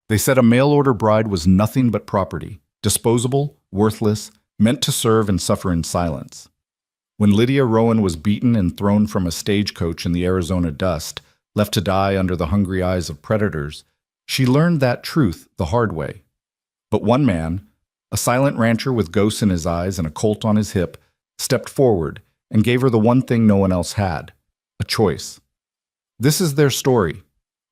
They said a mail-order bride was nothing but property, disposable, worthless, meant to serve and suffer in silence. When Lydia Rowan was beaten and thrown from a stagecoach in the Arizona dust, left to die under the hungry eyes of predators, she learned that truth the hard way. But one man, a silent rancher with ghosts in his eyes and a colt on his hip, stepped forward and gave her the one thing no one else had, a choice. This is their story.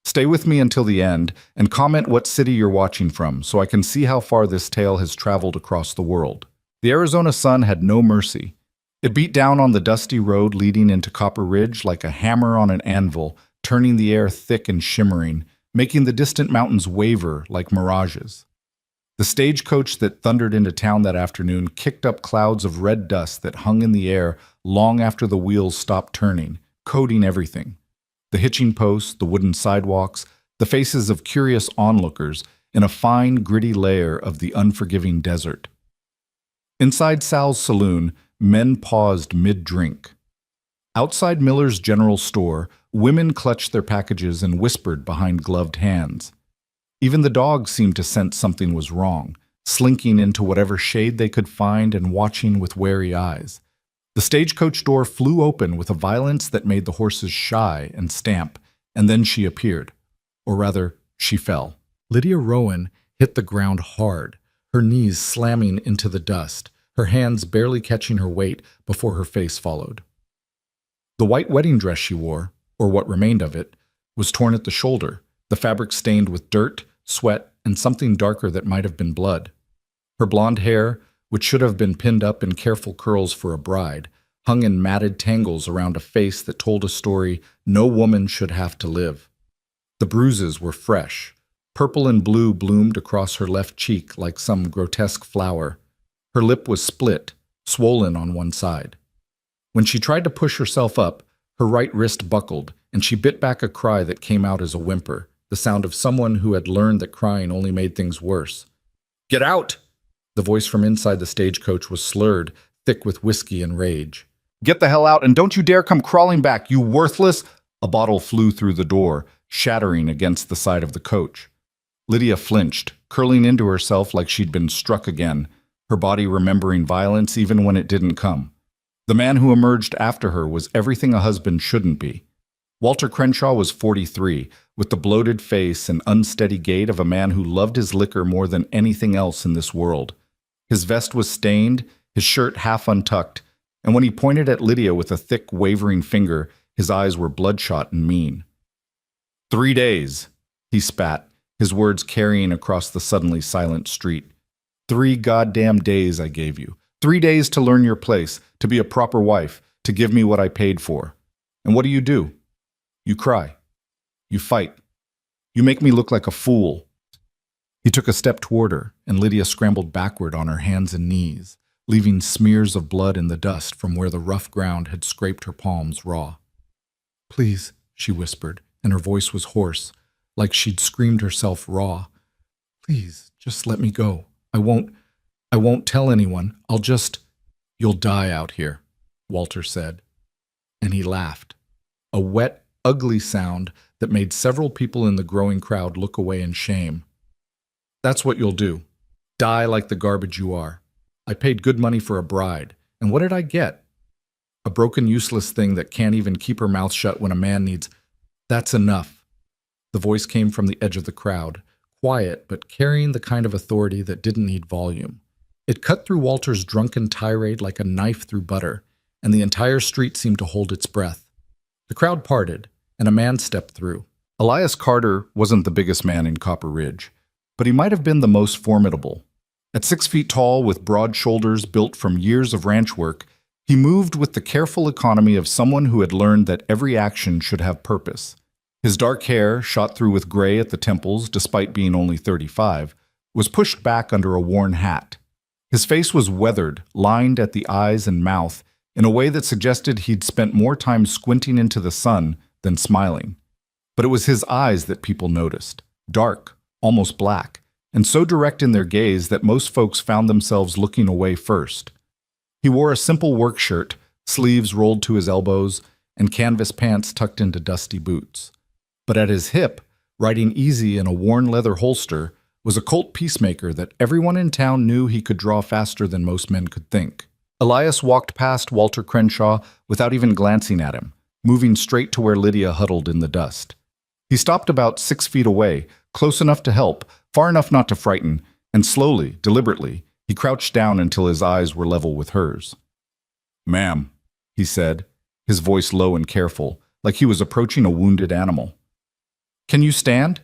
Stay with me until the end and comment what city you're watching from so I can see how far this tale has traveled across the world. The Arizona sun had no mercy. It beat down on the dusty road leading into Copper Ridge like a hammer on an anvil, turning the air thick and shimmering, making the distant mountains waver like mirages. The stagecoach that thundered into town that afternoon kicked up clouds of red dust that hung in the air long after the wheels stopped turning, coating everything. The hitching posts, the wooden sidewalks, the faces of curious onlookers in a fine, gritty layer of the unforgiving desert. Inside Sal's saloon, men paused mid-drink. Outside Miller's general store, women clutched their packages and whispered behind gloved hands. Even the dogs seemed to sense something was wrong, slinking into whatever shade they could find and watching with wary eyes. The stagecoach door flew open with a violence that made the horses shy and stamp, and then she appeared. Or rather, she fell. Lydia Rowan hit the ground hard, her knees slamming into the dust, her hands barely catching her weight before her face followed. The white wedding dress she wore, or what remained of it, was torn at the shoulder, the fabric stained with dirt, sweat, and something darker that might have been blood. Her blonde hair, which should have been pinned up in careful curls for a bride, hung in matted tangles around a face that told a story no woman should have to live. The bruises were fresh. Purple and blue bloomed across her left cheek like some grotesque flower. Her lip was split, swollen on one side. When she tried to push herself up, her right wrist buckled, and she bit back a cry that came out as a whimper, the sound of someone who had learned that crying only made things worse. "Get out!" The voice from inside the stagecoach was slurred, thick with whiskey and rage. "Get the hell out, and don't you dare come crawling back, you worthless—" A bottle flew through the door, shattering against the side of the coach. Lydia flinched, curling into herself like she'd been struck again, her body remembering violence even when it didn't come. The man who emerged after her was everything a husband shouldn't be. Walter Crenshaw was 43, with the bloated face and unsteady gait of a man who loved his liquor more than anything else in this world. His vest was stained, his shirt half untucked, and when he pointed at Lydia with a thick, wavering finger, his eyes were bloodshot and mean. 3 days, he spat, his words carrying across the suddenly silent street. 3 goddamn days I gave you. 3 days to learn your place, to be a proper wife, to give me what I paid for. And what do? You cry. You fight. You make me look like a fool. He took a step toward her, and Lydia scrambled backward on her hands and knees, leaving smears of blood in the dust from where the rough ground had scraped her palms raw. "Please," she whispered, and her voice was hoarse, like she'd screamed herself raw. "Please, just let me go. I won't tell anyone. You'll die out here," Walter said. And he laughed. A wet, ugly sound that made several people in the growing crowd look away in shame. "That's what you'll do. Die like the garbage you are. I paid good money for a bride, and what did I get? A broken, useless thing that can't even keep her mouth shut when a man needs—" "That's enough." The voice came from the edge of the crowd, quiet but carrying the kind of authority that didn't need volume. It cut through Walter's drunken tirade like a knife through butter, and the entire street seemed to hold its breath. The crowd parted, and a man stepped through. Elias Carter wasn't the biggest man in Copper Ridge, but he might have been the most formidable. At 6 feet tall, with broad shoulders built from years of ranch work, he moved with the careful economy of someone who had learned that every action should have purpose. His dark hair, shot through with gray at the temples despite being only 35, was pushed back under a worn hat. His face was weathered, lined at the eyes and mouth, in a way that suggested he'd spent more time squinting into the sun than smiling. But it was his eyes that people noticed, dark, almost black, and so direct in their gaze that most folks found themselves looking away first. He wore a simple work shirt, sleeves rolled to his elbows, and canvas pants tucked into dusty boots. But at his hip riding easy in a worn leather holster, was a Colt peacemaker that everyone in town knew he could draw faster than most men could think. Elias walked past Walter Crenshaw without even glancing at him, moving straight to where Lydia huddled in the dust. He stopped about 6 feet away, close enough to help, far enough not to frighten, and slowly, deliberately, he crouched down until his eyes were level with hers. "Ma'am," he said, his voice low and careful, like he was approaching a wounded animal. "Can you stand?"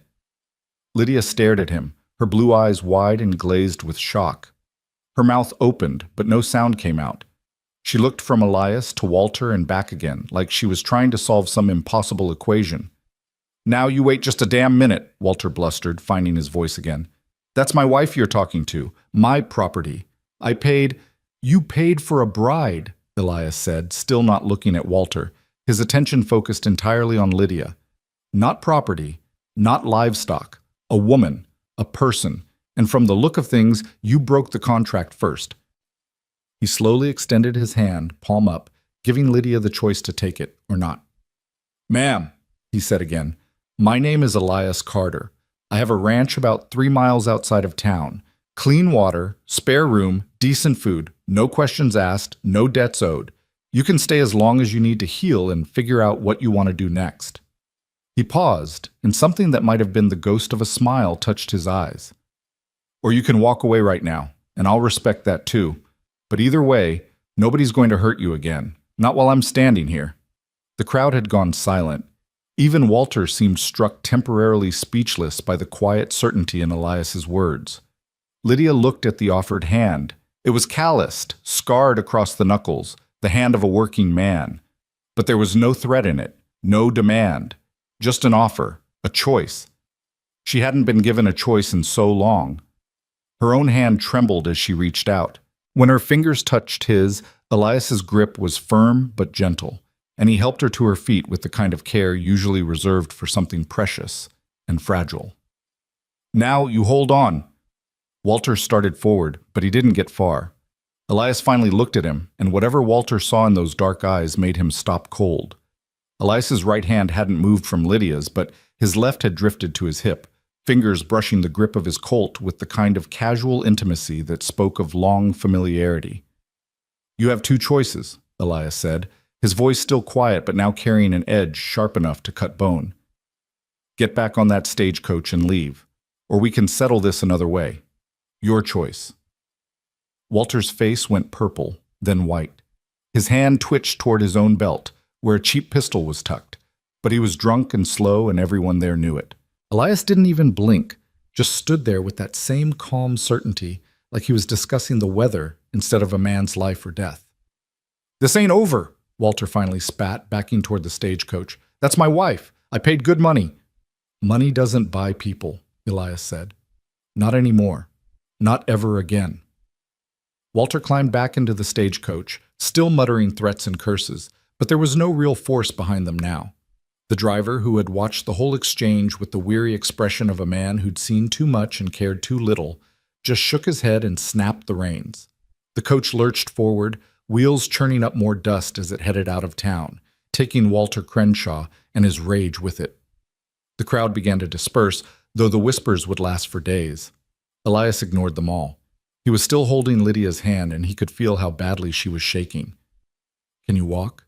Lydia stared at him, her blue eyes wide and glazed with shock. Her mouth opened, but no sound came out. She looked from Elias to Walter and back again, like she was trying to solve some impossible equation. "Now you wait just a damn minute," Walter blustered, finding his voice again. "That's my wife you're talking to. My property. I paid—" "You paid for a bride," Elias said, still not looking at Walter, his attention focused entirely on Lydia. "Not property, not livestock. A woman, a person, and from the look of things, you broke the contract first." He slowly extended his hand, palm up, giving Lydia the choice to take it or not. "Ma'am," he said again, "my name is Elias Carter. I have a ranch about 3 miles outside of town. Clean water, spare room, decent food, no questions asked, no debts owed. You can stay as long as you need to heal and figure out what you want to do next." He paused, and something that might have been the ghost of a smile touched his eyes. "Or you can walk away right now, and I'll respect that too. But either way, nobody's going to hurt you again, not while I'm standing here." The crowd had gone silent. Even Walter seemed struck temporarily speechless by the quiet certainty in Elias's words. Lydia looked at the offered hand. It was calloused, scarred across the knuckles, the hand of a working man. But there was no threat in it, no demand, just an offer, a choice. She hadn't been given a choice in so long. Her own hand trembled as she reached out. When her fingers touched his, Elias's grip was firm but gentle, and he helped her to her feet with the kind of care usually reserved for something precious and fragile. "Now you hold on." Walter started forward, but he didn't get far. Elias finally looked at him, and whatever Walter saw in those dark eyes made him stop cold. Elias's right hand hadn't moved from Lydia's, but his left had drifted to his hip, fingers brushing the grip of his Colt with the kind of casual intimacy that spoke of long familiarity. "You have 2 choices," Elias said, his voice still quiet but now carrying an edge sharp enough to cut bone. "Get back on that stagecoach and leave, or we can settle this another way. Your choice." Walter's face went purple, then white. His hand twitched toward his own belt, where a cheap pistol was tucked, but he was drunk and slow and everyone there knew it. Elias didn't even blink, just stood there with that same calm certainty, like he was discussing the weather instead of a man's life or death. "This ain't over," Walter finally spat, backing toward the stagecoach. "That's my wife. I paid good money." "Money doesn't buy people," Elias said. "Not anymore. Not ever again." Walter climbed back into the stagecoach, still muttering threats and curses, but there was no real force behind them now. The driver, who had watched the whole exchange with the weary expression of a man who'd seen too much and cared too little, just shook his head and snapped the reins. The coach lurched forward, wheels churning up more dust as it headed out of town, taking Walter Crenshaw and his rage with it. The crowd began to disperse, though the whispers would last for days. Elias ignored them all. He was still holding Lydia's hand, and he could feel how badly she was shaking. "Can you walk?"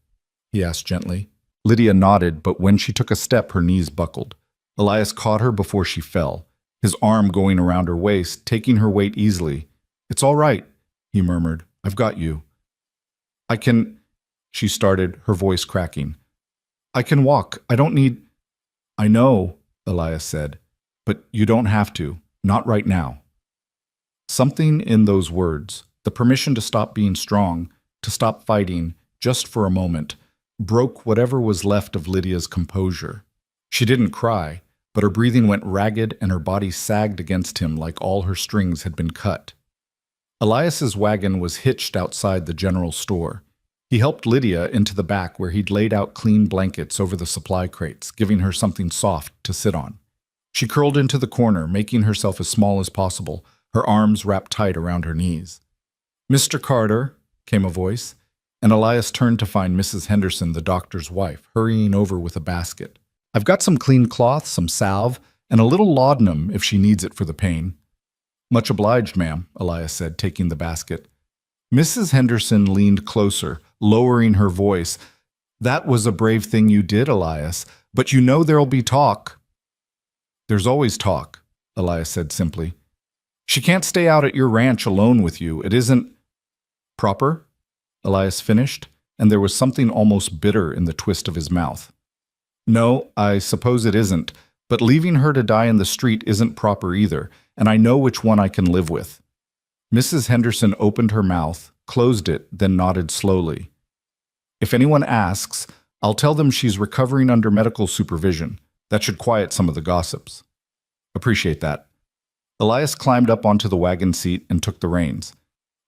he asked gently. Lydia nodded, but when she took a step, her knees buckled. Elias caught her before she fell, his arm going around her waist, taking her weight easily. "It's all right," he murmured. "I've got you." "I can—" she started, her voice cracking. "I can walk. I don't need—" "I know," Elias said, "but you don't have to. Not right now." Something in those words, the permission to stop being strong, to stop fighting, just for a moment, broke whatever was left of Lydia's composure. She didn't cry, but her breathing went ragged and her body sagged against him like all her strings had been cut. Elias's wagon was hitched outside the general store. He helped Lydia into the back where he'd laid out clean blankets over the supply crates, giving her something soft to sit on. She curled into the corner, making herself as small as possible, her arms wrapped tight around her knees. "Mr. Carter," came a voice, and Elias turned to find Mrs. Henderson, the doctor's wife, hurrying over with a basket. "I've got some clean cloth, some salve, and a little laudanum if she needs it for the pain. Much obliged, ma'am, Elias said, taking the basket. Mrs. Henderson leaned closer, lowering her voice. That was a brave thing you did, Elias, but you know there'll be talk. There's always talk, Elias said simply. She can't stay out at your ranch alone with you. It isn't proper, Elias finished, and there was something almost bitter in the twist of his mouth. No, I suppose it isn't, but leaving her to die in the street isn't proper either, and I know which one I can live with. Mrs. Henderson opened her mouth, closed it, then nodded slowly. If anyone asks, I'll tell them she's recovering under medical supervision. That should quiet some of the gossips. Appreciate that. Elias climbed up onto the wagon seat and took the reins.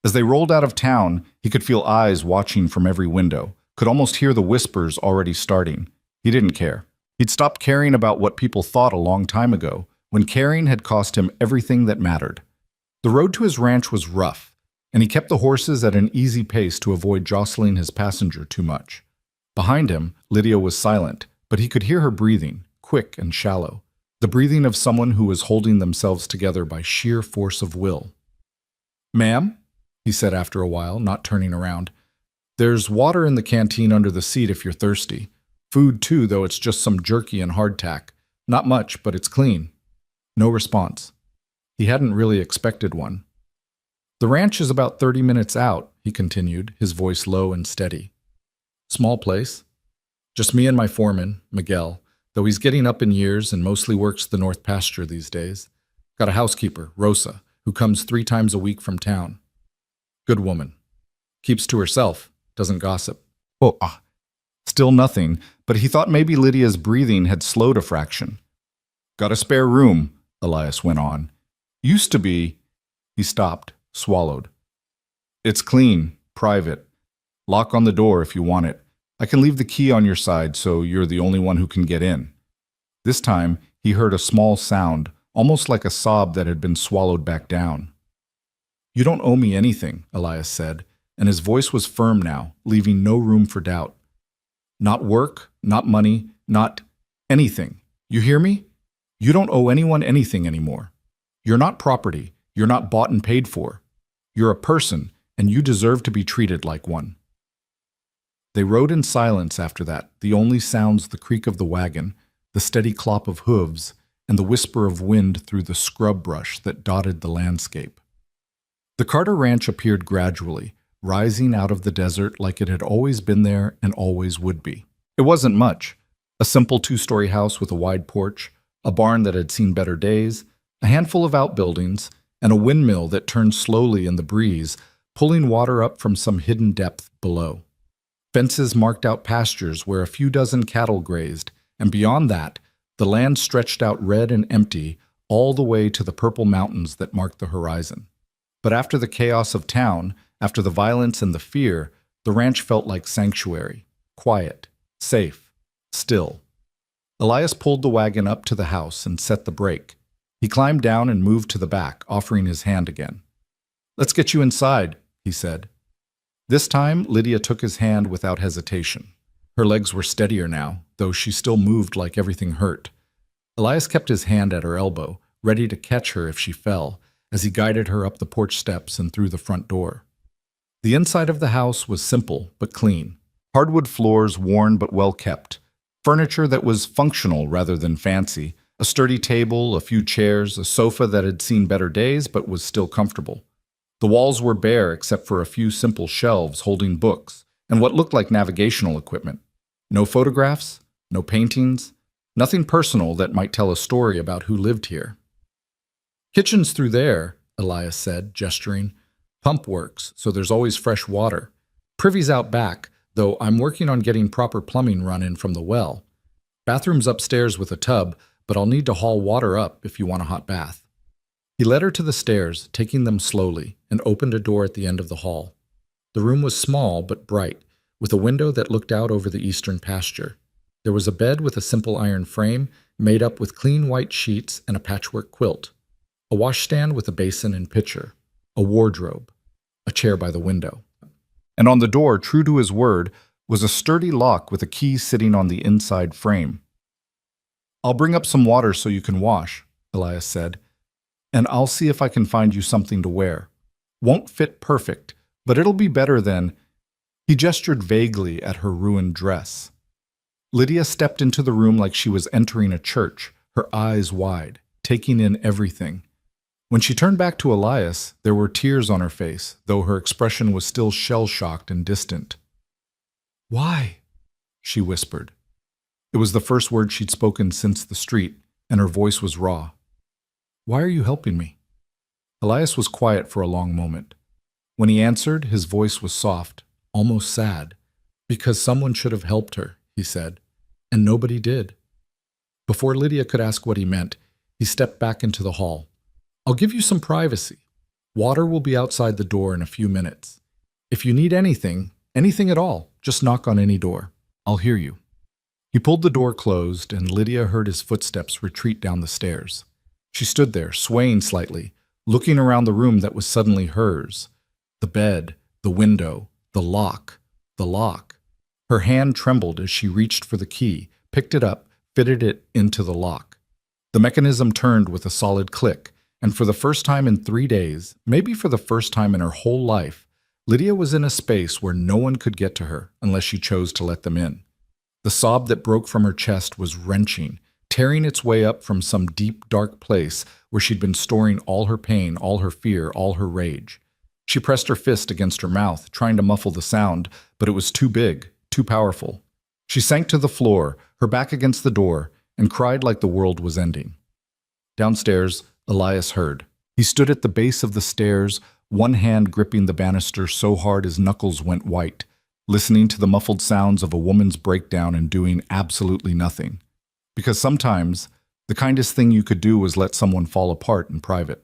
As they rolled out of town, he could feel eyes watching from every window, could almost hear the whispers already starting. He didn't care. He'd stopped caring about what people thought a long time ago, when caring had cost him everything that mattered. The road to his ranch was rough, and he kept the horses at an easy pace to avoid jostling his passenger too much. Behind him, Lydia was silent, but he could hear her breathing, quick and shallow, the breathing of someone who was holding themselves together by sheer force of will. Ma'am, he said after a while, not turning around. There's water in the canteen under the seat if you're thirsty. Food too, though it's just some jerky and hardtack. Not much, but it's clean. No response. He hadn't really expected one. The ranch is about 30 minutes out, he continued, his voice low and steady. Small place. Just me and my foreman, Miguel, though he's getting up in years and mostly works the north pasture these days. Got a housekeeper, Rosa, who comes 3 times a week from town. Good woman. Keeps to herself, doesn't gossip. Still nothing, but he thought maybe Lydia's breathing had slowed a fraction. Got a spare room, Elias went on. Used to be. He stopped, swallowed. It's clean, private. Lock on the door if you want it. I can leave the key on your side so you're the only one who can get in. This time, he heard a small sound, almost like a sob that had been swallowed back down. You don't owe me anything, Elias said, and his voice was firm now, leaving no room for doubt. Not work, not money, not anything. You hear me? You don't owe anyone anything anymore. You're not property. You're not bought and paid for. You're a person, and you deserve to be treated like one. They rode in silence after that, the only sounds the creak of the wagon, the steady clop of hooves, and the whisper of wind through the scrub brush that dotted the landscape. The Carter Ranch appeared gradually, rising out of the desert like it had always been there and always would be. It wasn't much. A simple 2-story house with a wide porch, a barn that had seen better days, a handful of outbuildings, and a windmill that turned slowly in the breeze, pulling water up from some hidden depth below. Fences marked out pastures where a few dozen cattle grazed, and beyond that, the land stretched out red and empty all the way to the purple mountains that marked the horizon. But after the chaos of town, after the violence and the fear, the ranch felt like sanctuary, quiet, safe, still. Elias pulled the wagon up to the house and set the brake. He climbed down and moved to the back, offering his hand again. Let's get you inside, he said. This time, Lydia took his hand without hesitation. Her legs were steadier now, though she still moved like everything hurt. Elias kept his hand at her elbow, ready to catch her if she fell, as he guided her up the porch steps and through the front door. The inside of the house was simple but clean. Hardwood floors worn but well kept. Furniture that was functional rather than fancy. A sturdy table, a few chairs, a sofa that had seen better days but was still comfortable. The walls were bare except for a few simple shelves holding books and what looked like navigational equipment. No photographs, no paintings, nothing personal that might tell a story about who lived here. Kitchen's through there, Elias said, gesturing. Pump works, so there's always fresh water. Privy's out back, though I'm working on getting proper plumbing run in from the well. Bathroom's upstairs with a tub, but I'll need to haul water up if you want a hot bath. He led her to the stairs, taking them slowly, and opened a door at the end of the hall. The room was small but bright, with a window that looked out over the eastern pasture. There was a bed with a simple iron frame, made up with clean white sheets and a patchwork quilt. A washstand with a basin and pitcher. A wardrobe. A chair by the window. And on the door, true to his word, was a sturdy lock with a key sitting on the inside frame. I'll bring up some water so you can wash, Elias said, and I'll see if I can find you something to wear. Won't fit perfect, but it'll be better than... He gestured vaguely at her ruined dress. Lydia stepped into the room like she was entering a church, her eyes wide, taking in everything. When she turned back to Elias, there were tears on her face, though her expression was still shell-shocked and distant. "Why?" she whispered. It was the first word she'd spoken since the street, and her voice was raw. "Why are you helping me?" Elias was quiet for a long moment. When he answered, his voice was soft, almost sad. "Because someone should have helped her," he said, "and nobody did." Before Lydia could ask what he meant, he stepped back into the hall. "I'll give you some privacy. Water will be outside the door in a few minutes. If you need anything at all, just knock on any door. I'll hear you." He pulled the door closed, and Lydia heard his footsteps retreat down the stairs. She stood there, swaying slightly, looking around the room that was suddenly hers. The bed, the window, the lock. Her hand trembled as she reached for the key, picked it up, fitted it into the lock. The mechanism turned with a solid click, and for the first time in 3 days, maybe for the first time in her whole life, Lydia was in a space where no one could get to her unless she chose to let them in. The sob that broke from her chest was wrenching, tearing its way up from some deep, dark place where she'd been storing all her pain, all her fear, all her rage. She pressed her fist against her mouth, trying to muffle the sound, but it was too big, too powerful. She sank to the floor, her back against the door, and cried like the world was ending. Downstairs, Elias heard. He stood at the base of the stairs, one hand gripping the banister so hard his knuckles went white, listening to the muffled sounds of a woman's breakdown and doing absolutely nothing. Because sometimes, the kindest thing you could do was let someone fall apart in private.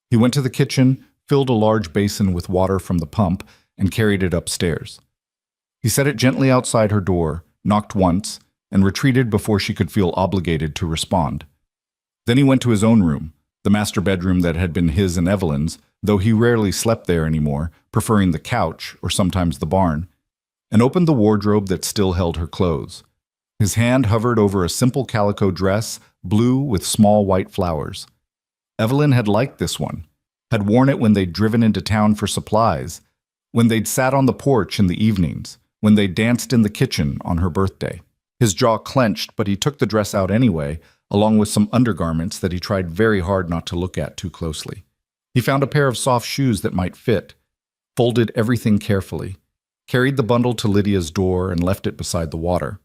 He went to the kitchen, filled a large basin with water from the pump, and carried it upstairs. He set it gently outside her door, knocked once, and retreated before she could feel obligated to respond. Then he went to his own room, the master bedroom that had been his and Evelyn's, though he rarely slept there anymore, preferring the couch or sometimes the barn, and opened the wardrobe that still held her clothes. His hand hovered over a simple calico dress, blue with small white flowers. Evelyn had liked this one, had worn it when they'd driven into town for supplies, when they'd sat on the porch in the evenings, when they danced in the kitchen on her birthday. His jaw clenched, but he took the dress out anyway, along with some undergarments that he tried very hard not to look at too closely. He found a pair of soft shoes that might fit, folded everything carefully, carried the bundle to Lydia's door, and left it beside the water.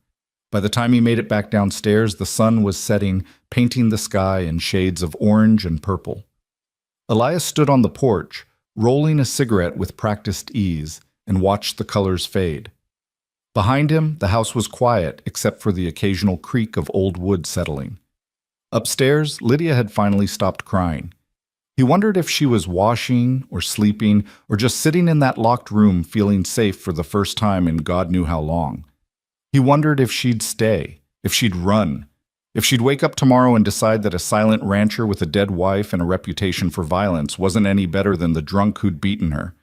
By the time he made it back downstairs, the sun was setting, painting the sky in shades of orange and purple. Elias stood on the porch, rolling a cigarette with practiced ease, and watched the colors fade. Behind him, the house was quiet except for the occasional creak of old wood settling. Upstairs, Lydia had finally stopped crying. He wondered if she was washing or sleeping or just sitting in that locked room feeling safe for the first time in God knew how long. He wondered if she'd stay, if she'd run, if she'd wake up tomorrow and decide that a silent rancher with a dead wife and a reputation for violence wasn't any better than the drunk who'd beaten her.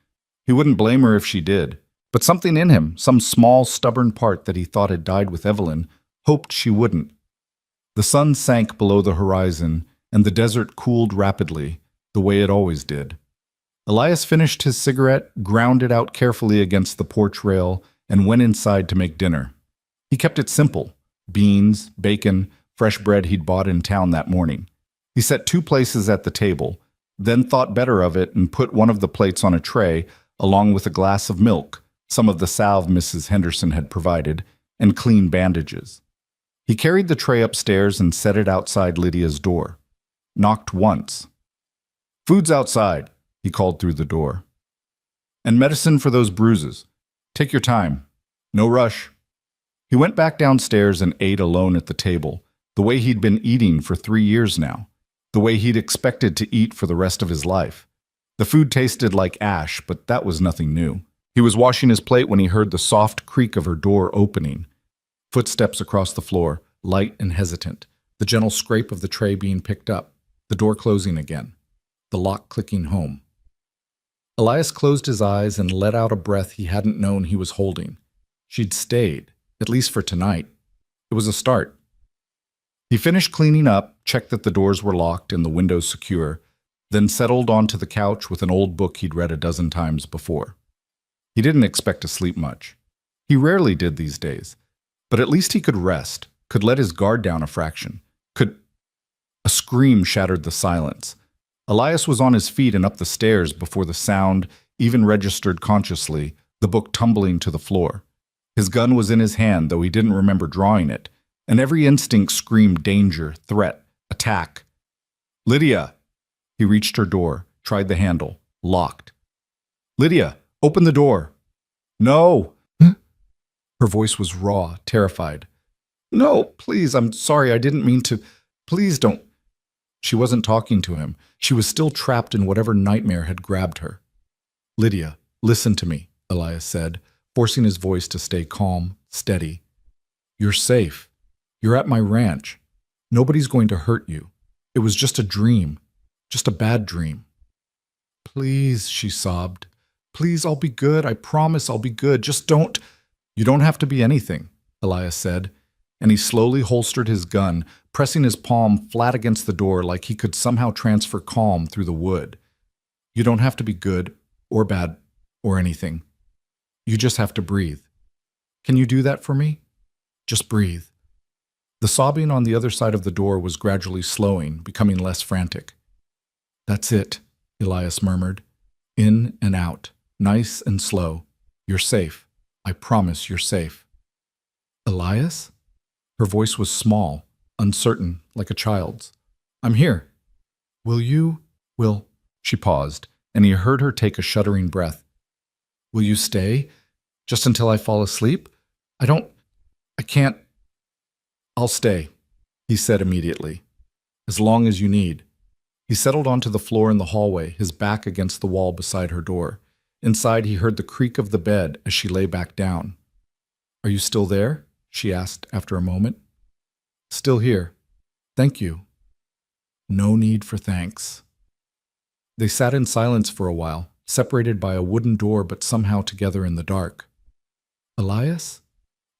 He wouldn't blame her if she did, but something in him, some small, stubborn part that he thought had died with Evelyn, hoped she wouldn't. The sun sank below the horizon, and the desert cooled rapidly, the way it always did. Elias finished his cigarette, ground it out carefully against the porch rail, and went inside to make dinner. He kept it simple: beans, bacon, fresh bread he'd bought in town that morning. He set 2 places at the table, then thought better of it and put one of the plates on a tray, along with a glass of milk, some of the salve Mrs. Henderson had provided, and clean bandages. He carried the tray upstairs and set it outside Lydia's door. Knocked once. "Food's outside," he called through the door. "And medicine for those bruises. Take your time. No rush." He went back downstairs and ate alone at the table, the way he'd been eating for 3 years now, the way he'd expected to eat for the rest of his life. The food tasted like ash, but that was nothing new. He was washing his plate when he heard the soft creak of her door opening. Footsteps across the floor, light and hesitant, the gentle scrape of the tray being picked up, the door closing again, the lock clicking home. Elias closed his eyes and let out a breath he hadn't known he was holding. She'd stayed, at least for tonight. It was a start. He finished cleaning up, checked that the doors were locked and the windows secure, then settled onto the couch with an old book he'd read a dozen times before. He didn't expect to sleep much. He rarely did these days, but at least he could rest, could let his guard down a fraction, could... A scream shattered the silence. Elias was on his feet and up the stairs before the sound even registered consciously, the book tumbling to the floor. His gun was in his hand, though he didn't remember drawing it, and every instinct screamed danger, threat, attack. Lydia! He reached her door, tried the handle, locked. Lydia, open the door. No! Her voice was raw, terrified. No, please, I'm sorry, I didn't mean to. Please don't. She wasn't talking to him. She was still trapped in whatever nightmare had grabbed her. Lydia, listen to me, Elias said, forcing his voice to stay calm, steady. You're safe. You're at my ranch. Nobody's going to hurt you. It was just a dream. Just a bad dream. Please, she sobbed. Please, I'll be good. I promise I'll be good. Just don't. You don't have to be anything, Elias said, and he slowly holstered his gun, pressing his palm flat against the door like he could somehow transfer calm through the wood. You don't have to be good or bad or anything. You just have to breathe. Can you do that for me? Just breathe. The sobbing on the other side of the door was gradually slowing, becoming less frantic. That's it, Elias murmured. In and out, nice and slow. You're safe. I promise you're safe. Elias? Her voice was small, uncertain, like a child's. I'm here. Will... She paused, and he heard her take a shuddering breath. Will you stay? Just until I fall asleep? I can't... I'll stay, he said immediately. As long as you need. He settled onto the floor in the hallway, his back against the wall beside her door. Inside, he heard the creak of the bed as she lay back down. Are you still there? She asked after a moment. Still here. Thank you. No need for thanks. They sat in silence for a while, separated by a wooden door but somehow together in the dark. Elias?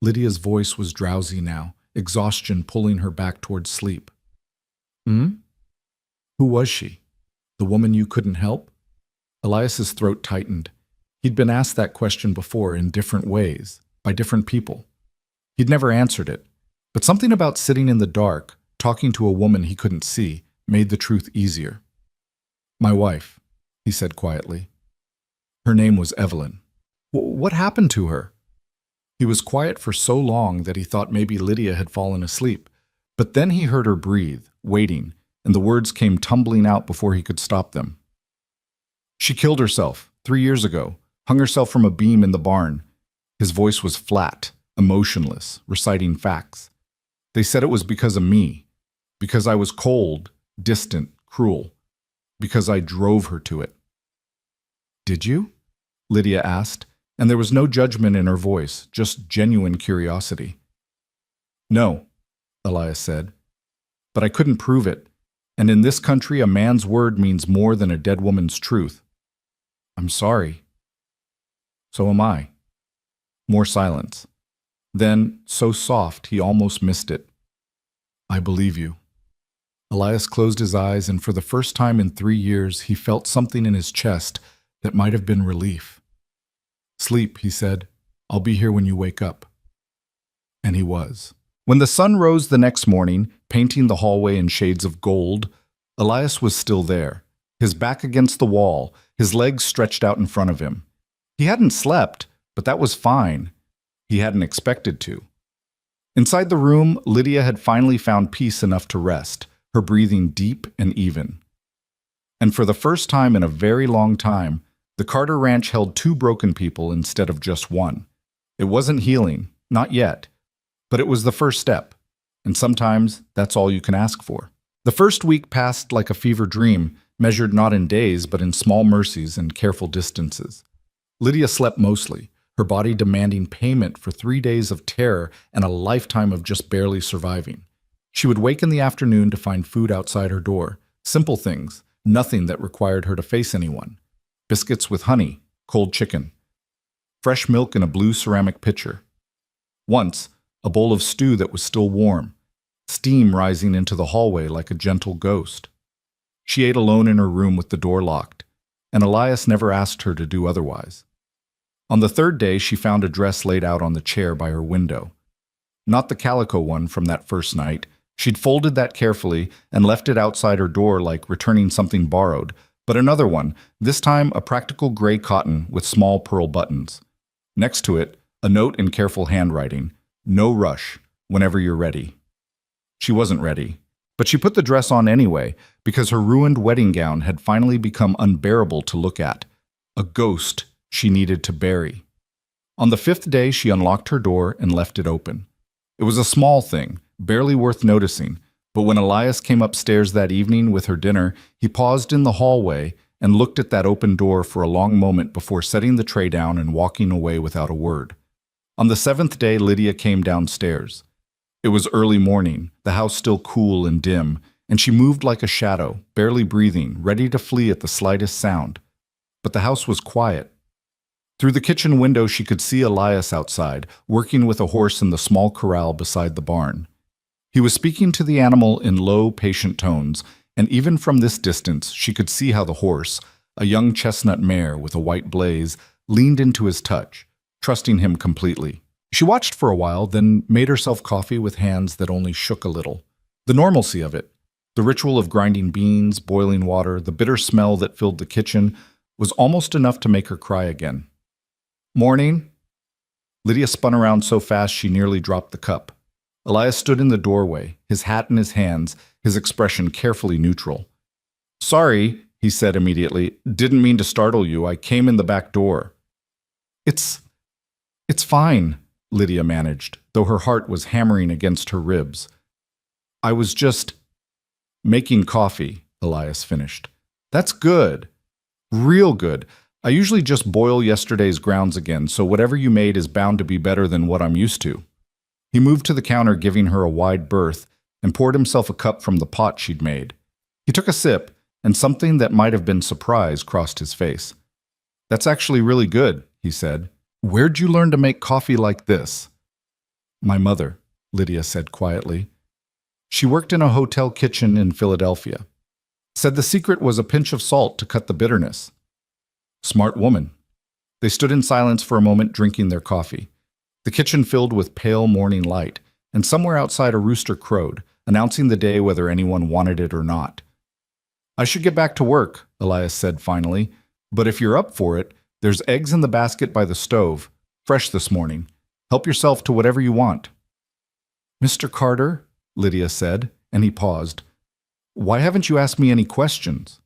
Lydia's voice was drowsy now, exhaustion pulling her back towards sleep. Who was she? The woman you couldn't help? Elias's throat tightened. He'd been asked that question before in different ways, by different people. He'd never answered it, but something about sitting in the dark, talking to a woman he couldn't see, made the truth easier. My wife, he said quietly. Her name was Evelyn. What happened to her? He was quiet for so long that he thought maybe Lydia had fallen asleep, but then he heard her breathe, waiting, and the words came tumbling out before he could stop them. She killed herself 3 years ago, hung herself from a beam in the barn. His voice was flat, emotionless, reciting facts. They said it was because of me, because I was cold, distant, cruel, because I drove her to it. Did you? Lydia asked, and there was no judgment in her voice, just genuine curiosity. No, Elias said, but I couldn't prove it, and in this country a man's word means more than a dead woman's truth. I'm sorry. So am I. More silence. Then, so soft he almost missed it. I believe you. Elias closed his eyes, and for the first time in 3 years he felt something in his chest that might have been relief. Sleep, he said. I'll be here when you wake up. And he was. When the sun rose the next morning, painting the hallway in shades of gold, Elias was still there, his back against the wall, his legs stretched out in front of him. He hadn't slept, but that was fine. He hadn't expected to. Inside the room, Lydia had finally found peace enough to rest, her breathing deep and even. And for the first time in a very long time, the Carter Ranch held 2 broken people instead of just 1. It wasn't healing, not yet, but it was the first step, and sometimes that's all you can ask for. The first week passed like a fever dream, measured not in days but in small mercies and careful distances. Lydia slept mostly, her body demanding payment for 3 days of terror and a lifetime of just barely surviving. She would wake in the afternoon to find food outside her door, simple things, nothing that required her to face anyone. Biscuits with honey, cold chicken, fresh milk in a blue ceramic pitcher. Once, a bowl of stew that was still warm. steam rising into the hallway like a gentle ghost. She ate alone in her room with the door locked, and Elias never asked her to do otherwise. On the third day, she found a dress laid out on the chair by her window. Not the calico one from that first night. She'd folded that carefully and left it outside her door like returning something borrowed, but another one, this time a practical gray cotton with small pearl buttons. Next to it, a note in careful handwriting, "No rush, whenever you're ready." She wasn't ready, but she put the dress on anyway because her ruined wedding gown had finally become unbearable to look at, a ghost she needed to bury. On the fifth day, she unlocked her door and left it open. It was a small thing, barely worth noticing, but when Elias came upstairs that evening with her dinner, he paused in the hallway and looked at that open door for a long moment before setting the tray down and walking away without a word. On the seventh day, Lydia came downstairs. It was early morning, the house still cool and dim, and she moved like a shadow, barely breathing, ready to flee at the slightest sound. But the house was quiet. Through the kitchen window, she could see Elias outside, working with a horse in the small corral beside the barn. He was speaking to the animal in low, patient tones, and even from this distance, she could see how the horse, a young chestnut mare with a white blaze, leaned into his touch, trusting him completely. She watched for a while, then made herself coffee with hands that only shook a little. The normalcy of it, the ritual of grinding beans, boiling water, the bitter smell that filled the kitchen, was almost enough to make her cry again. "Morning." Lydia spun around so fast she nearly dropped the cup. Elias stood in the doorway, his hat in his hands, his expression carefully neutral. "Sorry," he said immediately. "Didn't mean to startle you. I came in the back door." It's fine," Lydia managed, though her heart was hammering against her ribs. "I was just making coffee," Elias finished. "That's good. Real good. I usually just boil yesterday's grounds again, so whatever you made is bound to be better than what I'm used to." He moved to the counter, giving her a wide berth, and poured himself a cup from the pot she'd made. He took a sip, and something that might have been surprise crossed his face. "That's actually really good," he said. "Where'd you learn to make coffee like this?" "My mother," Lydia said quietly. "She worked in a hotel kitchen in Philadelphia. Said the secret was a pinch of salt to cut the bitterness." "Smart woman." They stood in silence for a moment, drinking their coffee. The kitchen filled with pale morning light, and somewhere outside a rooster crowed, announcing the day whether anyone wanted it or not. "I should get back to work," Elias said finally, "but if you're up for it, there's eggs in the basket by the stove, fresh this morning. Help yourself to whatever you want." "Mr. Carter," Lydia said, and he paused. "Why haven't you asked me any questions?"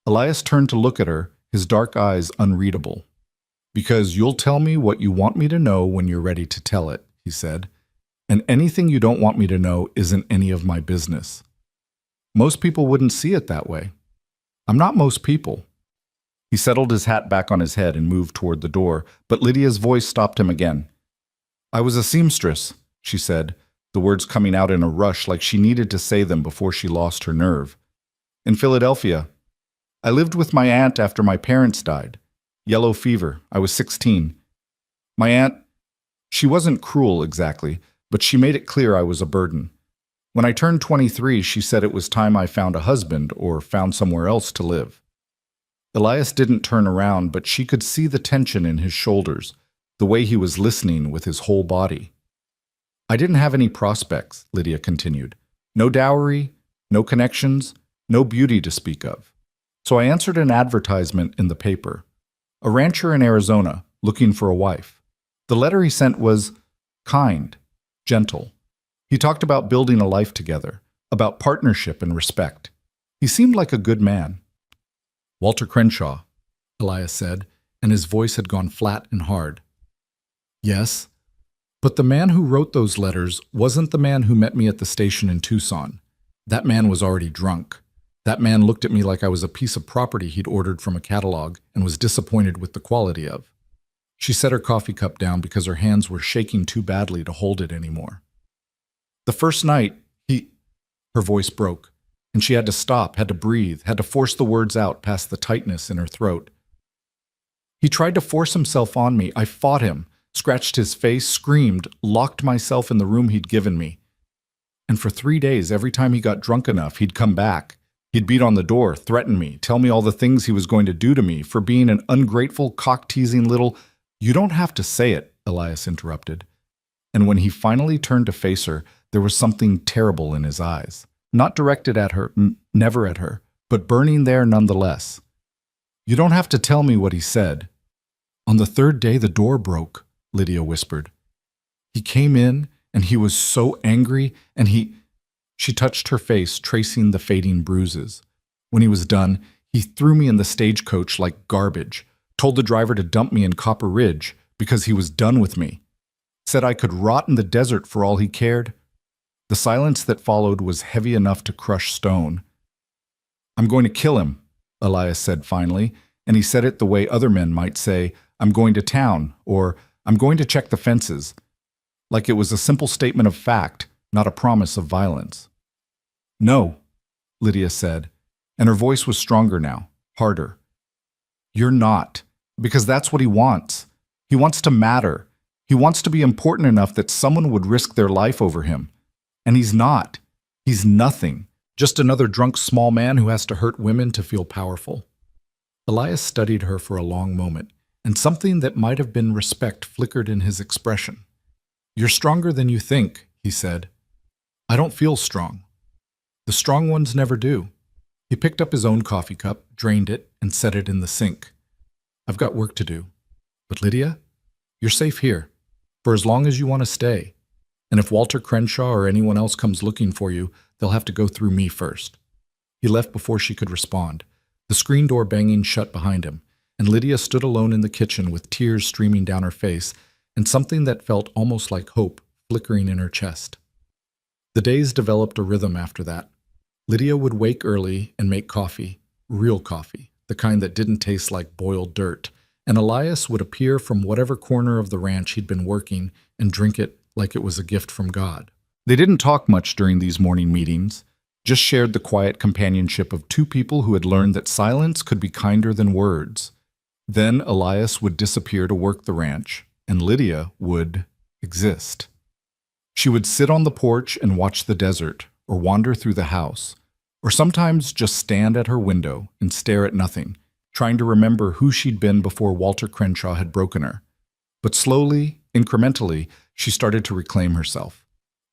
Elias turned to look at her, his dark eyes unreadable. "Because you'll tell me what you want me to know when you're ready to tell it," he said. "And anything you don't want me to know isn't any of my business." Most people wouldn't see it that way. I'm not most people. He settled his hat back on his head and moved toward the door, but Lydia's voice stopped him again. "I was a seamstress," she said, the words coming out in a rush like she needed to say them before she lost her nerve. "In Philadelphia. I lived with my aunt after my parents died. Yellow fever. I was 16. My aunt, she wasn't cruel exactly, but she made it clear I was a burden. When I turned 23, she said it was time I found a husband or found somewhere else to live." Elias didn't turn around, but she could see the tension in his shoulders, the way he was listening with his whole body. "I didn't have any prospects," Lydia continued. "No dowry, no connections, no beauty to speak of. So I answered an advertisement in the paper. A rancher in Arizona, looking for a wife. The letter he sent was kind, gentle. He talked about building a life together, about partnership and respect. He seemed like a good man." "Walter Crenshaw," Elias said, and his voice had gone flat and hard. "Yes, but the man who wrote those letters wasn't the man who met me at the station in Tucson. That man was already drunk. That man looked at me like I was a piece of property he'd ordered from a catalog and was disappointed with the quality of." She set her coffee cup down because her hands were shaking too badly to hold it anymore. "The first night, Her voice broke, and she had to stop, had to breathe, had to force the words out past the tightness in her throat. "He tried to force himself on me. I fought him, scratched his face, screamed, locked myself in the room he'd given me. And for 3 days, every time he got drunk enough, he'd come back. He'd beat on the door, threaten me, tell me all the things he was going to do to me for being an ungrateful, cock-teasing little— You don't have to say it, Elias interrupted. And when he finally turned to face her, there was something terrible in his eyes. Not directed at her, never at her, but burning there nonetheless. You don't have to tell me what he said. On the third day, the door broke, Lydia whispered. He came in, and he was so angry, and She touched her face, tracing the fading bruises. When he was done, he threw me in the stagecoach like garbage, told the driver to dump me in Copper Ridge because he was done with me. Said I could rot in the desert for all he cared. The silence that followed was heavy enough to crush stone. I'm going to kill him, Elias said finally, and he said it the way other men might say, I'm going to town, or I'm going to check the fences, like it was a simple statement of fact, not a promise of violence. No, Lydia said, and her voice was stronger now, harder. You're not, because that's what he wants. He wants to matter. He wants to be important enough that someone would risk their life over him. And he's not. He's nothing. Just another drunk small man who has to hurt women to feel powerful. Elias studied her for a long moment, and something that might have been respect flickered in his expression. You're stronger than you think, he said. I don't feel strong. The strong ones never do. He picked up his own coffee cup, drained it, and set it in the sink. I've got work to do. But Lydia, you're safe here, for as long as you want to stay. And if Walter Crenshaw or anyone else comes looking for you, they'll have to go through me first. He left before she could respond, the screen door banging shut behind him, and Lydia stood alone in the kitchen with tears streaming down her face and something that felt almost like hope flickering in her chest. The days developed a rhythm after that. Lydia would wake early and make coffee, real coffee, the kind that didn't taste like boiled dirt, and Elias would appear from whatever corner of the ranch he'd been working and drink it like it was a gift from God. They didn't talk much during these morning meetings, just shared the quiet companionship of two people who had learned that silence could be kinder than words. Then Elias would disappear to work the ranch, and Lydia would exist. She would sit on the porch and watch the desert, or wander through the house, or sometimes just stand at her window and stare at nothing, trying to remember who she'd been before Walter Crenshaw had broken her. But slowly, incrementally, she started to reclaim herself.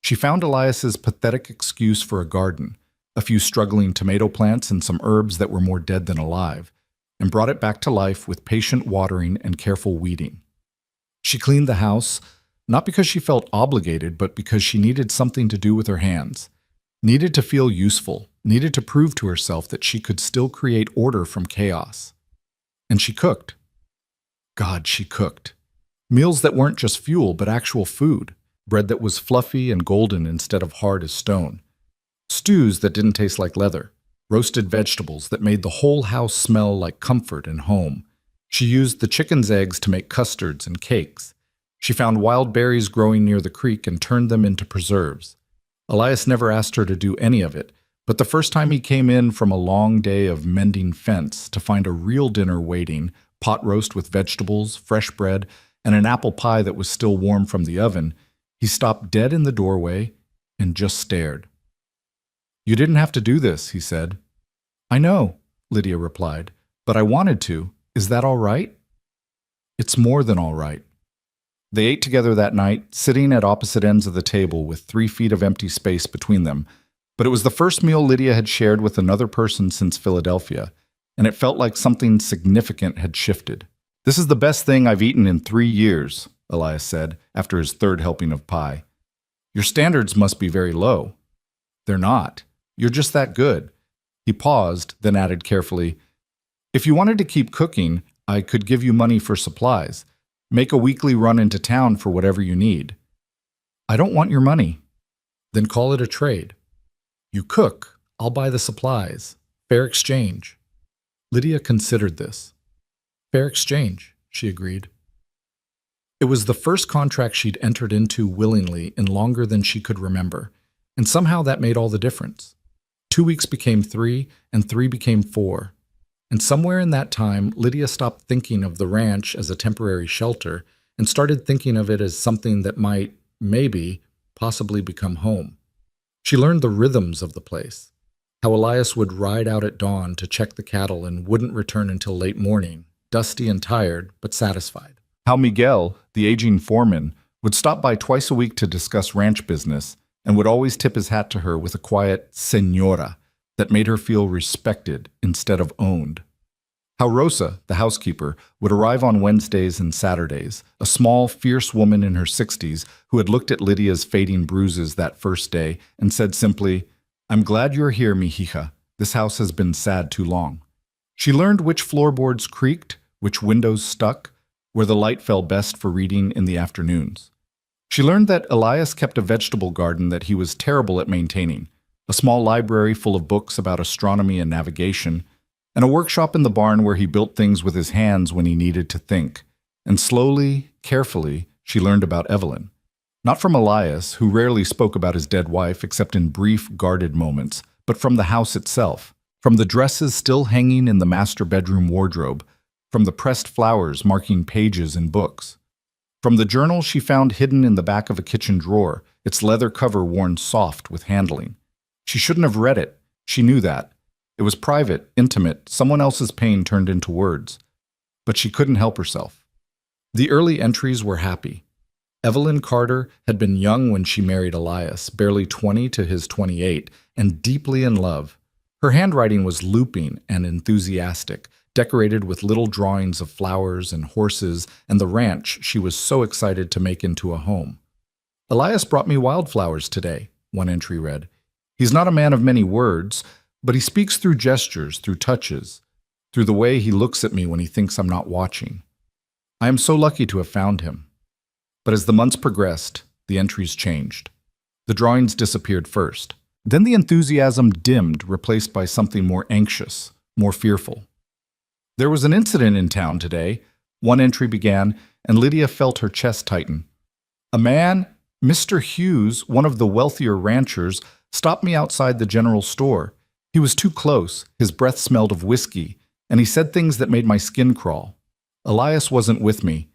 She found Elias's pathetic excuse for a garden, a few struggling tomato plants and some herbs that were more dead than alive, and brought it back to life with patient watering and careful weeding. She cleaned the house, not because she felt obligated, but because she needed something to do with her hands, needed to feel useful, needed to prove to herself that she could still create order from chaos. And she cooked. God, she cooked. Meals that weren't just fuel, but actual food. Bread that was fluffy and golden instead of hard as stone. Stews that didn't taste like leather. Roasted vegetables that made the whole house smell like comfort and home. She used the chicken's eggs to make custards and cakes. She found wild berries growing near the creek and turned them into preserves. Elias never asked her to do any of it, but the first time he came in from a long day of mending fence to find a real dinner waiting, pot roast with vegetables, fresh bread, and an apple pie that was still warm from the oven, he stopped dead in the doorway and just stared. You didn't have to do this, he said. I know, Lydia replied, but I wanted to. Is that all right? It's more than all right. They ate together that night, sitting at opposite ends of the table with 3 feet of empty space between them, but it was the first meal Lydia had shared with another person since Philadelphia, and it felt like something significant had shifted. This is the best thing I've eaten in 3 years, Elias said, after his third helping of pie. Your standards must be very low. They're not. You're just that good. He paused, then added carefully, if you wanted to keep cooking, I could give you money for supplies. Make a weekly run into town for whatever you need. I don't want your money. Then call it a trade. You cook, I'll buy the supplies. Fair exchange. Lydia considered this. Fair exchange, she agreed. It was the first contract she'd entered into willingly in longer than she could remember, and somehow that made all the difference. 2 weeks became 3, and 3 became 4. And somewhere in that time, Lydia stopped thinking of the ranch as a temporary shelter and started thinking of it as something that might, maybe, possibly become home. She learned the rhythms of the place, how Elias would ride out at dawn to check the cattle and wouldn't return until late morning, dusty and tired, but satisfied. How Miguel, the aging foreman, would stop by twice a week to discuss ranch business and would always tip his hat to her with a quiet señora that made her feel respected instead of owned. How Rosa, the housekeeper, would arrive on Wednesdays and Saturdays, a small, fierce woman in her 60s who had looked at Lydia's fading bruises that first day and said simply, "I'm glad you're here, mija. This house has been sad too long." She learned which floorboards creaked, which windows stuck, where the light fell best for reading in the afternoons. She learned that Elias kept a vegetable garden that he was terrible at maintaining, a small library full of books about astronomy and navigation, and a workshop in the barn where he built things with his hands when he needed to think. And slowly, carefully, she learned about Evelyn. Not from Elias, who rarely spoke about his dead wife except in brief, guarded moments, but from the house itself, from the dresses still hanging in the master bedroom wardrobe, from the pressed flowers marking pages in books, from the journal she found hidden in the back of a kitchen drawer, its leather cover worn soft with handling. She shouldn't have read it. She knew that. It was private, intimate, someone else's pain turned into words. But she couldn't help herself. The early entries were happy. Evelyn Carter had been young when she married Elias, barely 20 to his 28, and deeply in love. Her handwriting was looping and enthusiastic, decorated with little drawings of flowers and horses and the ranch she was so excited to make into a home. "Elias brought me wildflowers today," one entry read. "He's not a man of many words, but he speaks through gestures, through touches, through the way he looks at me when he thinks I'm not watching. I am so lucky to have found him." But as the months progressed, the entries changed. The drawings disappeared first. Then the enthusiasm dimmed, replaced by something more anxious, more fearful. "There was an incident in town today," one entry began, and Lydia felt her chest tighten. "A man, Mr. Hughes, one of the wealthier ranchers, stopped me outside the general store. He was too close, his breath smelled of whiskey, and he said things that made my skin crawl. Elias wasn't with me.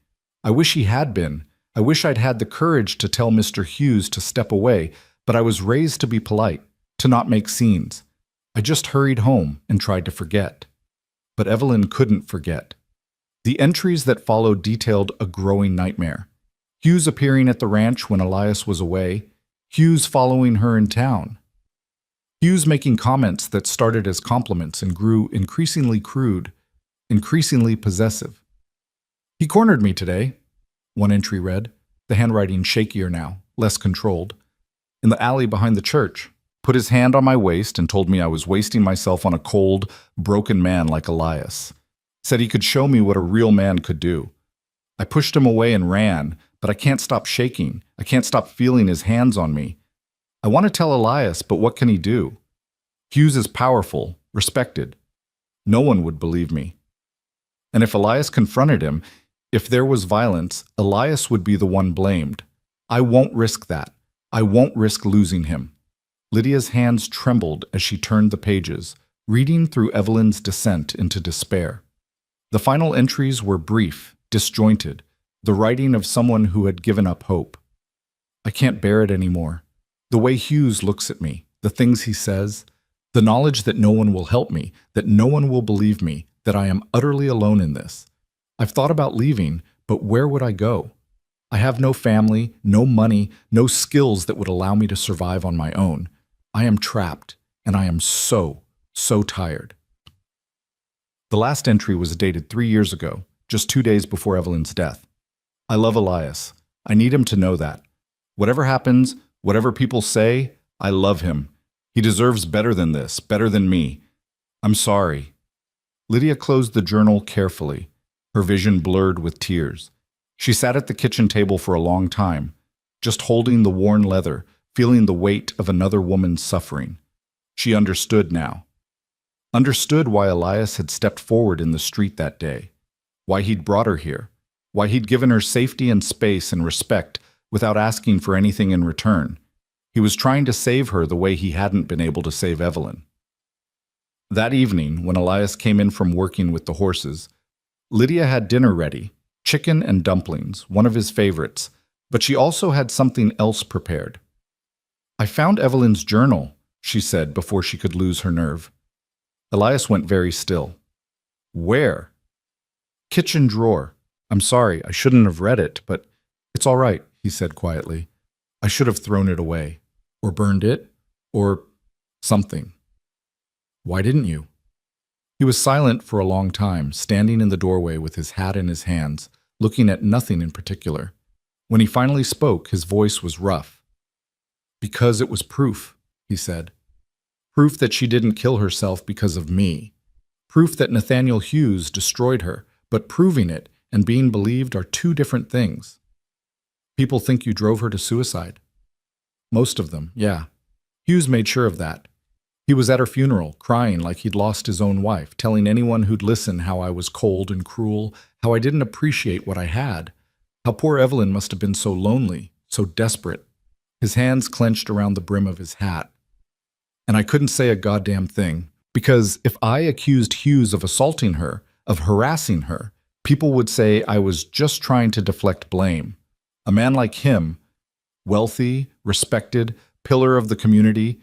I wish he had been. I wish I'd had the courage to tell Mr. Hughes to step away, but I was raised to be polite, to not make scenes. I just hurried home and tried to forget." But Evelyn couldn't forget. The entries that followed detailed a growing nightmare. Hughes appearing at the ranch when Elias was away, Hughes following her in town. Hughes making comments that started as compliments and grew increasingly crude, increasingly possessive. "He cornered me today," one entry read, the handwriting shakier now, less controlled, "in the alley behind the church. Put his hand on my waist and told me I was wasting myself on a cold, broken man like Elias. Said he could show me what a real man could do. I pushed him away and ran, but I can't stop shaking. I can't stop feeling his hands on me. I want to tell Elias, but what can he do? Hughes is powerful, respected. No one would believe me. And if Elias confronted him, if there was violence, Elias would be the one blamed. I won't risk that. I won't risk losing him." Lydia's hands trembled as she turned the pages, reading through Evelyn's descent into despair. The final entries were brief, disjointed, the writing of someone who had given up hope. "I can't bear it anymore. The way Hughes looks at me, the things he says, the knowledge that no one will help me, that no one will believe me, that I am utterly alone in this. I've thought about leaving, but where would I go? I have no family, no money, no skills that would allow me to survive on my own. I am trapped, and I am so tired." The last entry was dated 3 years ago, just 2 days before Evelyn's death. "I love Elias. I need him to know that. Whatever happens, whatever people say, I love him. He deserves better than this, better than me. I'm sorry." Lydia closed the journal carefully, her vision blurred with tears. She sat at the kitchen table for a long time, just holding the worn leather, feeling the weight of another woman's suffering. She understood now. Understood why Elias had stepped forward in the street that day, why he'd brought her here, why he'd given her safety and space and respect without asking for anything in return. He was trying to save her the way he hadn't been able to save Evelyn. That evening, when Elias came in from working with the horses, Lydia had dinner ready, chicken and dumplings, one of his favorites, but she also had something else prepared. I found Evelyn's journal, she said before she could lose her nerve. Elias went very still. Where? Kitchen drawer. I'm sorry, I shouldn't have read it, but it's all right, he said quietly. I should have thrown it away. Or burned it. Or something. Why didn't you? He was silent for a long time, standing in the doorway with his hat in his hands, looking at nothing in particular. When he finally spoke, his voice was rough. Because it was proof, he said. Proof that she didn't kill herself because of me. Proof that Nathaniel Hughes destroyed her, but proving it and being believed are two different things. People think you drove her to suicide. Most of them, yeah. Hughes made sure of that. He was at her funeral, crying like he'd lost his own wife, telling anyone who'd listen how I was cold and cruel, how I didn't appreciate what I had, how poor Evelyn must have been so lonely, so desperate. His hands clenched around the brim of his hat. And I couldn't say a goddamn thing, because if I accused Hughes of assaulting her, of harassing her, people would say I was just trying to deflect blame. A man like him, wealthy, respected, pillar of the community,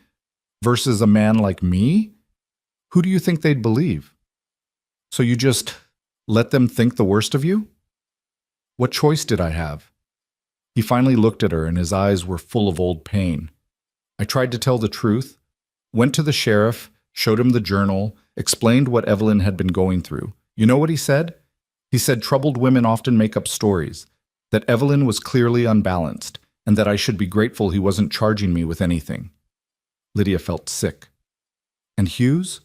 versus a man like me? Who do you think they'd believe? So you just let them think the worst of you? What choice did I have? He finally looked at her and his eyes were full of old pain. I tried to tell the truth, went to the sheriff, showed him the journal, explained what Evelyn had been going through. You know what he said? He said troubled women often make up stories, that Evelyn was clearly unbalanced, and that I should be grateful he wasn't charging me with anything. Lydia felt sick. And Hughes?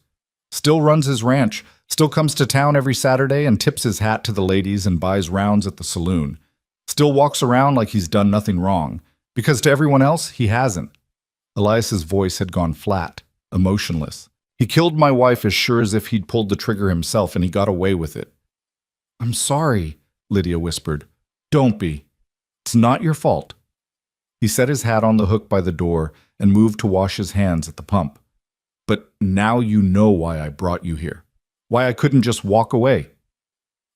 Still runs his ranch, still comes to town every Saturday and tips his hat to the ladies and buys rounds at the saloon. Still walks around like he's done nothing wrong, because to everyone else, he hasn't. Elias's voice had gone flat, emotionless. He killed my wife as sure as if he'd pulled the trigger himself and he got away with it. I'm sorry, Lydia whispered. Don't be. It's not your fault. He set his hat on the hook by the door and moved to wash his hands at the pump. But now you know why I brought you here. Why I couldn't just walk away.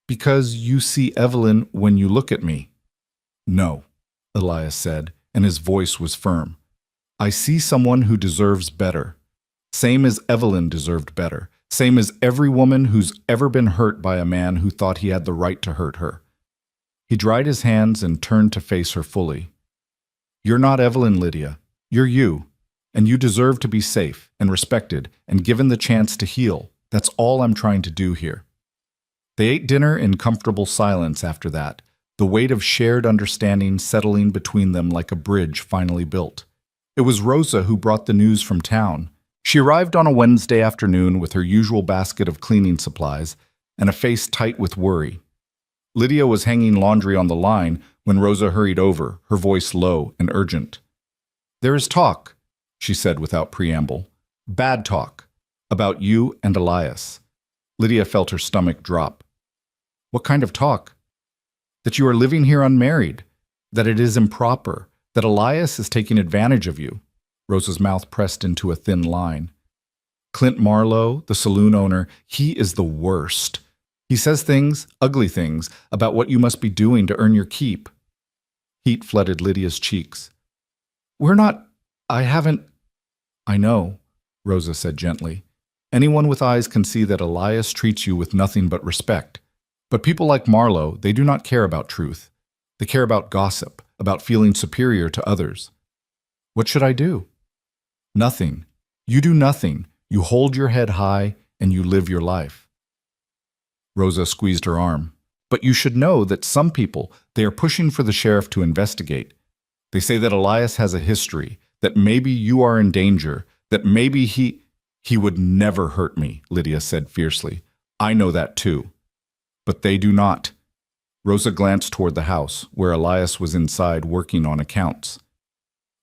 Because you see Evelyn when you look at me. No, Elias said, and his voice was firm. I see someone who deserves better. Same as Evelyn deserved better. Same as every woman who's ever been hurt by a man who thought he had the right to hurt her. He dried his hands and turned to face her fully. You're not Evelyn, Lydia. You're you. And you deserve to be safe and respected and given the chance to heal. That's all I'm trying to do here. They ate dinner in comfortable silence after that, the weight of shared understanding settling between them like a bridge finally built. It was Rosa who brought the news from town. She arrived on a Wednesday afternoon with her usual basket of cleaning supplies and a face tight with worry. Lydia was hanging laundry on the line when Rosa hurried over, her voice low and urgent. There is talk, she said without preamble. Bad talk. About you and Elias. Lydia felt her stomach drop. What kind of talk? That you are living here unmarried. That it is improper. That Elias is taking advantage of you. Rosa's mouth pressed into a thin line. Clint Marlowe, the saloon owner, he is the worst. He says things, ugly things, about what you must be doing to earn your keep. Heat flooded Lydia's cheeks. I haven't. I know, Rosa said gently. Anyone with eyes can see that Elias treats you with nothing but respect. But people like Marlowe, they do not care about truth. They care about gossip, about feeling superior to others. What should I do? Nothing. You do nothing. You hold your head high and you live your life. Rosa squeezed her arm. But you should know that some people, they are pushing for the sheriff to investigate. They say that Elias has a history, that maybe you are in danger, that maybe he would never hurt me, Lydia said fiercely. I know that too. But they do not. Rosa glanced toward the house, where Elias was inside working on accounts.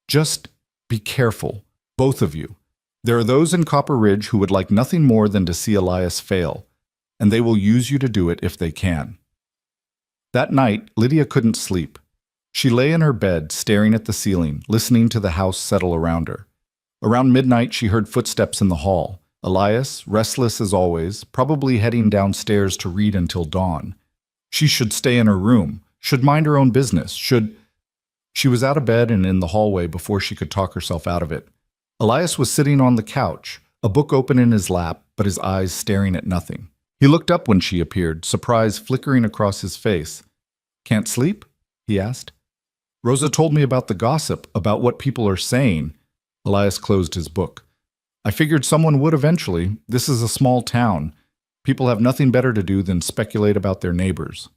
Just be careful, both of you. There are those in Copper Ridge who would like nothing more than to see Elias fail, and they will use you to do it if they can. That night, Lydia couldn't sleep. She lay in her bed, staring at the ceiling, listening to the house settle around her. Around midnight, she heard footsteps in the hall. Elias, restless as always, probably heading downstairs to read until dawn. She should stay in her room, should mind her own business, should... She was out of bed and in the hallway before she could talk herself out of it. Elias was sitting on the couch, a book open in his lap, but his eyes staring at nothing. He looked up when she appeared, surprise flickering across his face. "Can't sleep?" he asked. "Rosa told me about the gossip, about what people are saying." Elias closed his book. "I figured someone would eventually. This is a small town. People have nothing better to do than speculate about their neighbors."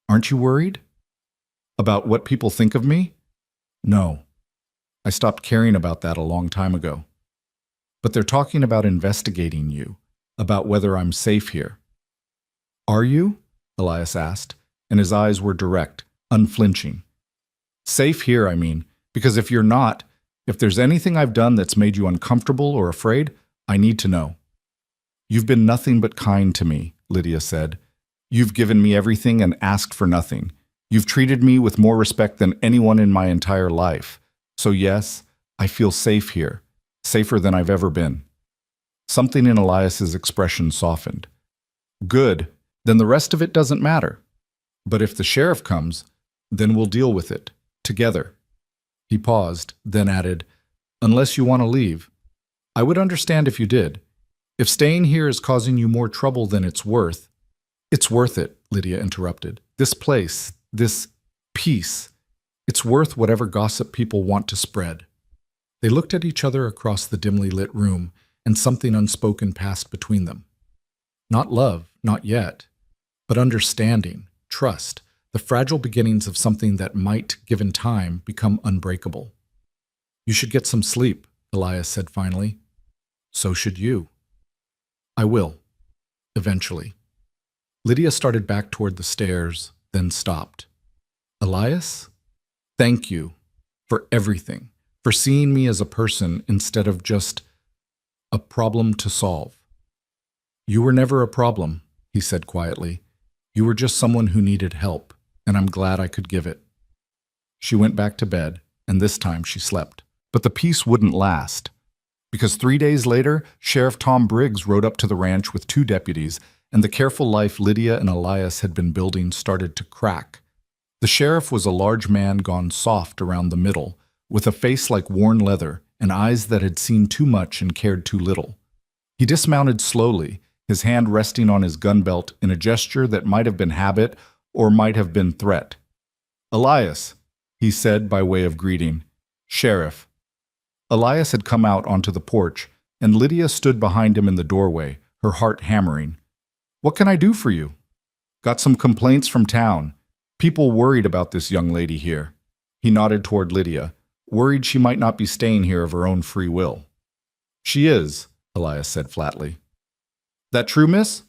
"Aren't you worried?" "About what people think of me?" "No. I stopped caring about that a long time ago. But they're talking about investigating you, about whether I'm safe here." "Are you?" Elias asked, and his eyes were direct, unflinching. "Safe here, I mean, because if you're not, if there's anything I've done that's made you uncomfortable or afraid, I need to know." "You've been nothing but kind to me," Lydia said. "You've given me everything and asked for nothing. You've treated me with more respect than anyone in my entire life. So yes, I feel safe here, safer than I've ever been." Something in Elias's expression softened. "Good, then the rest of it doesn't matter. But if the sheriff comes, then we'll deal with it, together." He paused, then added, "Unless you want to leave. I would understand if you did. If staying here is causing you more trouble than it's worth." "It's worth it," Lydia interrupted. "This place, this peace, it's worth whatever gossip people want to spread." They looked at each other across the dimly lit room, and something unspoken passed between them. Not love, not yet, but understanding, trust, the fragile beginnings of something that might, given time, become unbreakable. "You should get some sleep," Elias said finally. "So should you." "I will. Eventually." Lydia started back toward the stairs, then stopped. "Elias, thank you for everything, for seeing me as a person instead of just a problem to solve." "You were never a problem," he said quietly. "You were just someone who needed help, and I'm glad I could give it." She went back to bed, and this time she slept. But the peace wouldn't last, because 3 days later, Sheriff Tom Briggs rode up to the ranch with 2 deputies, and the careful life Lydia and Elias had been building started to crack. The sheriff was a large man gone soft around the middle, with a face like worn leather and eyes that had seen too much and cared too little. He dismounted slowly, his hand resting on his gun belt in a gesture that might have been habit or might have been threat. "Elias," he said by way of greeting. "Sheriff." Elias had come out onto the porch, and Lydia stood behind him in the doorway, her heart hammering. "What can I do for you?" "Got some complaints from town. People worried about this young lady here." He nodded toward Lydia, worried she might not be staying here of her own free will. "She is," Elias said flatly. "That true, miss?"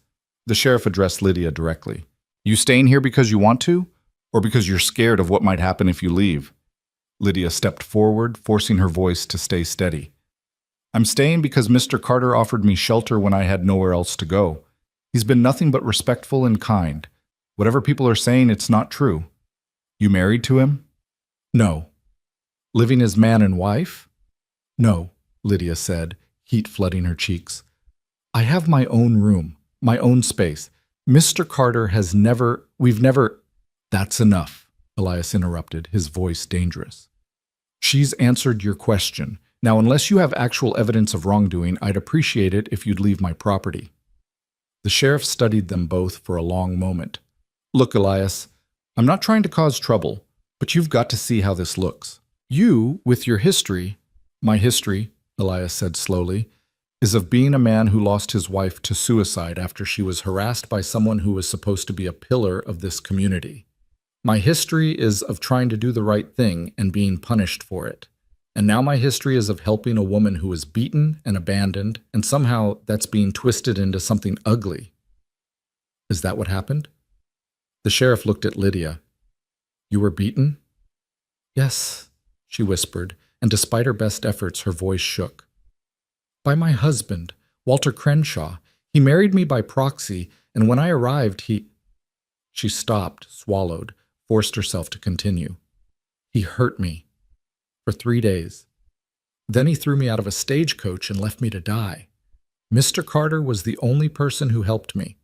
The sheriff addressed Lydia directly. "You staying here because you want to, or because you're scared of what might happen if you leave?" Lydia stepped forward, forcing her voice to stay steady. "I'm staying because Mr. Carter offered me shelter when I had nowhere else to go. He's been nothing but respectful and kind. Whatever people are saying, it's not true." "You married to him?" "No." "Living as man and wife?" "No," Lydia said, heat flooding her cheeks. "I have my own room, my own space. Mr. Carter has we've never—" "That's enough," Elias interrupted, his voice dangerous. "She's answered your question. Now, unless you have actual evidence of wrongdoing, I'd appreciate it if you'd leave my property." The sheriff studied them both for a long moment. "Look, Elias, I'm not trying to cause trouble, but you've got to see how this looks. You, with your history—" "My history," Elias said slowly, "is of being a man who lost his wife to suicide after she was harassed by someone who was supposed to be a pillar of this community. My history is of trying to do the right thing and being punished for it. And now my history is of helping a woman who was beaten and abandoned, and somehow that's being twisted into something ugly. Is that what happened?" The sheriff looked at Lydia. "You were beaten?" "Yes," she whispered, and despite her best efforts, her voice shook. "By my husband, Walter Crenshaw. He married me by proxy, and when I arrived, he—" She stopped, swallowed, forced herself to continue. "He hurt me. For 3 days. Then he threw me out of a stagecoach and left me to die. Mr. Carter was the only person who helped me."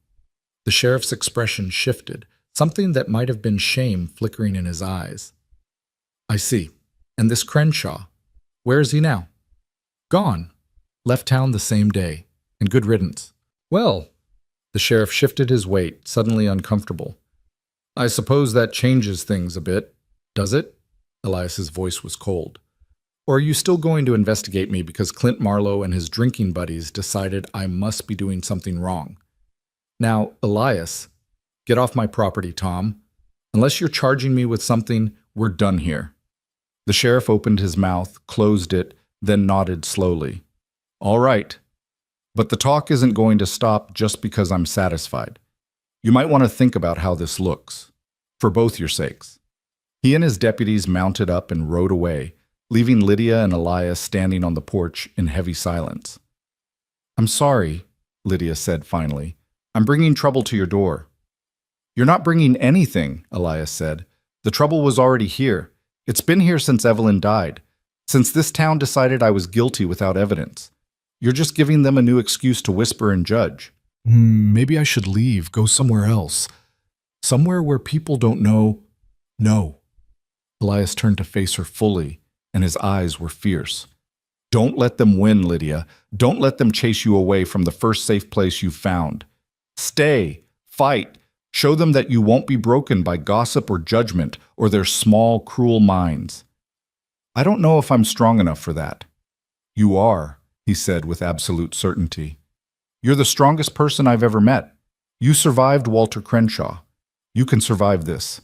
The sheriff's expression shifted, something that might have been shame flickering in his eyes. I see. And this Crenshaw, where is he now? Gone. Left town the same day. And good riddance. Well, the sheriff shifted his weight, suddenly uncomfortable. I suppose that changes things a bit, does it? Elias's voice was cold. Or are you still going to investigate me because Clint Marlowe and his drinking buddies decided I must be doing something wrong? Now, Elias, get off my property, Tom. Unless you're charging me with something, we're done here. The sheriff opened his mouth, closed it, then nodded slowly. All right. But the talk isn't going to stop just because I'm satisfied. You might want to think about how this looks, for both your sakes. He and his deputies mounted up and rode away, leaving Lydia and Elias standing on the porch in heavy silence. I'm sorry, Lydia said finally. I'm bringing trouble to your door. You're not bringing anything, Elias said. The trouble was already here. It's been here since Evelyn died, since this town decided I was guilty without evidence. You're just giving them a new excuse to whisper and judge. Maybe I should leave, go somewhere else. Somewhere where people don't know. No. Elias turned to face her fully, and his eyes were fierce. Don't let them win, Lydia. Don't let them chase you away from the first safe place you've found. Stay. Fight. Show them that you won't be broken by gossip or judgment or their small, cruel minds. I don't know if I'm strong enough for that. You are, he said with absolute certainty. You're the strongest person I've ever met. You survived Walter Crenshaw. You can survive this.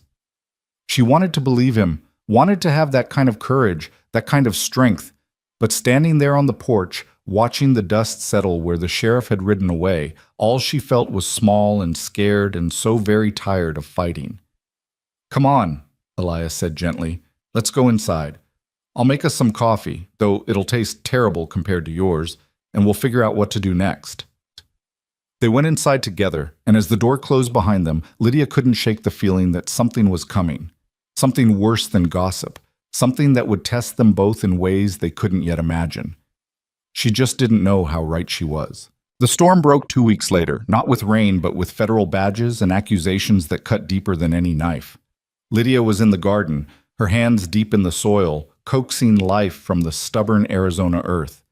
She wanted to believe him, wanted to have that kind of courage, that kind of strength, but standing there on the porch, watching the dust settle where the sheriff had ridden away, all she felt was small and scared and so very tired of fighting. Come on, Elias said gently. Let's go inside. I'll make us some coffee, though it'll taste terrible compared to yours, and we'll figure out what to do next. They went inside together, and as the door closed behind them, Lydia couldn't shake the feeling that something was coming. Something worse than gossip. Something that would test them both in ways they couldn't yet imagine. She just didn't know how right she was. The storm broke 2 weeks later, not with rain but with federal badges and accusations that cut deeper than any knife. Lydia was in the garden, her hands deep in the soil, coaxing life from the stubborn Arizona earth.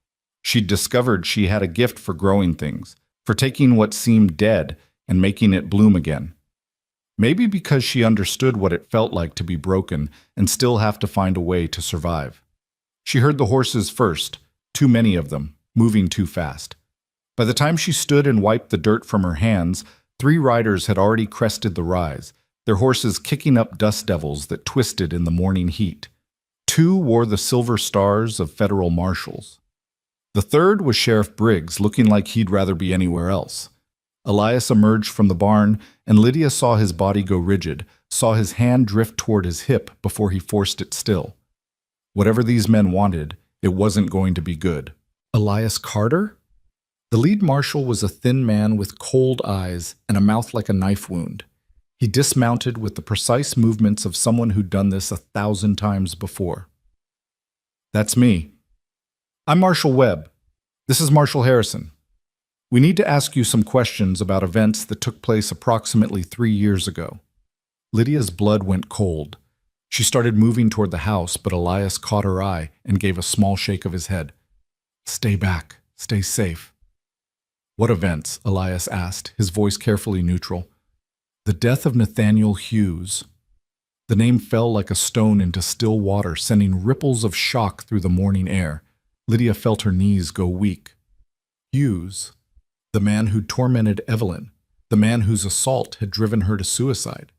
She'd discovered she had a gift for growing things, for taking what seemed dead and making it bloom again. Maybe because she understood what it felt like to be broken and still have to find a way to survive. She heard the horses first, too many of them, moving too fast. By the time she stood and wiped the dirt from her hands, 3 riders had already crested the rise, their horses kicking up dust devils that twisted in the morning heat. 2 wore the silver stars of federal marshals. The third was Sheriff Briggs, looking like he'd rather be anywhere else. Elias emerged from the barn, and Lydia saw his body go rigid, saw his hand drift toward his hip before he forced it still. Whatever these men wanted, it wasn't going to be good. Elias Carter? The lead marshal was a thin man with cold eyes and a mouth like a knife wound. He dismounted with the precise movements of someone who'd done this 1,000 times before. That's me. I'm Marshal Webb. This is Marshal Harrison. We need to ask you some questions about events that took place approximately 3 years ago. Lydia's blood went cold. She started moving toward the house, but Elias caught her eye and gave a small shake of his head. Stay back. Stay safe. What events? Elias asked, his voice carefully neutral. The death of Nathaniel Hughes. The name fell like a stone into still water, sending ripples of shock through the morning air. Lydia felt her knees go weak. Hughes. The man who tormented Evelyn, the man whose assault had driven her to suicide.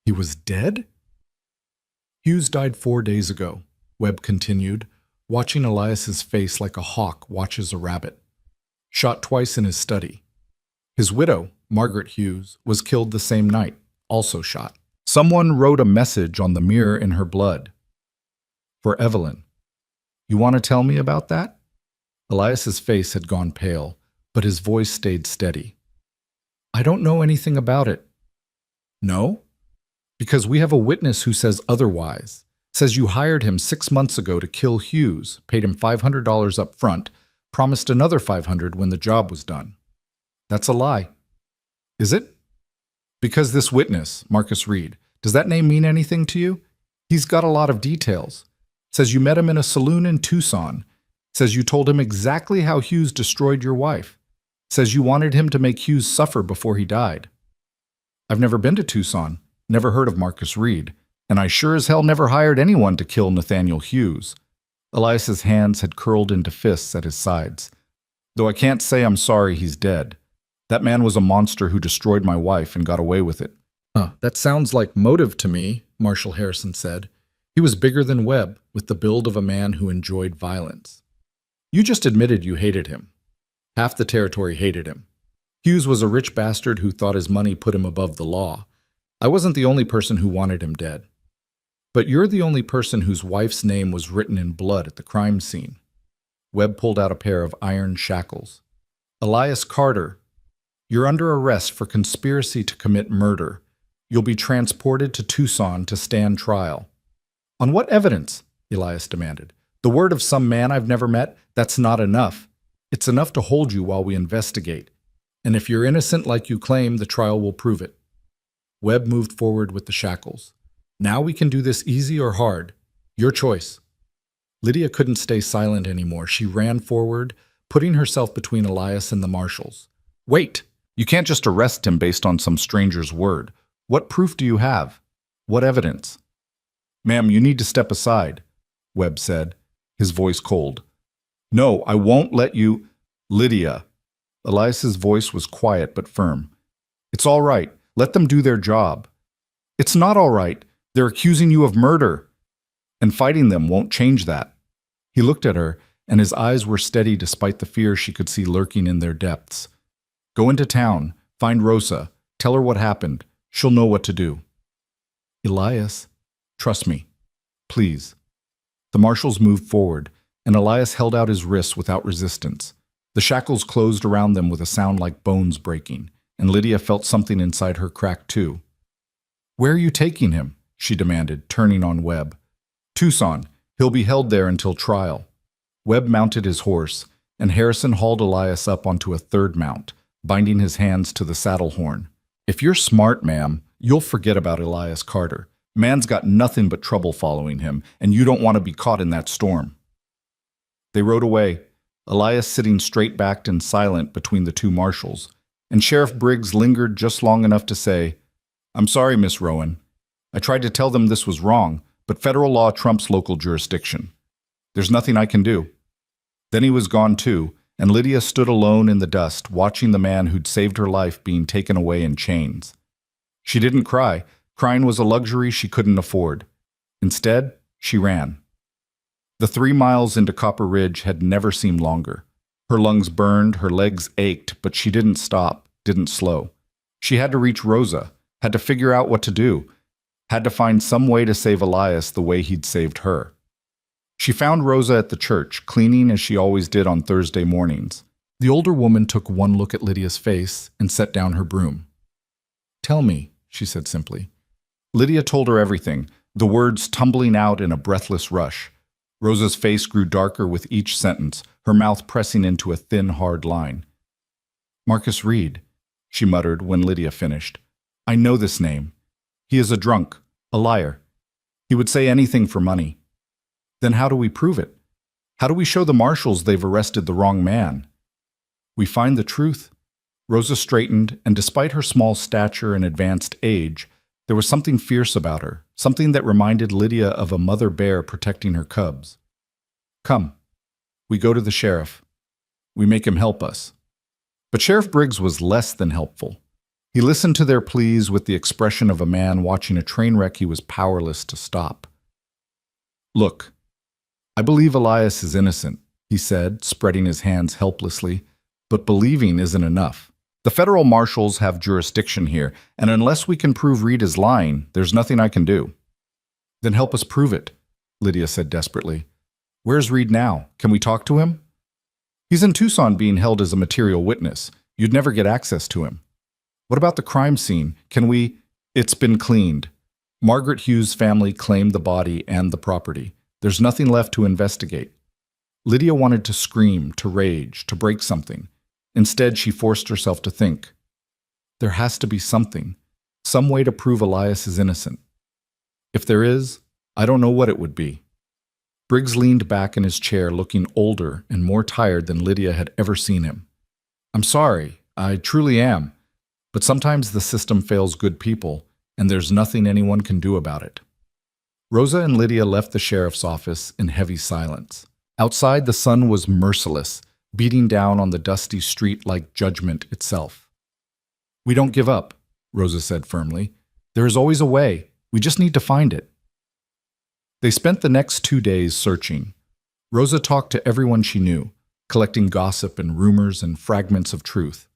He was dead? Hughes died 4 days ago, Webb continued, watching Elias's face like a hawk watches a rabbit. Shot twice in his study. His widow, Margaret Hughes, was killed the same night, also shot. Someone wrote a message on the mirror in her blood. For Evelyn. You want to tell me about that? Elias's face had gone pale, but his voice stayed steady. I don't know anything about it. No? Because we have a witness who says otherwise. Says you hired him 6 months ago to kill Hughes, paid him $500 up front, promised another $500 when the job was done. That's a lie. Is it? Because this witness, Marcus Reed, does that name mean anything to you? He's got a lot of details. Says you met him in a saloon in Tucson. Says you told him exactly how Hughes destroyed your wife. Says you wanted him to make Hughes suffer before he died. I've never been to Tucson, never heard of Marcus Reed, and I sure as hell never hired anyone to kill Nathaniel Hughes. Elias's hands had curled into fists at his sides. Though I can't say I'm sorry he's dead. That man was a monster who destroyed my wife and got away with it. That sounds like motive to me, Marshal Harrison said. He was bigger than Webb, with the build of a man who enjoyed violence. You just admitted you hated him. Half the territory hated him. Hughes was a rich bastard who thought his money put him above the law. I wasn't the only person who wanted him dead. But you're the only person whose wife's name was written in blood at the crime scene. Webb pulled out a pair of iron shackles. Elias Carter, you're under arrest for conspiracy to commit murder. You'll be transported to Tucson to stand trial. On what evidence? Elias demanded. The word of some man I've never met? That's not enough. It's enough to hold you while we investigate. And if you're innocent like you claim, the trial will prove it. Webb moved forward with the shackles. Now we can do this easy or hard. Your choice. Lydia couldn't stay silent anymore. She ran forward, putting herself between Elias and the marshals. Wait! You can't just arrest him based on some stranger's word. What proof do you have? What evidence? Ma'am, you need to step aside, Webb said, his voice cold. No, I won't let you. Lydia. Elias's voice was quiet but firm. It's all right. Let them do their job. It's not all right. They're accusing you of murder. And fighting them won't change that. He looked at her, and his eyes were steady despite the fear she could see lurking in their depths. Go into town, find Rosa, tell her what happened. She'll know what to do. Elias, trust me. Please. The marshals moved forward, and Elias held out his wrists without resistance. The shackles closed around them with a sound like bones breaking, and Lydia felt something inside her crack too. Where are you taking him? She demanded, turning on Webb. Tucson. He'll be held there until trial. Webb mounted his horse, and Harrison hauled Elias up onto a third mount, binding his hands to the saddle horn. If you're smart, ma'am, you'll forget about Elias Carter. Man's got nothing but trouble following him, and you don't want to be caught in that storm. They rode away, Elias sitting straight-backed and silent between the two marshals, and Sheriff Briggs lingered just long enough to say, I'm sorry, Miss Rowan. I tried to tell them this was wrong, but federal law trumps local jurisdiction. There's nothing I can do. Then he was gone too, and Lydia stood alone in the dust, watching the man who'd saved her life being taken away in chains. She didn't cry. Crying was a luxury she couldn't afford. Instead, she ran. The 3 miles into Copper Ridge had never seemed longer. Her lungs burned, her legs ached, but she didn't stop, didn't slow. She had to reach Rosa, had to figure out what to do, had to find some way to save Elias the way he'd saved her. She found Rosa at the church, cleaning as she always did on Thursday mornings. The older woman took one look at Lydia's face and set down her broom. Tell me, she said simply. Lydia told her everything, the words tumbling out in a breathless rush. Rosa's face grew darker with each sentence, her mouth pressing into a thin, hard line. Marcus Reed, she muttered when Lydia finished. I know this name. He is a drunk, a liar. He would say anything for money. Then how do we prove it? How do we show the marshals they've arrested the wrong man? We find the truth. Rosa straightened, and despite her small stature and advanced age, there was something fierce about her, something that reminded Lydia of a mother bear protecting her cubs. Come. We go to the sheriff. We make him help us. But Sheriff Briggs was less than helpful. He listened to their pleas with the expression of a man watching a train wreck he was powerless to stop. Look, I believe Elias is innocent, he said, spreading his hands helplessly, but believing isn't enough. The federal marshals have jurisdiction here, and unless we can prove Reed is lying, there's nothing I can do. Then help us prove it, Lydia said desperately. Where's Reed now? Can we talk to him? He's in Tucson being held as a material witness. You'd never get access to him. What about the crime scene? Can we? It's been cleaned. Margaret Hughes' family claimed the body and the property. There's nothing left to investigate. Lydia wanted to scream, to rage, to break something. Instead, she forced herself to think. There has to be something, some way to prove Elias is innocent. If there is, I don't know what it would be. Briggs leaned back in his chair, looking older and more tired than Lydia had ever seen him. I'm sorry, I truly am, but sometimes the system fails good people, and there's nothing anyone can do about it. Rosa and Lydia left the sheriff's office in heavy silence. Outside, the sun was merciless, beating down on the dusty street like judgment itself. We don't give up, Rosa said firmly. There is always a way. We just need to find it. They spent the next 2 days searching. Rosa talked to everyone she knew, collecting gossip and rumors and fragments of truth.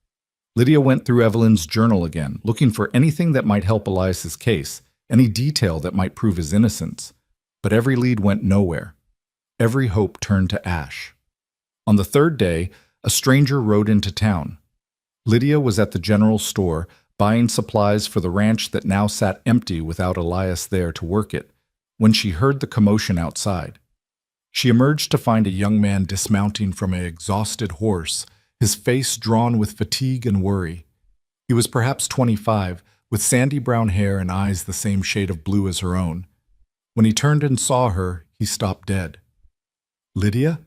Lydia went through Evelyn's journal again, looking for anything that might help Elias's case, any detail that might prove his innocence. But every lead went nowhere. Every hope turned to ash. On the third day, a stranger rode into town. Lydia was at the general store, buying supplies for the ranch that now sat empty without Elias there to work it, when she heard the commotion outside. She emerged to find a young man dismounting from an exhausted horse, his face drawn with fatigue and worry. He was perhaps 25, with sandy brown hair and eyes the same shade of blue as her own. When he turned and saw her, he stopped dead. Lydia?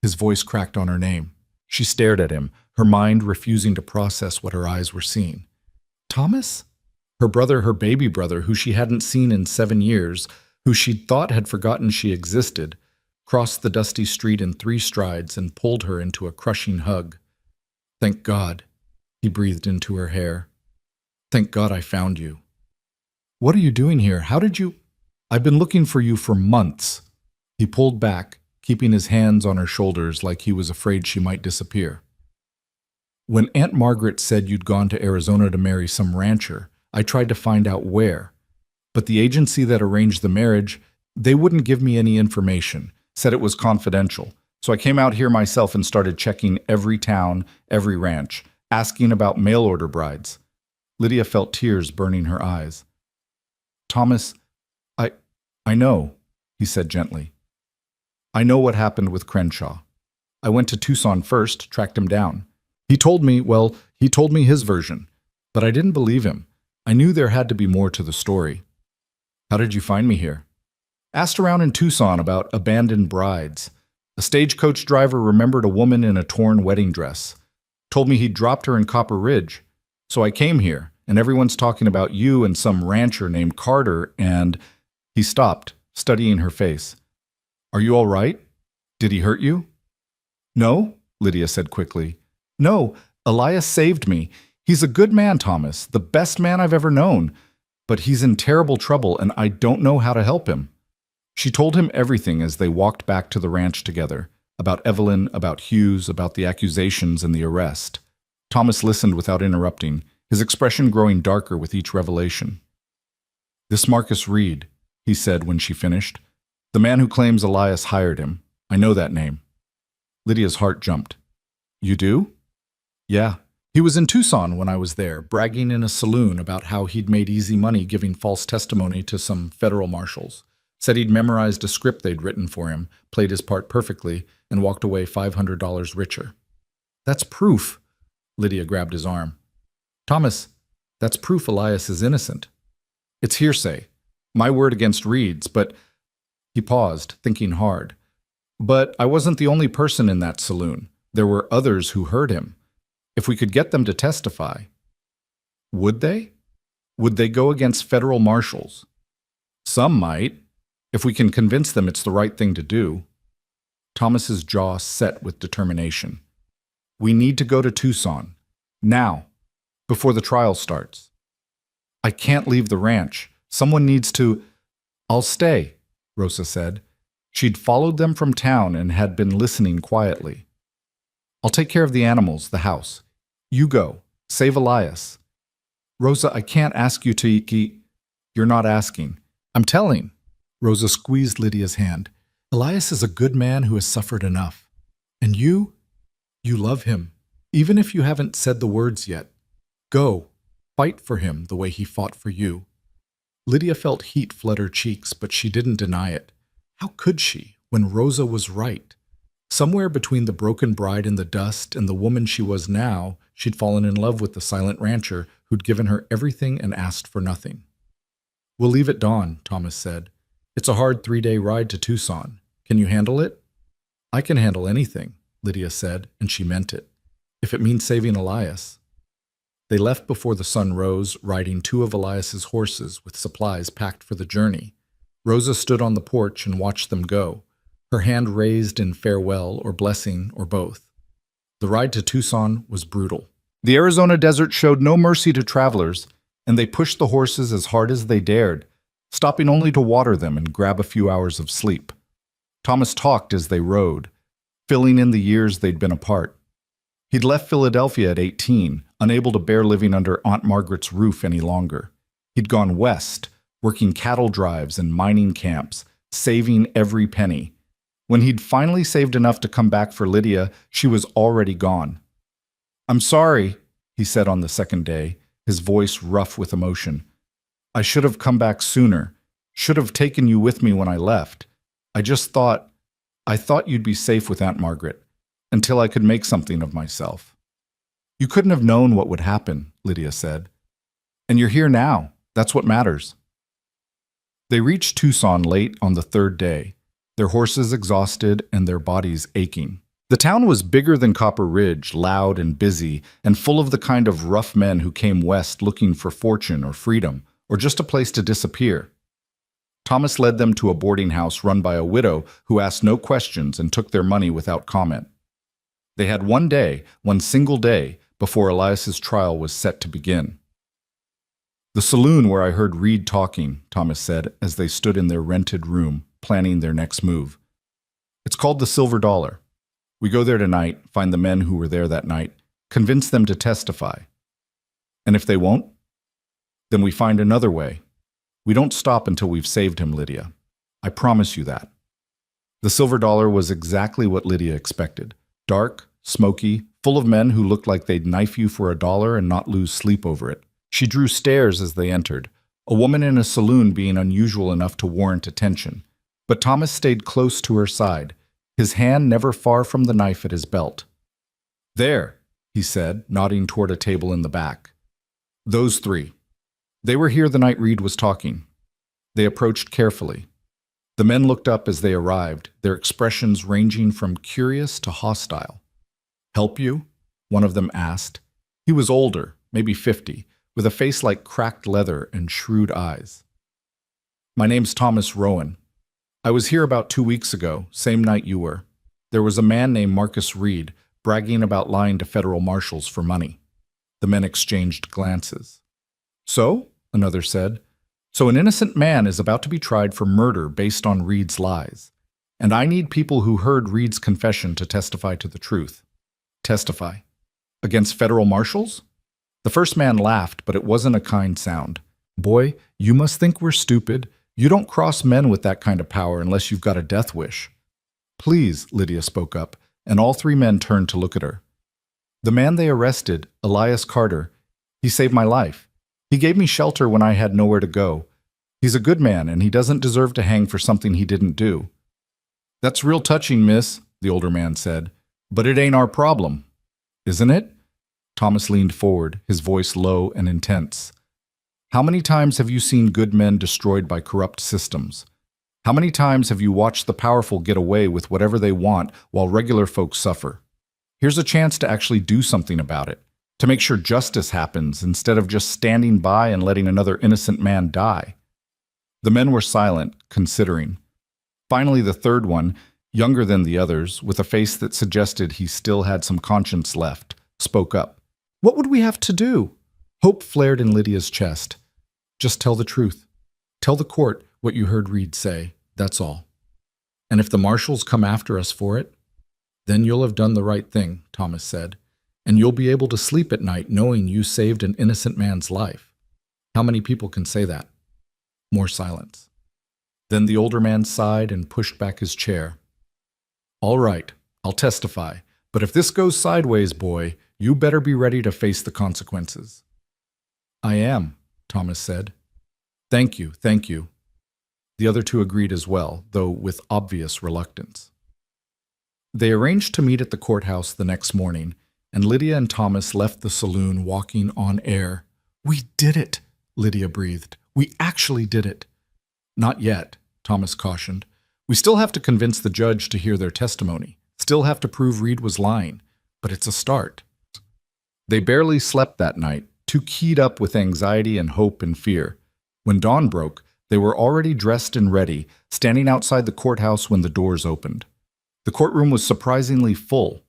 His voice cracked on her name. She stared at him, her mind refusing to process what her eyes were seeing. Thomas? Her brother, her baby brother, who she hadn't seen in 7 years, who she'd thought had forgotten she existed, crossed the dusty street in 3 strides and pulled her into a crushing hug. Thank God, he breathed into her hair. Thank God I found you. What are you doing here? How did you... I've been looking for you for months. He pulled back, keeping his hands on her shoulders like he was afraid she might disappear. When Aunt Margaret said you'd gone to Arizona to marry some rancher, I tried to find out where. But the agency that arranged the marriage, they wouldn't give me any information, said it was confidential. So I came out here myself and started checking every town, every ranch, asking about mail-order brides. Lydia felt tears burning her eyes. Thomas, I know, he said gently. I know what happened with Crenshaw. I went to Tucson first, tracked him down. He told me his version, but I didn't believe him. I knew there had to be more to the story. How did you find me here? Asked around in Tucson about abandoned brides. A stagecoach driver remembered a woman in a torn wedding dress. Told me he'd dropped her in Copper Ridge. So I came here, and everyone's talking about you and some rancher named Carter, and... He stopped, studying her face. Are you all right? Did he hurt you? No, Lydia said quickly. No, Elias saved me. He's a good man, Thomas, the best man I've ever known. But he's in terrible trouble, and I don't know how to help him. She told him everything as they walked back to the ranch together, about Evelyn, about Hughes, about the accusations and the arrest. Thomas listened without interrupting, his expression growing darker with each revelation. This Marcus Reed, he said when she finished. The man who claims Elias hired him. I know that name. Lydia's heart jumped. You do? Yeah. He was in Tucson when I was there, bragging in a saloon about how he'd made easy money giving false testimony to some federal marshals. Said he'd memorized a script they'd written for him, played his part perfectly, and walked away $500 richer. That's proof. Lydia grabbed his arm. Thomas, that's proof Elias is innocent. It's hearsay. My word against Reed's, but... He paused, thinking hard. But I wasn't the only person in that saloon. There were others who heard him. If we could get them to testify. Would they? Would they go against federal marshals? Some might, if we can convince them it's the right thing to do. Thomas's jaw set with determination. We need to go to Tucson. Now. Before the trial starts. I can't leave the ranch. Someone needs to... I'll stay, Rosa said. She'd followed them from town and had been listening quietly. I'll take care of the animals, the house. You go. Save Elias. Rosa, I can't ask you to... You're not asking. I'm telling. Rosa squeezed Lydia's hand. Elias is a good man who has suffered enough. And you love him, even if you haven't said the words yet. Go. Fight for him the way he fought for you. Lydia felt heat flood her cheeks, but she didn't deny it. How could she, when Rosa was right? Somewhere between the broken bride in the dust and the woman she was now, she'd fallen in love with the silent rancher who'd given her everything and asked for nothing. We'll leave at dawn, Thomas said. It's a hard 3-day ride to Tucson. Can you handle it? I can handle anything, Lydia said, and she meant it. If it means saving Elias. They left before the sun rose, riding 2 of Elias's horses with supplies packed for the journey. Rosa stood on the porch and watched them go, her hand raised in farewell or blessing or both. The ride to Tucson was brutal. The Arizona desert showed no mercy to travelers, and they pushed the horses as hard as they dared, stopping only to water them and grab a few hours of sleep. Thomas talked as they rode, filling in the years they'd been apart. He'd left Philadelphia at 18, unable to bear living under Aunt Margaret's roof any longer. He'd gone west, working cattle drives and mining camps, saving every penny. When he'd finally saved enough to come back for Lydia, she was already gone. "I'm sorry," he said on the second day, his voice rough with emotion. "I should have come back sooner, should have taken you with me when I left. I thought you'd be safe with Aunt Margaret, until I could make something of myself." "You couldn't have known what would happen," Lydia said. "And you're here now. That's what matters." They reached Tucson late on the 3rd day, their horses exhausted and their bodies aching. The town was bigger than Copper Ridge, loud and busy, and full of the kind of rough men who came west looking for fortune or freedom, or just a place to disappear. Thomas led them to a boarding house run by a widow who asked no questions and took their money without comment. They had one single day, before Elias's trial was set to begin. "The saloon where I heard Reed talking," Thomas said as they stood in their rented room, planning their next move. "It's called the Silver Dollar. We go there tonight, find the men who were there that night, convince them to testify. And if they won't, then we find another way. We don't stop until we've saved him, Lydia. I promise you that." The Silver Dollar was exactly what Lydia expected. Dark, smoky, full of men who looked like they'd knife you for $1 and not lose sleep over it. She drew stares as they entered, a woman in a saloon being unusual enough to warrant attention. But Thomas stayed close to her side, his hand never far from the knife at his belt. "There," he said, nodding toward a table in the back. "Those 3. They were here the night Reed was talking." They approached carefully. The men looked up as they arrived, their expressions ranging from curious to hostile. "Help you?" one of them asked. He was older, maybe 50, with a face like cracked leather and shrewd eyes. "My name's Thomas Rowan. I was here about 2 weeks ago, same night you were. There was a man named Marcus Reed bragging about lying to federal marshals for money." The men exchanged glances. "So?" another said. "So an innocent man is about to be tried for murder based on Reed's lies. And I need people who heard Reed's confession to testify to the truth." "Testify? Against federal marshals?" The first man laughed, but it wasn't a kind sound. "Boy, you must think we're stupid. You don't cross men with that kind of power unless you've got a death wish." "Please," Lydia spoke up, and all 3 men turned to look at her. "The man they arrested, Elias Carter, he saved my life. He gave me shelter when I had nowhere to go. He's a good man, and he doesn't deserve to hang for something he didn't do." "That's real touching, miss," the older man said. "But it ain't our problem." "Isn't it?" Thomas leaned forward, his voice low and intense. "How many times have you seen good men destroyed by corrupt systems? How many times have you watched the powerful get away with whatever they want while regular folks suffer? Here's a chance to actually do something about it, to make sure justice happens instead of just standing by and letting another innocent man die." The men were silent, considering. Finally, the third one, younger than the others, with a face that suggested he still had some conscience left, spoke up. "What would we have to do?" Hope flared in Lydia's chest. "Just tell the truth. Tell the court what you heard Reed say, that's all. And if the marshals come after us for it, then you'll have done the right thing," Thomas said, "and you'll be able to sleep at night knowing you saved an innocent man's life." How many people can say that? More silence. Then the older man sighed and pushed back his chair. "All right, I'll testify, but if this goes sideways, boy, you better be ready to face the consequences." "I am," Thomas said. Thank you. The other 2 agreed as well, though with obvious reluctance. They arranged to meet at the courthouse the next morning, and Lydia and Thomas left the saloon walking on air. "We did it," Lydia breathed. "We actually did it." "Not yet," Thomas cautioned. "We still have to convince the judge to hear their testimony. Still have to prove Reed was lying. But it's a start." They barely slept that night, too keyed up with anxiety and hope and fear. When dawn broke, they were already dressed and ready, standing outside the courthouse when the doors opened. The courtroom was surprisingly full.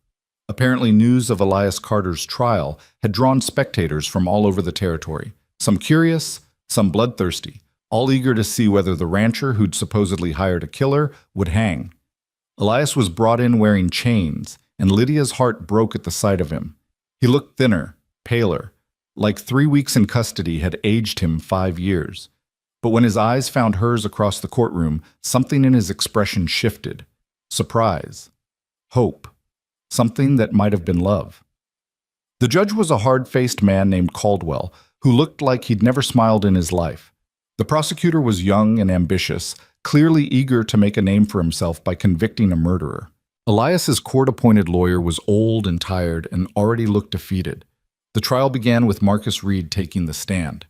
Apparently, news of Elias Carter's trial had drawn spectators from all over the territory, some curious, some bloodthirsty, all eager to see whether the rancher who'd supposedly hired a killer would hang. Elias was brought in wearing chains, and Lydia's heart broke at the sight of him. He looked thinner, paler, like 3 weeks in custody had aged him 5 years. But when his eyes found hers across the courtroom, something in his expression shifted. Surprise. Hope. Something that might have been love. The judge was a hard-faced man named Caldwell, who looked like he'd never smiled in his life. The prosecutor was young and ambitious, clearly eager to make a name for himself by convicting a murderer. Elias's court-appointed lawyer was old and tired and already looked defeated. The trial began with Marcus Reed taking the stand.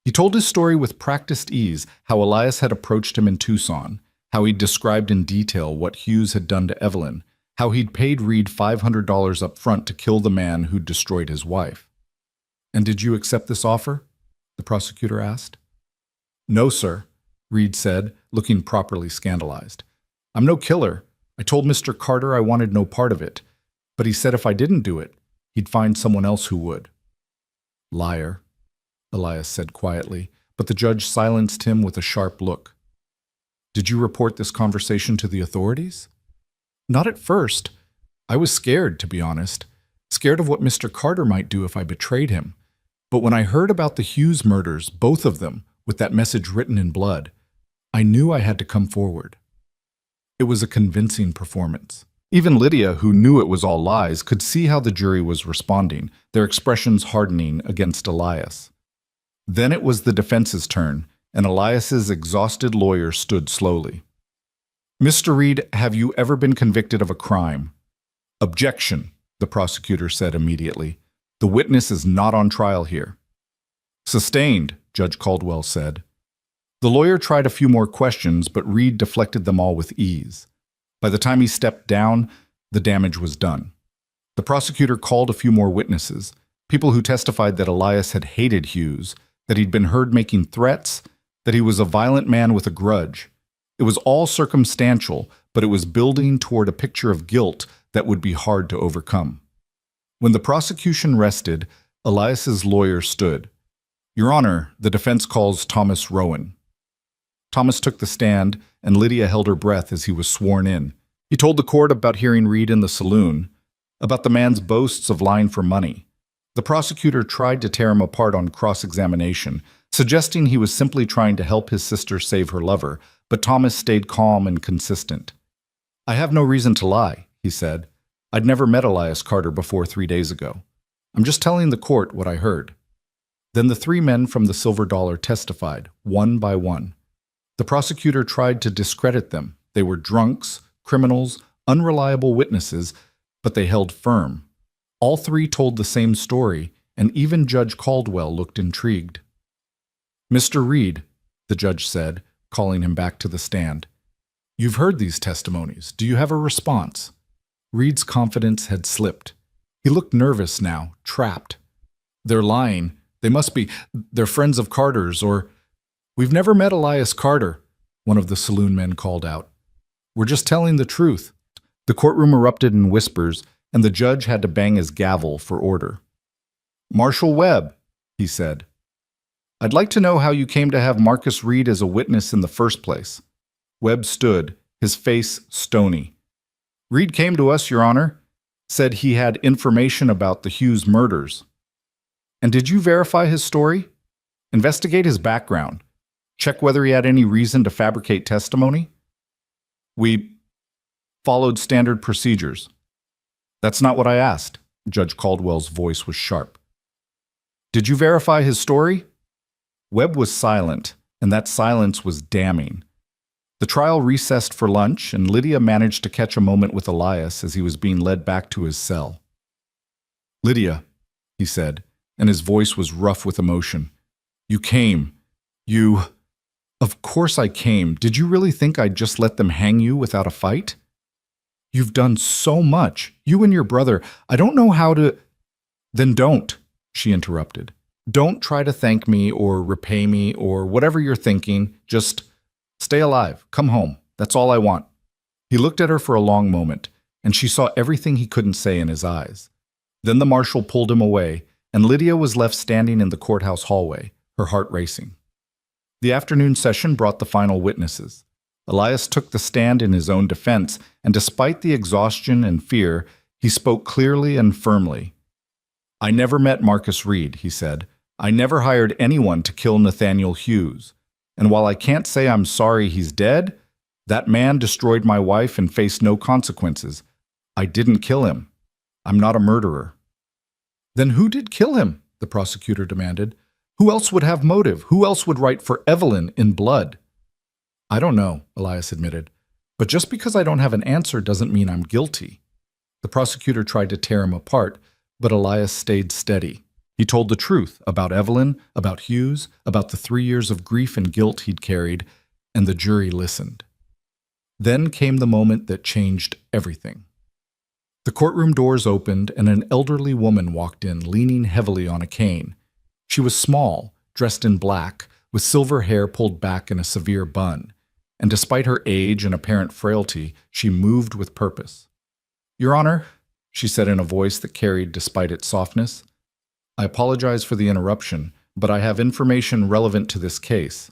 He told his story with practiced ease, how Elias had approached him in Tucson, how he'd described in detail what Hughes had done to Evelyn, how he'd paid Reed $500 up front to kill the man who'd destroyed his wife. "And did you accept this offer?" the prosecutor asked. "No, sir," Reed said, looking properly scandalized. "I'm no killer. I told Mr. Carter I wanted no part of it, but he said if I didn't do it, he'd find someone else who would." "Liar," Elias said quietly, but the judge silenced him with a sharp look. "Did you report this conversation to the authorities?" "Not at first. I was scared, to be honest. Scared of what Mr. Carter might do if I betrayed him. But when I heard about the Hughes murders, both of them, with that message written in blood, I knew I had to come forward." It was a convincing performance. Even Lydia, who knew it was all lies, could see how the jury was responding, their expressions hardening against Elias. Then it was the defense's turn, and Elias's exhausted lawyer stood slowly. "Mr. Reed, have you ever been convicted of a crime?" "Objection," the prosecutor said immediately. "The witness is not on trial here." "Sustained," Judge Caldwell said. The lawyer tried a few more questions, but Reed deflected them all with ease. By the time he stepped down, the damage was done. The prosecutor called a few more witnesses, people who testified that Elias had hated Hughes, that he'd been heard making threats, that he was a violent man with a grudge. It was all circumstantial, but it was building toward a picture of guilt that would be hard to overcome. When the prosecution rested, Elias's lawyer stood. "Your Honor, the defense calls Thomas Rowan." Thomas took the stand, and Lydia held her breath as he was sworn in. He told the court about hearing Reed in the saloon, about the man's boasts of lying for money. The prosecutor tried to tear him apart on cross-examination, suggesting he was simply trying to help his sister save her lover, but Thomas stayed calm and consistent. "I have no reason to lie," he said. "I'd never met Elias Carter before 3 days ago. I'm just telling the court what I heard." Then the 3 men from the Silver Dollar testified, one by one. The prosecutor tried to discredit them. They were drunks, criminals, unreliable witnesses, but they held firm. All 3 told the same story, and even Judge Caldwell looked intrigued. "Mr. Reed," the judge said, calling him back to the stand, "you've heard these testimonies. Do you have a response?" Reed's confidence had slipped. He looked nervous now, trapped. "They're lying. They're friends of Carter's, or—" "We've never met Elias Carter," one of the saloon men called out. "We're just telling the truth." The courtroom erupted in whispers, and the judge had to bang his gavel for order. "Marshal Webb," he said, "I'd like to know how you came to have Marcus Reed as a witness in the first place." Webb stood, his face stony. "Reed came to us, Your Honor. Said he had information about the Hughes murders." "And did you verify his story? Investigate his background? Check whether he had any reason to fabricate testimony?" "We followed standard procedures." "That's not what I asked." Judge Caldwell's voice was sharp. "Did you verify his story?" Webb was silent, and that silence was damning. The trial recessed for lunch, and Lydia managed to catch a moment with Elias as he was being led back to his cell. "Lydia," he said, and his voice was rough with emotion, "you came. You—" Of course I came. Did you really think I'd just let them hang you without a fight? You've done so much. You and your brother. I don't know how to. Then don't, she interrupted. Don't try to thank me or repay me or whatever you're thinking. Just stay alive. Come home. That's all I want. He looked at her for a long moment, and she saw everything he couldn't say in his eyes. Then the marshal pulled him away, and Lydia was left standing in the courthouse hallway, her heart racing. The afternoon session brought the final witnesses. Elias took the stand in his own defense, and despite the exhaustion and fear, he spoke clearly and firmly. I never met Marcus Reed, he said. I never hired anyone to kill Nathaniel Hughes. And while I can't say I'm sorry he's dead, that man destroyed my wife and faced no consequences. I didn't kill him. I'm not a murderer. Then who did kill him? The prosecutor demanded. Who else would have motive? Who else would write for Evelyn in blood? I don't know, Elias admitted. But just because I don't have an answer doesn't mean I'm guilty. The prosecutor tried to tear him apart, but Elias stayed steady. He told the truth about Evelyn, about Hughes, about the 3 years of grief and guilt he'd carried, and the jury listened. Then came the moment that changed everything. The courtroom doors opened and an elderly woman walked in, leaning heavily on a cane. She was small, dressed in black, with silver hair pulled back in a severe bun, and despite her age and apparent frailty, she moved with purpose. Your Honor, she said in a voice that carried despite its softness, I apologize for the interruption, but I have information relevant to this case.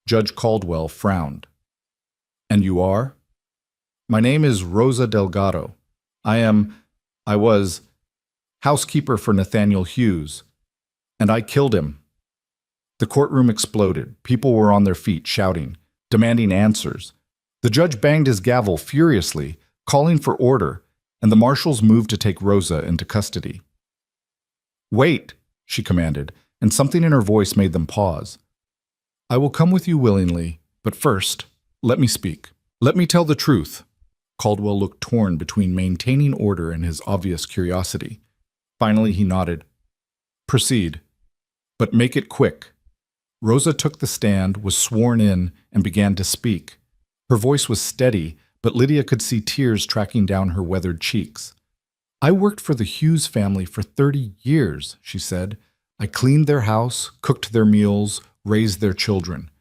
Judge Caldwell frowned. And you are? My name is Rosa Delgado. I was housekeeper for Nathaniel Hughes, and I killed him. The courtroom exploded. People were on their feet, shouting, demanding answers. The judge banged his gavel furiously, calling for order, and the marshals moved to take Rosa into custody. Wait, she commanded, and something in her voice made them pause. I will come with you willingly, but first, let me speak. Let me tell the truth. Caldwell looked torn between maintaining order and his obvious curiosity. Finally, he nodded. Proceed, but make it quick. Rosa took the stand, was sworn in, and began to speak. Her voice was steady, but Lydia could see tears tracking down her weathered cheeks. I worked for the Hughes family for 30 years, she said. I cleaned their house, cooked their meals, raised their children.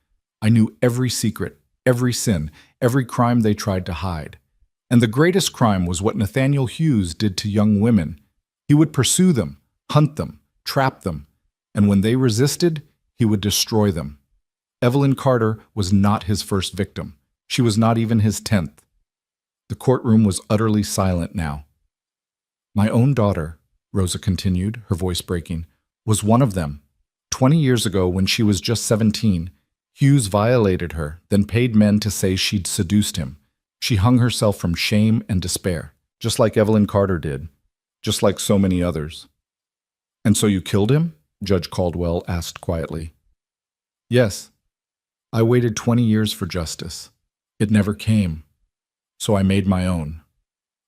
I knew every secret, every sin, every crime they tried to hide. And the greatest crime was what Nathaniel Hughes did to young women. He would pursue them, hunt them, trap them, and when they resisted, he would destroy them. Evelyn Carter was not his first victim. She was not even his 10th. The courtroom was utterly silent now. My own daughter, Rosa continued, her voice breaking, was one of them. 20 years ago, when she was just 17, Hughes violated her, then paid men to say she'd seduced him. She hung herself from shame and despair, just like Evelyn Carter did, just like so many others. And so you killed him? Judge Caldwell asked quietly. Yes. I waited 20 years for justice. It never came. So I made my own.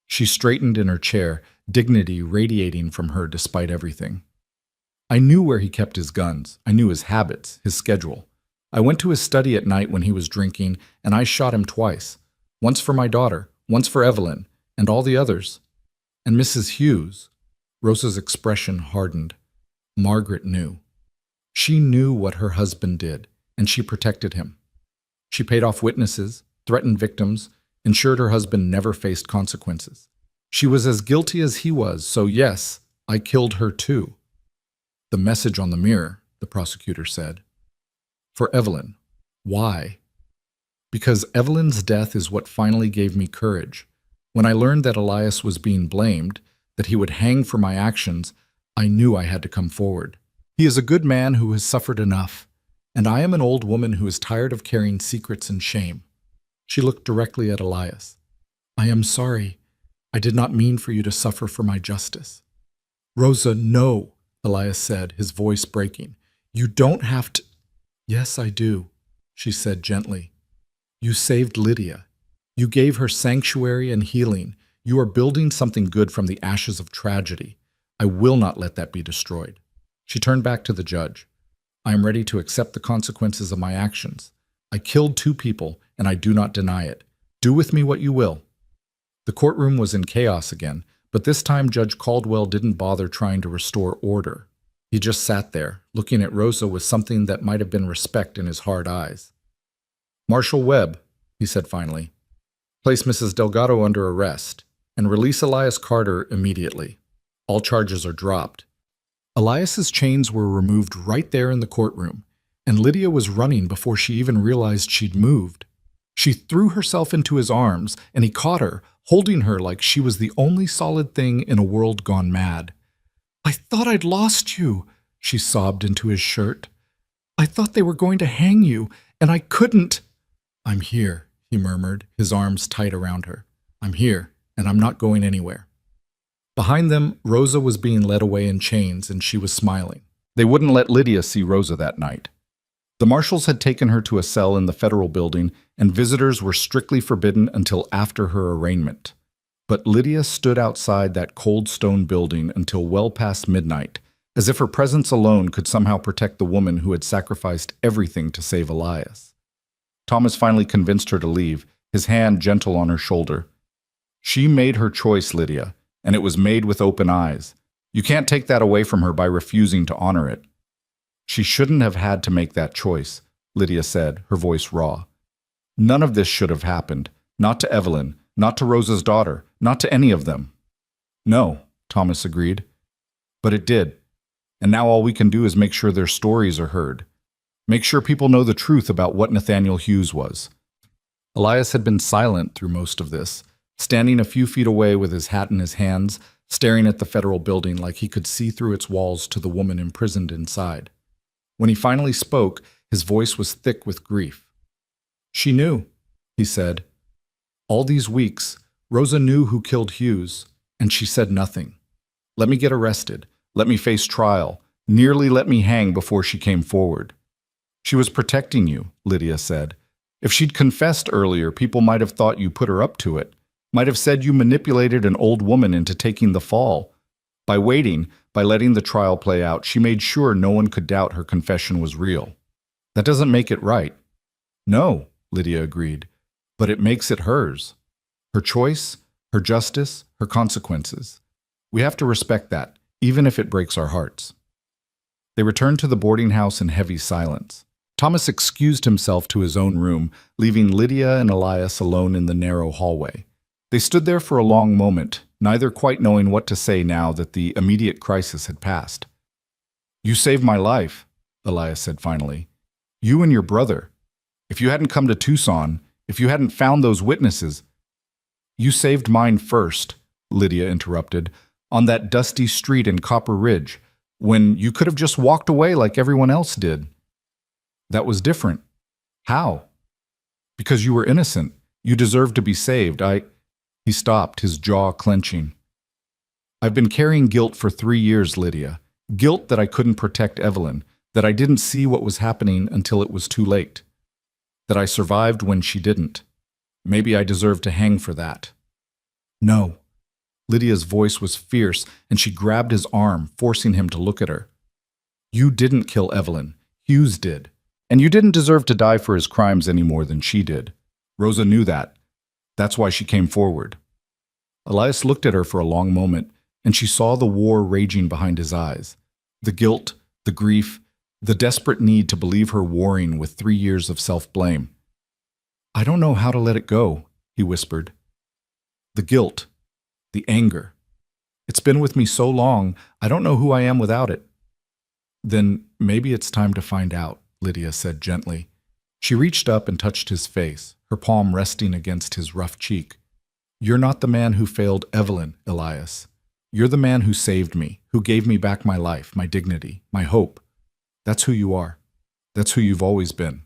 She straightened in her chair, dignity radiating from her despite everything. I knew where he kept his guns. I knew his habits, his schedule. I went to his study at night when he was drinking, and I shot him twice. Once for my daughter, once for Evelyn, and all the others. And Mrs. Hughes. Rosa's expression hardened. Margaret knew. She knew what her husband did, and she protected him. She paid off witnesses, threatened victims, ensured her husband never faced consequences. She was as guilty as he was, so yes, I killed her too. The message on the mirror, the prosecutor said. For Evelyn. Why? Because Evelyn's death is what finally gave me courage. When I learned that Elias was being blamed, that he would hang for my actions, I knew I had to come forward. He is a good man who has suffered enough, and I am an old woman who is tired of carrying secrets and shame. She looked directly at Elias. I am sorry. I did not mean for you to suffer for my justice. Rosa, no, Elias said, his voice breaking. You don't have to. Yes, I do, she said gently. You saved Lydia. You gave her sanctuary and healing. You are building something good from the ashes of tragedy. I will not let that be destroyed. She turned back to the judge. I am ready to accept the consequences of my actions. I killed 2 people, and I do not deny it. Do with me what you will." The courtroom was in chaos again, but this time Judge Caldwell didn't bother trying to restore order. He just sat there, looking at Rosa with something that might have been respect in his hard eyes. "Marshal Webb," he said finally, "place Mrs. Delgado under arrest, and release Elias Carter immediately. All charges are dropped." Elias's chains were removed right there in the courtroom, and Lydia was running before she even realized she'd moved. She threw herself into his arms, and he caught her, holding her like she was the only solid thing in a world gone mad. "I thought I'd lost you," she sobbed into his shirt. "I thought they were going to hang you, and I couldn't." "I'm here," he murmured, his arms tight around her. "I'm here, and I'm not going anywhere." Behind them, Rosa was being led away in chains, and she was smiling. They wouldn't let Lydia see Rosa that night. The marshals had taken her to a cell in the federal building, and visitors were strictly forbidden until after her arraignment. But Lydia stood outside that cold stone building until well past midnight, as if her presence alone could somehow protect the woman who had sacrificed everything to save Elias. Thomas finally convinced her to leave, his hand gentle on her shoulder. "She made her choice, Lydia, and it was made with open eyes. You can't take that away from her by refusing to honor it." "She shouldn't have had to make that choice," Lydia said, her voice raw. "None of this should have happened. Not to Evelyn, not to Rosa's daughter, not to any of them." "No," Thomas agreed. "But it did. And now all we can do is make sure their stories are heard. Make sure people know the truth about what Nathaniel Hughes was." Elias had been silent through most of this, standing a few feet away with his hat in his hands, staring at the federal building like he could see through its walls to the woman imprisoned inside. When he finally spoke, his voice was thick with grief. "She knew," he said. "All these weeks, Rosa knew who killed Hughes, and she said nothing. Let me get arrested, let me face trial, nearly let me hang before she came forward. She was protecting you," Lydia said. "If she'd confessed earlier, people might have thought you put her up to it, might have said you manipulated an old woman into taking the fall. By waiting, by letting the trial play out, she made sure no one could doubt her confession was real. That doesn't make it right." "No," Lydia agreed, "but it makes it hers. Her choice, her justice, her consequences. We have to respect that, even if it breaks our hearts." They returned to the boarding house in heavy silence. Thomas excused himself to his own room, leaving Lydia and Elias alone in the narrow hallway. They stood there for a long moment, neither quite knowing what to say now that the immediate crisis had passed. "You saved my life," Elias said finally. "You and your brother. If you hadn't come to Tucson, if you hadn't found those witnesses—" "You saved mine first," Lydia interrupted, "on that dusty street in Copper Ridge, when you could have just walked away like everyone else did." "That was different." "How?" "Because you were innocent. You deserved to be saved. He stopped, his jaw clenching. "I've been carrying guilt for 3 years, Lydia. Guilt that I couldn't protect Evelyn, that I didn't see what was happening until it was too late. That I survived when she didn't. Maybe I deserve to hang for that." "No." Lydia's voice was fierce, and she grabbed his arm, forcing him to look at her. "You didn't kill Evelyn. Hughes did. And you didn't deserve to die for his crimes any more than she did. Rosa knew that. That's why she came forward." Elias looked at her for a long moment, and she saw the war raging behind his eyes. The guilt, the grief, the desperate need to believe her warring with 3 years of self-blame. "I don't know how to let it go," he whispered. "The guilt, the anger. It's been with me so long, I don't know who I am without it." "Then maybe it's time to find out," Lydia said gently. She reached up and touched his face, her palm resting against his rough cheek. "You're not the man who failed Evelyn, Elias. You're the man who saved me, who gave me back my life, my dignity, my hope. That's who you are. That's who you've always been."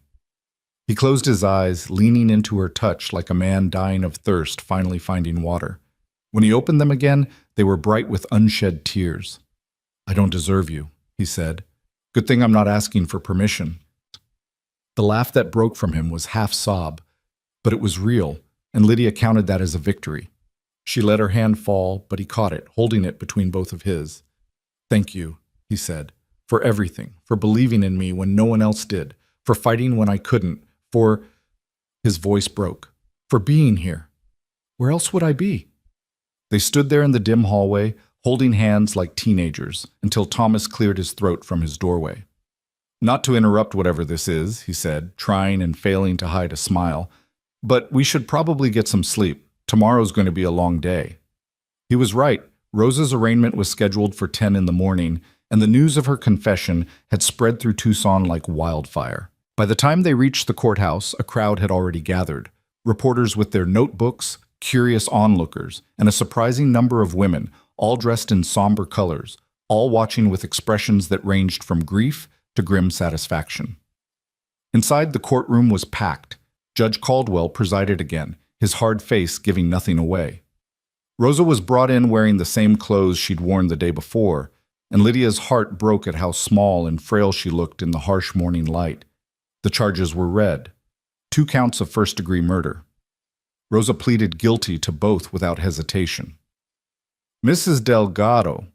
He closed his eyes, leaning into her touch like a man dying of thirst finally finding water. When he opened them again, they were bright with unshed tears. "I don't deserve you," he said. "Good thing I'm not asking for permission." The laugh that broke from him was half sob, but it was real, and Lydia counted that as a victory. She let her hand fall, but he caught it, holding it between both of his. "Thank you," he said, "for everything, for believing in me when no one else did, for fighting when I couldn't, For, his voice broke, for being here. Where else would I be? They stood there in the dim hallway, holding hands like teenagers, until Thomas cleared his throat from his doorway. Not to interrupt whatever this is, he said, trying and failing to hide a smile, but we should probably get some sleep. Tomorrow's going to be a long day. He was right. Rosa's arraignment was scheduled for 10 in the morning, and the news of her confession had spread through Tucson like wildfire. By the time they reached the courthouse, a crowd had already gathered. Reporters with their notebooks, curious onlookers, and a surprising number of women, all dressed in somber colors, all watching with expressions that ranged from grief to grim satisfaction. Inside, the courtroom was packed. Judge Caldwell presided again, his hard face giving nothing away. Rosa was brought in wearing the same clothes she'd worn the day before, and Lydia's heart broke at how small and frail she looked in the harsh morning light. The charges were read. 2 counts of first-degree murder. Rosa pleaded guilty to both without hesitation. "Mrs. Delgado,"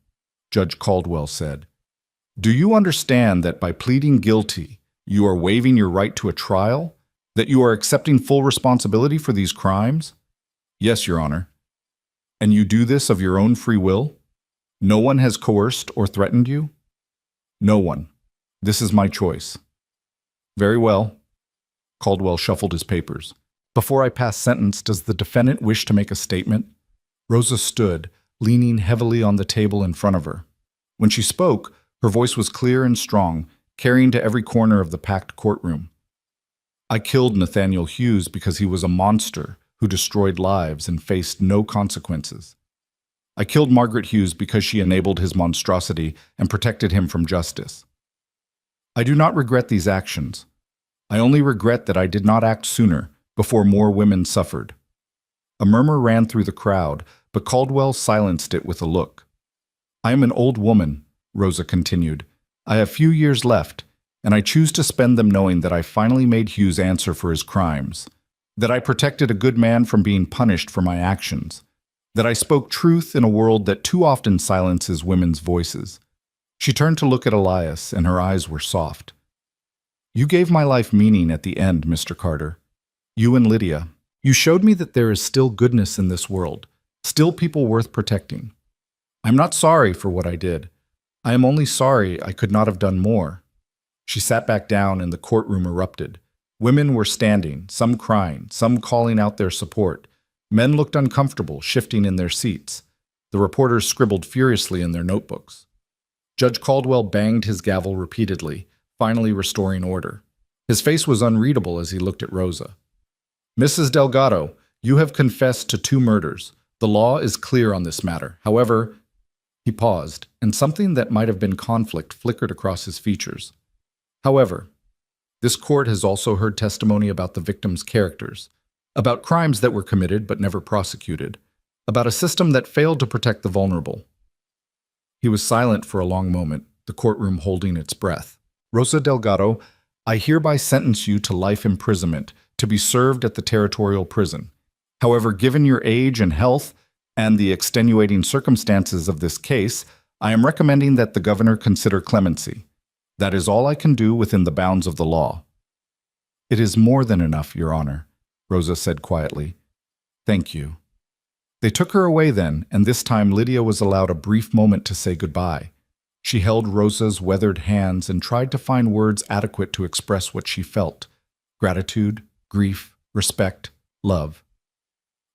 Judge Caldwell said, "do you understand that by pleading guilty, you are waiving your right to a trial? That you are accepting full responsibility for these crimes?" "Yes, Your Honor." "And you do this of your own free will? No one has coerced or threatened you?" "No one. This is my choice." "Very well." Caldwell shuffled his papers. "Before I pass sentence, does the defendant wish to make a statement?" Rosa stood, leaning heavily on the table in front of her. When she spoke, her voice was clear and strong, carrying to every corner of the packed courtroom. "I killed Nathaniel Hughes because he was a monster who destroyed lives and faced no consequences. I killed Margaret Hughes because she enabled his monstrosity and protected him from justice. I do not regret these actions. I only regret that I did not act sooner, before more women suffered." A murmur ran through the crowd, but Caldwell silenced it with a look. "I am an old woman," Rosa continued. "I have few years left, and I choose to spend them knowing that I finally made Hughes answer for his crimes, that I protected a good man from being punished for my actions, that I spoke truth in a world that too often silences women's voices." She turned to look at Elias, and her eyes were soft. "You gave my life meaning at the end, Mr. Carter. You and Lydia. You showed me that there is still goodness in this world, still people worth protecting. I'm not sorry for what I did. I am only sorry I could not have done more." She sat back down and the courtroom erupted. Women were standing, some crying, some calling out their support. Men looked uncomfortable, shifting in their seats. The reporters scribbled furiously in their notebooks. Judge Caldwell banged his gavel repeatedly, finally restoring order. His face was unreadable as he looked at Rosa. "Mrs. Delgado, you have confessed to 2 murders. The law is clear on this matter. However," he paused, and something that might have been conflict flickered across his features. "However, this court has also heard testimony about the victims' characters, about crimes that were committed but never prosecuted, about a system that failed to protect the vulnerable." He was silent for a long moment, the courtroom holding its breath. "Rosa Delgado, I hereby sentence you to life imprisonment, to be served at the territorial prison. However, given your age and health, and the extenuating circumstances of this case, I am recommending that the governor consider clemency. That is all I can do within the bounds of the law." "It is more than enough, Your Honor," Rosa said quietly. "Thank you." They took her away then, and this time Lydia was allowed a brief moment to say goodbye. She held Rosa's weathered hands and tried to find words adequate to express what she felt: gratitude, grief, respect, love.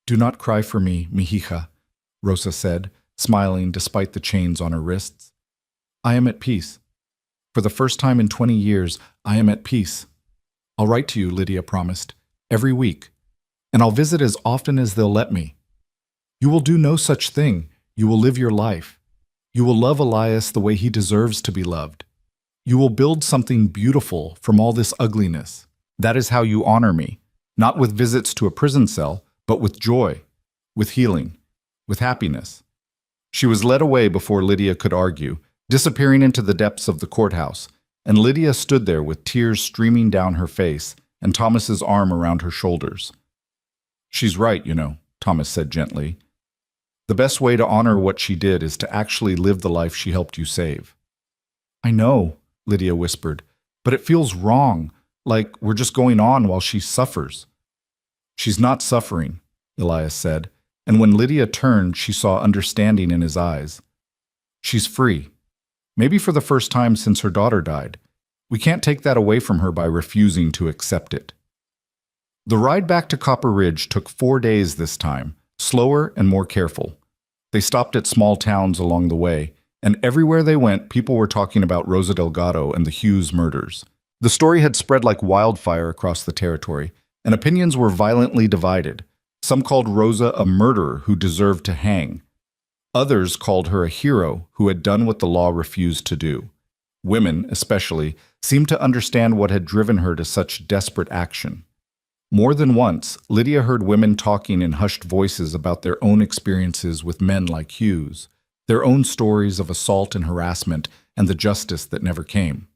"Do not cry for me, mi hija," Rosa said, smiling despite the chains on her wrists. "I am at peace. For the first time in 20 years, I am at peace. I'll write to you," Lydia promised, "every week, and I'll visit as often as they'll let me. You will do no such thing. You will live your life. You will love Elias the way he deserves to be loved. You will build something beautiful from all this ugliness. That is how you honor me, not with visits to a prison cell, but with joy, with healing, with happiness." She was led away before Lydia could argue, disappearing into the depths of the courthouse, and Lydia stood there with tears streaming down her face and Thomas's arm around her shoulders. "She's right, you know," Thomas said gently. "The best way to honor what she did is to actually live the life she helped you save." "I know," Lydia whispered, "but it feels wrong. Like we're just going on while she suffers. She's not suffering, Elias said, and when Lydia turned, she saw understanding in his eyes. She's free. Maybe for the first time since her daughter died. We can't take that away from her by refusing to accept it. The ride back to Copper Ridge took 4 days this time, slower and more careful. They stopped at small towns along the way, and everywhere they went, people were talking about Rosa Delgado and the Hughes murders. The story had spread like wildfire across the territory, and opinions were violently divided. Some called Rosa a murderer who deserved to hang. Others called her a hero who had done what the law refused to do. Women, especially, seemed to understand what had driven her to such desperate action. More than once, Lydia heard women talking in hushed voices about their own experiences with men like Hughes, their own stories of assault and harassment, and the justice that never came.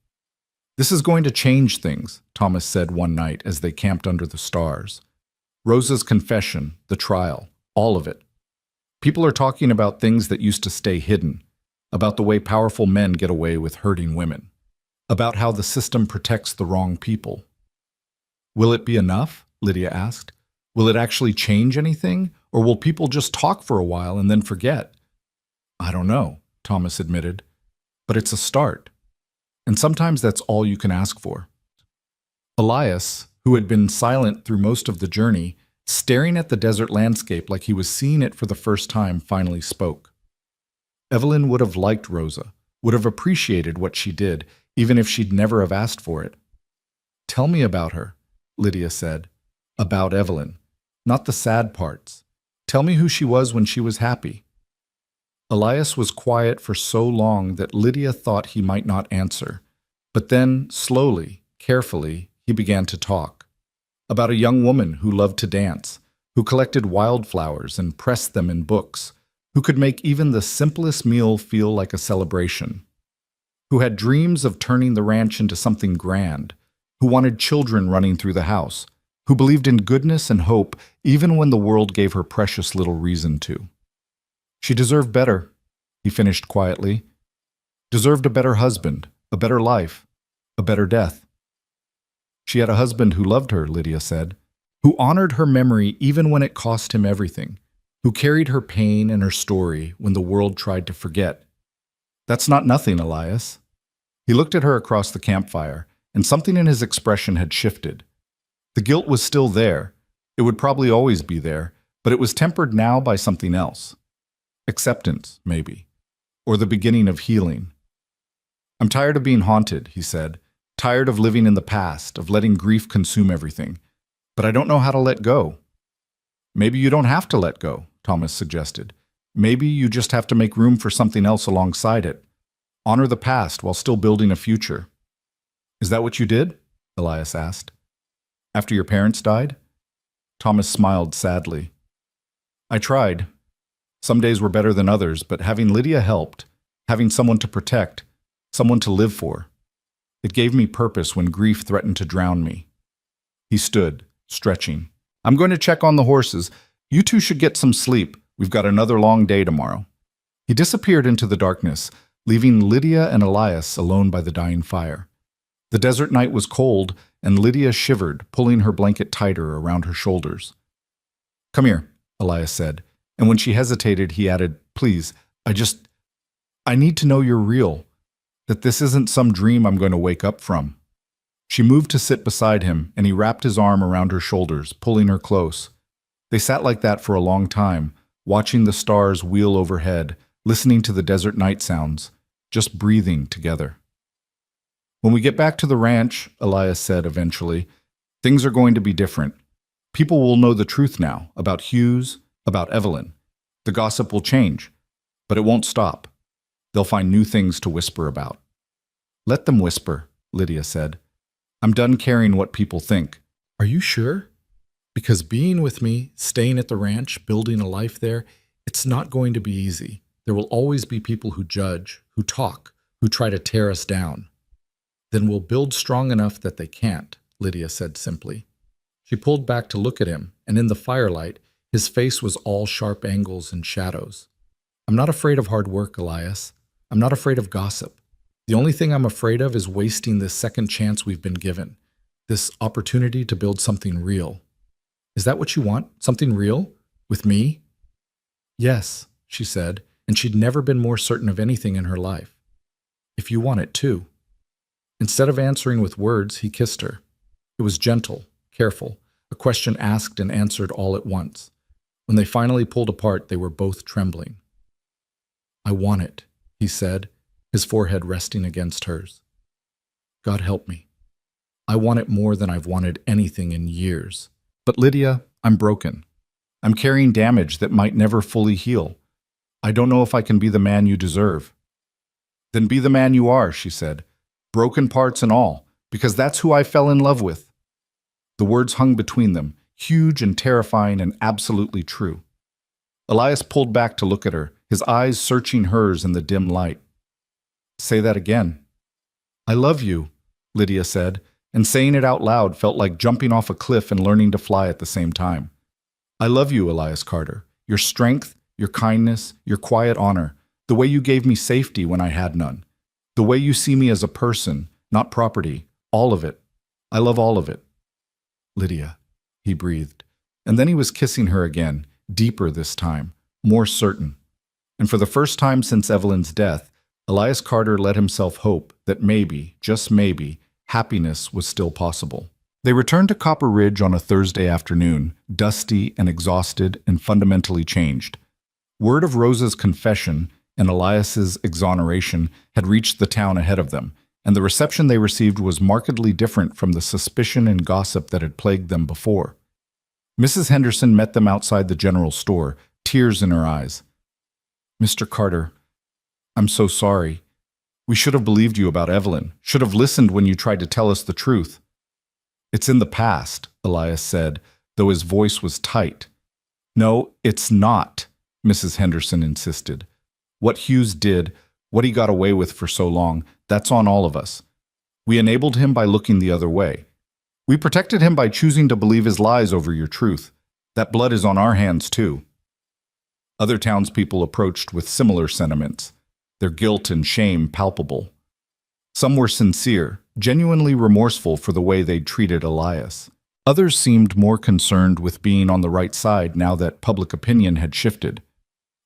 "This is going to change things," Thomas said one night as they camped under the stars. "Rosa's confession, the trial, all of it. People are talking about things that used to stay hidden, about the way powerful men get away with hurting women, about how the system protects the wrong people." "Will it be enough?" Lydia asked. "Will it actually change anything, or will people just talk for a while and then forget?" "I don't know," Thomas admitted, "but it's a start. And sometimes that's all you can ask for." Elias, who had been silent through most of the journey, staring at the desert landscape like he was seeing it for the first time, finally spoke. Evelyn would have liked Rosa, would have appreciated what she did, even if she'd never have asked for it. "Tell me about her," Lydia said. "About Evelyn. Not the sad parts. Tell me who she was when she was happy." Elias was quiet for so long that Lydia thought he might not answer. But then, slowly, carefully, he began to talk. About a young woman who loved to dance, who collected wildflowers and pressed them in books, who could make even the simplest meal feel like a celebration, who had dreams of turning the ranch into something grand, who wanted children running through the house, who believed in goodness and hope even when the world gave her precious little reason to. She deserved better, he finished quietly. Deserved a better husband, a better life, a better death. She had a husband who loved her, Lydia said, who honored her memory even when it cost him everything, who carried her pain and her story when the world tried to forget. That's not nothing, Elias. He looked at her across the campfire, and something in his expression had shifted. The guilt was still there. It would probably always be there, but it was tempered now by something else. Acceptance, maybe, or the beginning of healing. "I'm tired of being haunted," he said, "tired of living in the past, of letting grief consume everything. But I don't know how to let go." "Maybe you don't have to let go," Thomas suggested. "Maybe you just have to make room for something else alongside it. Honor the past while still building a future." "Is that what you did?" Elias asked. "After your parents died?" Thomas smiled sadly. "I tried. Some days were better than others, but having Lydia helped, having someone to protect, someone to live for. It gave me purpose when grief threatened to drown me." He stood, stretching. "I'm going to check on the horses. You two should get some sleep. We've got another long day tomorrow." He disappeared into the darkness, leaving Lydia and Elias alone by the dying fire. The desert night was cold, and Lydia shivered, pulling her blanket tighter around her shoulders. "Come here," Elias said, and when she hesitated, he added, "Please, I need to know you're real, that this isn't some dream I'm going to wake up from." She moved to sit beside him, and he wrapped his arm around her shoulders, pulling her close. They sat like that for a long time, watching the stars wheel overhead, listening to the desert night sounds, just breathing together. "When we get back to the ranch," Elias said eventually, "things are going to be different. People will know the truth now, about Hughes, about Evelyn. The gossip will change, but it won't stop. They'll find new things to whisper about." "Let them whisper," Lydia said. "I'm done caring what people think." "Are you sure? Because being with me, staying at the ranch, building a life there, it's not going to be easy. There will always be people who judge, who talk, who try to tear us down." "Then we'll build strong enough that they can't," Lydia said simply. She pulled back to look at him, and in the firelight, his face was all sharp angles and shadows. "I'm not afraid of hard work, Elias. I'm not afraid of gossip. The only thing I'm afraid of is wasting this second chance we've been given. This opportunity to build something real. Is that what you want? Something real? With me? Yes, she said, and she'd never been more certain of anything in her life. If you want it too. Instead of answering with words, he kissed her. It was gentle, careful, a question asked and answered all at once. When they finally pulled apart, they were both trembling. I want it, he said, his forehead resting against hers. God help me. I want it more than I've wanted anything in years. But Lydia, I'm broken. I'm carrying damage that might never fully heal. I don't know if I can be the man you deserve. Then be the man you are, she said, broken parts and all, because that's who I fell in love with. The words hung between them, huge and terrifying and absolutely true. Elias pulled back to look at her, his eyes searching hers in the dim light. Say that again. I love you, Lydia said, and saying it out loud felt like jumping off a cliff and learning to fly at the same time. I love you, Elias Carter. Your strength, your kindness, your quiet honor, the way you gave me safety when I had none. The way you see me as a person, not property, all of it. I love all of it. Lydia, he breathed. And then he was kissing her again, deeper this time, more certain. And for the first time since Evelyn's death, Elias Carter let himself hope that maybe, just maybe, happiness was still possible. They returned to Copper Ridge on a Thursday afternoon, dusty and exhausted and fundamentally changed. Word of Rosa's confession and Elias's exoneration had reached the town ahead of them, and the reception they received was markedly different from the suspicion and gossip that had plagued them before. Mrs. Henderson met them outside the general store, tears in her eyes. Mr. Carter, I'm so sorry. We should have believed you about Evelyn, should have listened when you tried to tell us the truth. It's in the past, Elias said, though his voice was tight. No, it's not, Mrs. Henderson insisted. What Hughes did, what he got away with for so long, that's on all of us. We enabled him by looking the other way. We protected him by choosing to believe his lies over your truth. That blood is on our hands, too. Other townspeople approached with similar sentiments, their guilt and shame palpable. Some were sincere, genuinely remorseful for the way they'd treated Elias. Others seemed more concerned with being on the right side now that public opinion had shifted.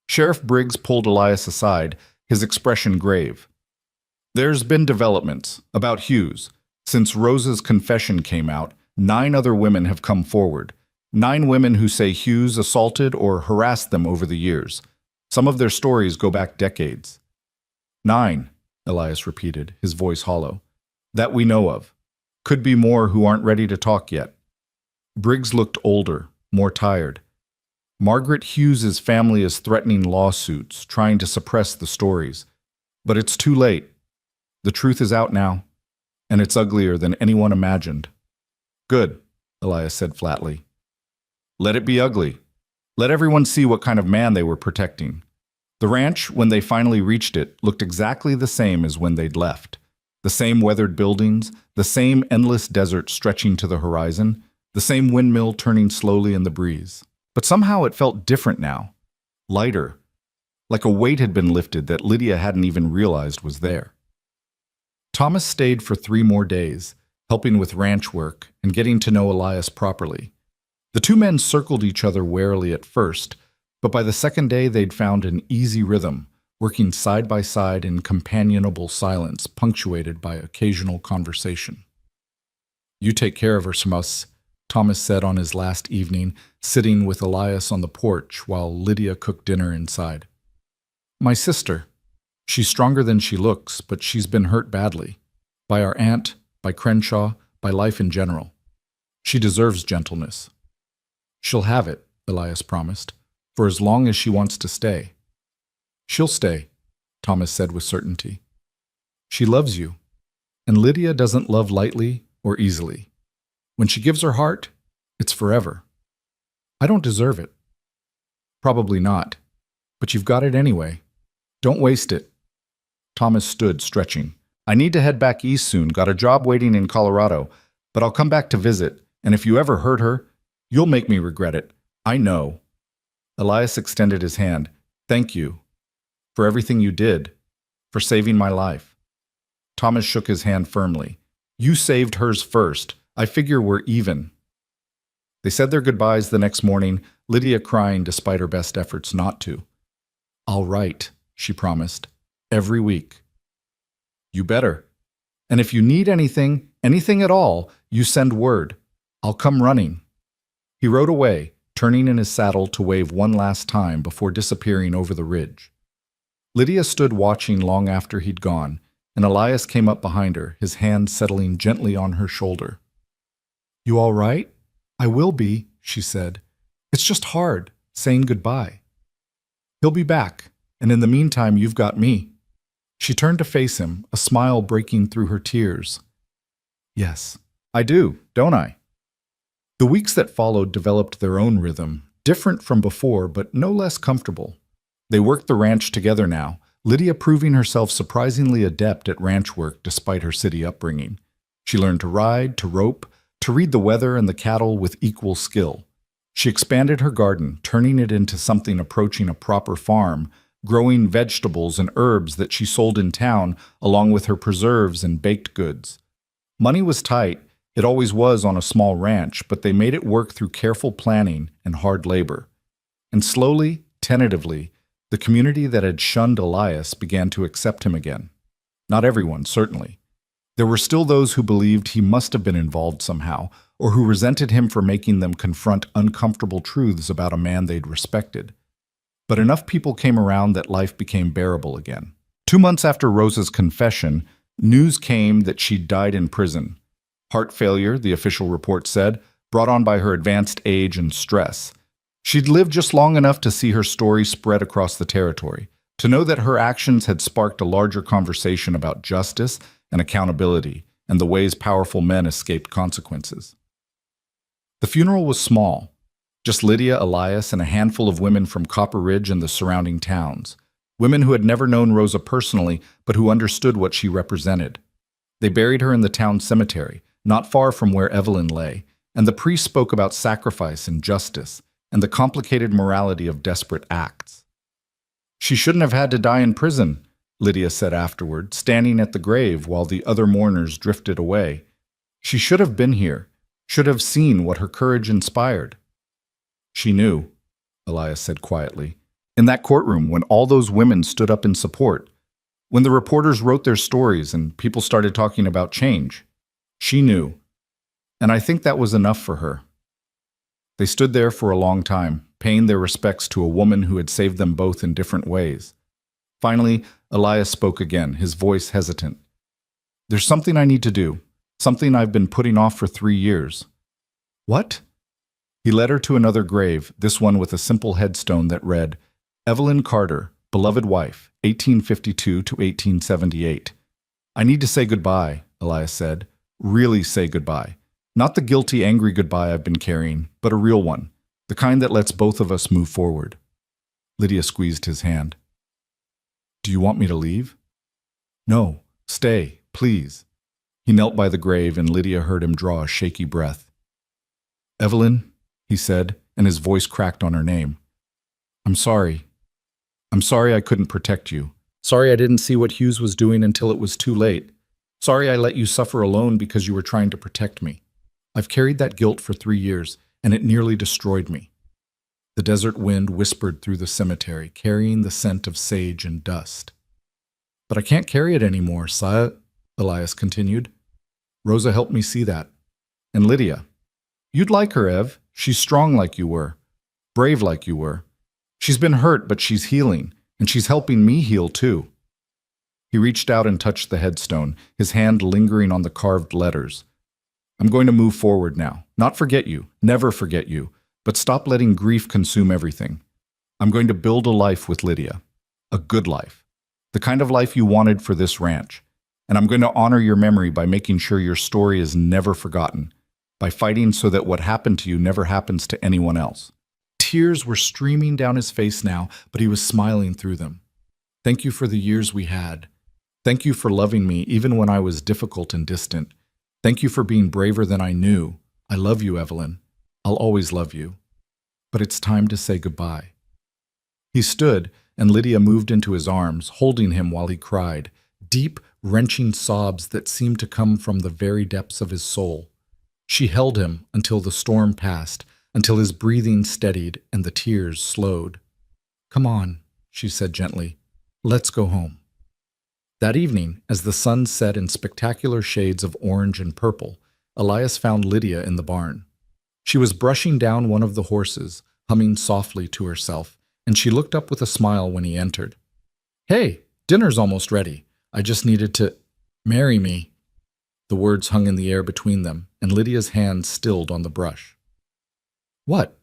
Sheriff Briggs pulled Elias aside, his expression grave. There's been developments about Hughes. Since Rosa's confession came out, 9 other women have come forward. 9 women who say Hughes assaulted or harassed them over the years. Some of their stories go back decades. 9, Elias repeated, his voice hollow. That we know of. Could be more who aren't ready to talk yet. Briggs looked older, more tired. Margaret Hughes's family is threatening lawsuits, trying to suppress the stories. But it's too late. The truth is out now, and it's uglier than anyone imagined. Good, Elias said flatly. Let it be ugly. Let everyone see what kind of man they were protecting. The ranch, when they finally reached it, looked exactly the same as when they'd left. The same weathered buildings, the same endless desert stretching to the horizon, the same windmill turning slowly in the breeze. But somehow it felt different now, lighter, like a weight had been lifted that Lydia hadn't even realized was there. Thomas stayed for 3 more days, helping with ranch work and getting to know Elias properly. The 2 men circled each other warily at first, but by the second day they'd found an easy rhythm, working side by side in companionable silence punctuated by occasional conversation. You take care of her, Smus, Thomas said on his last evening, sitting with Elias on the porch while Lydia cooked dinner inside. My sister. She's stronger than she looks, but she's been hurt badly. By our aunt, by Crenshaw, by life in general. She deserves gentleness. She'll have it, Elias promised, for as long as she wants to stay. She'll stay, Thomas said with certainty. She loves you, and Lydia doesn't love lightly or easily. When she gives her heart, it's forever. I don't deserve it. Probably not, but you've got it anyway. Don't waste it. Thomas stood, stretching. I need to head back east soon, got a job waiting in Colorado, but I'll come back to visit, and if you ever hurt her, you'll make me regret it. I know. Elias extended his hand. Thank you. For everything you did. For saving my life. Thomas shook his hand firmly. You saved hers first. I figure we're even." They said their goodbyes the next morning, Lydia crying despite her best efforts not to. "I'll write," she promised, "every week." "You better. And if you need anything, anything at all, you send word. I'll come running." He rode away, turning in his saddle to wave one last time before disappearing over the ridge. Lydia stood watching long after he'd gone, and Elias came up behind her, his hand settling gently on her shoulder. "You all right?" "I will be," she said. "It's just hard, saying goodbye." "He'll be back, and in the meantime you've got me." She turned to face him, a smile breaking through her tears. "Yes, I do, don't I?" The weeks that followed developed their own rhythm, different from before but no less comfortable. They worked the ranch together now, Lydia proving herself surprisingly adept at ranch work despite her city upbringing. She learned to ride, to rope, to read the weather and the cattle with equal skill. She expanded her garden, turning it into something approaching a proper farm, growing vegetables and herbs that she sold in town along with her preserves and baked goods. Money was tight, it always was on a small ranch, but they made it work through careful planning and hard labor. And slowly, tentatively, the community that had shunned Elias began to accept him again. Not everyone, certainly. There were still those who believed he must have been involved somehow, or who resented him for making them confront uncomfortable truths about a man they'd respected. But enough people came around that life became bearable again. 2 months after Rosa's confession, news came that she'd died in prison. Heart failure, the official report said, brought on by her advanced age and stress. She'd lived just long enough to see her story spread across the territory, to know that her actions had sparked a larger conversation about justice and accountability and the ways powerful men escaped consequences. The funeral was small, just Lydia, Elias, and a handful of women from Copper Ridge and the surrounding towns, women who had never known Rosa personally but who understood what she represented. They buried her in the town cemetery, not far from where Evelyn lay, and the priest spoke about sacrifice and justice, and the complicated morality of desperate acts. "She shouldn't have had to die in prison," Lydia said afterward, standing at the grave while the other mourners drifted away. "She should have been here, should have seen what her courage inspired." "She knew," Elias said quietly, "in that courtroom when all those women stood up in support, when the reporters wrote their stories and people started talking about change. She knew. And I think that was enough for her." They stood there for a long time, paying their respects to a woman who had saved them both in different ways. Finally, Elias spoke again, his voice hesitant. "There's something I need to do, something I've been putting off for 3 years." "What?" He led her to another grave, this one with a simple headstone that read, "Evelyn Carter, beloved wife, 1852 to 1878. "I need to say goodbye," Elias said. "Really say goodbye. Not the guilty, angry goodbye I've been carrying, but a real one, the kind that lets both of us move forward." Lydia squeezed his hand. "Do you want me to leave?" "No, stay, please." He knelt by the grave and Lydia heard him draw a shaky breath. "Evelyn," he said, and his voice cracked on her name. "I'm sorry. I'm sorry I couldn't protect you. Sorry I didn't see what Hughes was doing until it was too late. Sorry I let you suffer alone because you were trying to protect me. I've carried that guilt for 3 years, and it nearly destroyed me." The desert wind whispered through the cemetery, carrying the scent of sage and dust. "But I can't carry it anymore, Saya," Elias continued. "Rosa helped me see that. And Lydia. You'd like her, Ev. She's strong like you were. Brave like you were. She's been hurt, but she's healing, and she's helping me heal too." He reached out and touched the headstone, his hand lingering on the carved letters. "I'm going to move forward now. Not forget you, never forget you, but stop letting grief consume everything. I'm going to build a life with Lydia. A good life. The kind of life you wanted for this ranch. And I'm going to honor your memory by making sure your story is never forgotten, by fighting so that what happened to you never happens to anyone else." Tears were streaming down his face now, but he was smiling through them. "Thank you for the years we had. Thank you for loving me even when I was difficult and distant. Thank you for being braver than I knew. I love you, Evelyn. I'll always love you. But it's time to say goodbye." He stood, and Lydia moved into his arms, holding him while he cried, deep, wrenching sobs that seemed to come from the very depths of his soul. She held him until the storm passed, until his breathing steadied and the tears slowed. "Come on," she said gently. "Let's go home." That evening, as the sun set in spectacular shades of orange and purple, Elias found Lydia in the barn. She was brushing down one of the horses, humming softly to herself, and she looked up with a smile when he entered. "Hey, dinner's almost ready. I just needed to marry me." The words hung in the air between them, and Lydia's hand stilled on the brush. "What?"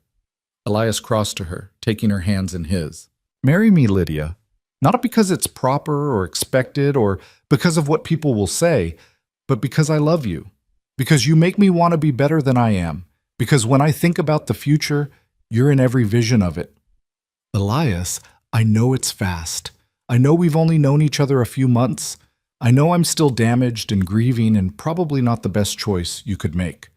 Elias crossed to her, taking her hands in his. "Marry me, Lydia. Not because it's proper or expected or because of what people will say, but because I love you. Because you make me want to be better than I am. Because when I think about the future, you're in every vision of it." "Elias, I know it's fast. I know we've only known each other a few months. I know I'm still damaged and grieving and probably not the best choice you could make.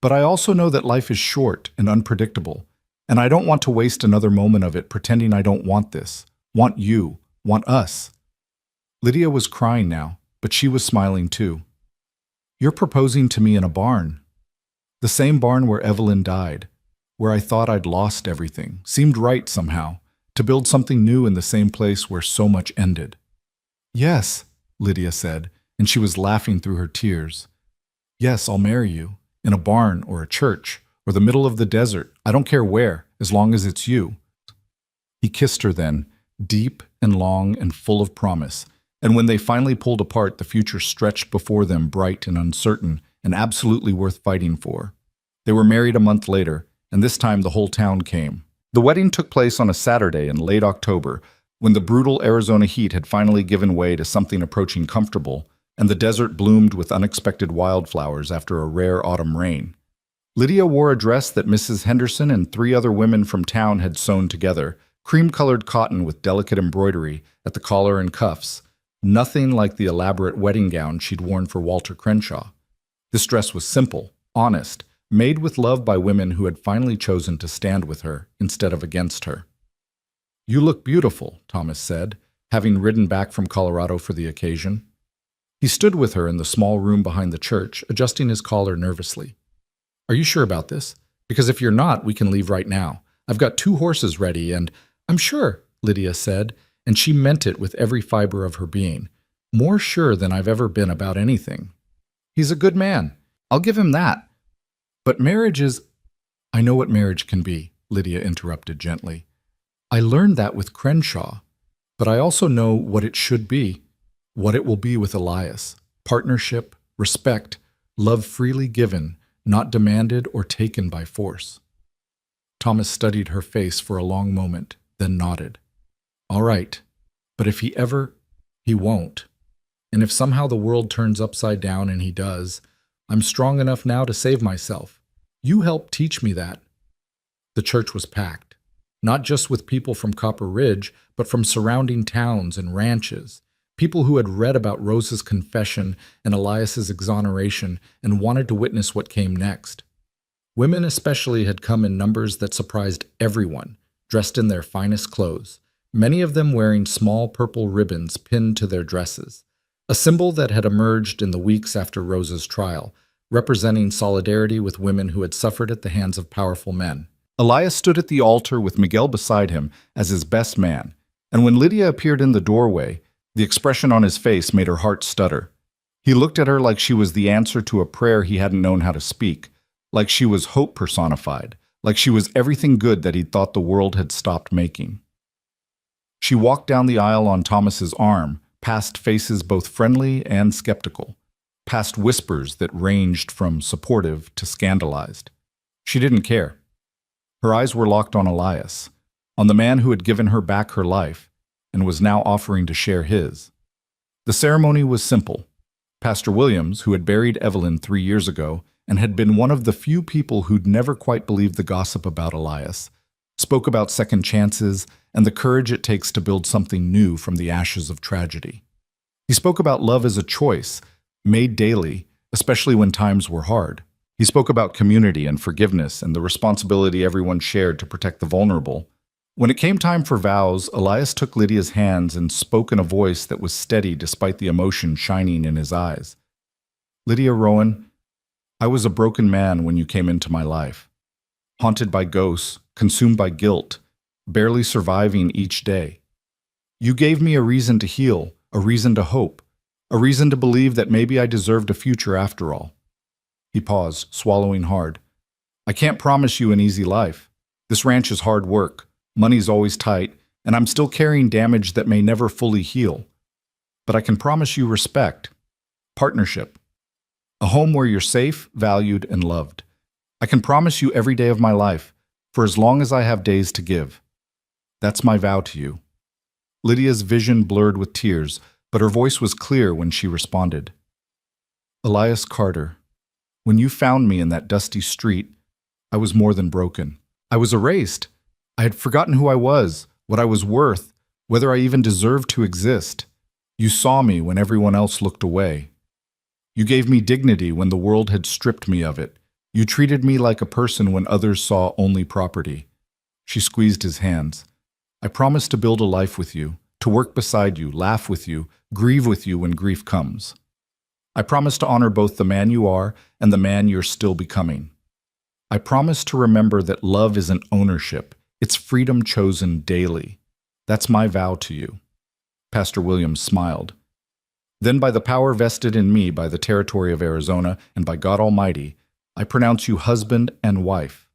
But I also know that life is short and unpredictable, and I don't want to waste another moment of it pretending I don't want this, want you, want us." Lydia was crying now, but she was smiling too. "You're proposing to me in a barn. The same barn where Evelyn died, where I thought I'd lost everything, seemed right somehow, to build something new in the same place where so much ended." "Yes," Lydia said, and she was laughing through her tears. "Yes, I'll marry you, in a barn or a church, or the middle of the desert, I don't care where, as long as it's you." He kissed her then, deep and long and full of promise, and when they finally pulled apart, the future stretched before them bright and uncertain and absolutely worth fighting for. They were married a month later, and this time the whole town came. The wedding took place on a Saturday in late October, when the brutal Arizona heat had finally given way to something approaching comfortable, and the desert bloomed with unexpected wildflowers after a rare autumn rain. Lydia wore a dress that Mrs. Henderson and 3 other women from town had sewn together, cream-colored cotton with delicate embroidery at the collar and cuffs, nothing like the elaborate wedding gown she'd worn for Walter Crenshaw. This dress was simple, honest, made with love by women who had finally chosen to stand with her instead of against her. "You look beautiful," Thomas said, having ridden back from Colorado for the occasion. He stood with her in the small room behind the church, adjusting his collar nervously. "Are you sure about this? Because if you're not, we can leave right now. I've got 2 horses ready and—" "I'm sure," Lydia said, and she meant it with every fiber of her being. "More sure than I've ever been about anything. He's a good man. I'll give him that. But marriage is—" "I know what marriage can be," Lydia interrupted gently. "I learned that with Crenshaw, but I also know what it should be, what it will be with Elias. Partnership, respect, love freely given, not demanded or taken by force." Thomas studied her face for a long moment, then nodded. "All right, but if he won't. And if somehow the world turns upside down and he does, I'm strong enough now to save myself. You helped teach me that." The church was packed, not just with people from Copper Ridge, but from surrounding towns and ranches, people who had read about Rose's confession and Elias's exoneration and wanted to witness what came next. Women especially had come in numbers that surprised everyone, dressed in their finest clothes, many of them wearing small purple ribbons pinned to their dresses, a symbol that had emerged in the weeks after Rose's trial, representing solidarity with women who had suffered at the hands of powerful men. Elias stood at the altar with Miguel beside him as his best man, and when Lydia appeared in the doorway, the expression on his face made her heart stutter. He looked at her like she was the answer to a prayer he hadn't known how to speak, like she was hope personified, like she was everything good that he'd thought the world had stopped making. She walked down the aisle on Thomas's arm, past faces both friendly and skeptical, past whispers that ranged from supportive to scandalized. She didn't care. Her eyes were locked on Elias, on the man who had given her back her life and was now offering to share his. The ceremony was simple. Pastor Williams, who had buried Evelyn 3 years ago and had been one of the few people who'd never quite believed the gossip about Elias, spoke about second chances and the courage it takes to build something new from the ashes of tragedy. He spoke about love as a choice, made daily, especially when times were hard. He spoke about community and forgiveness and the responsibility everyone shared to protect the vulnerable. When it came time for vows, Elias took Lydia's hands and spoke in a voice that was steady despite the emotion shining in his eyes. "Lydia Rowan, I was a broken man when you came into my life, haunted by ghosts, consumed by guilt, barely surviving each day. You gave me a reason to heal, a reason to hope, a reason to believe that maybe I deserved a future after all. He paused, swallowing hard. I can't promise you an easy life. This ranch is hard work, money's always tight, and I'm still carrying damage that may never fully heal. But I can promise you respect, partnership, a home where you're safe, valued, and loved. I can promise you every day of my life, for as long as I have days to give. That's my vow to you. Lydia's vision blurred with tears, but her voice was clear when she responded. Elias Carter, when you found me in that dusty street, I was more than broken. I was erased. I had forgotten who I was, what I was worth, whether I even deserved to exist. You saw me when everyone else looked away. You gave me dignity when the world had stripped me of it. You treated me like a person when others saw only property. She squeezed his hands. I promise to build a life with you, to work beside you, laugh with you, grieve with you when grief comes. I promise to honor both the man you are and the man you're still becoming. I promise to remember that love isn't ownership, it's freedom chosen daily. That's my vow to you. Pastor Williams smiled. Then by the power vested in me by the territory of Arizona and by God Almighty, I pronounce you husband and wife.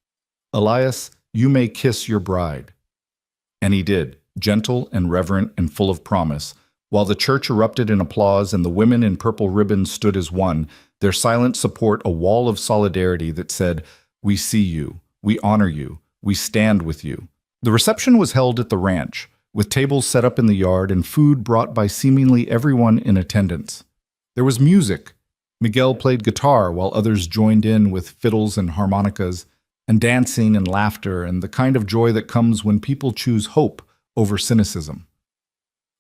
Elias, you may kiss your bride. And he did, gentle and reverent and full of promise. While the church erupted in applause and the women in purple ribbons stood as one, their silent support a wall of solidarity that said, we see you, we honor you, we stand with you. The reception was held at the ranch, with tables set up in the yard and food brought by seemingly everyone in attendance. There was music. Miguel played guitar while others joined in with fiddles and harmonicas, and dancing and laughter and the kind of joy that comes when people choose hope over cynicism.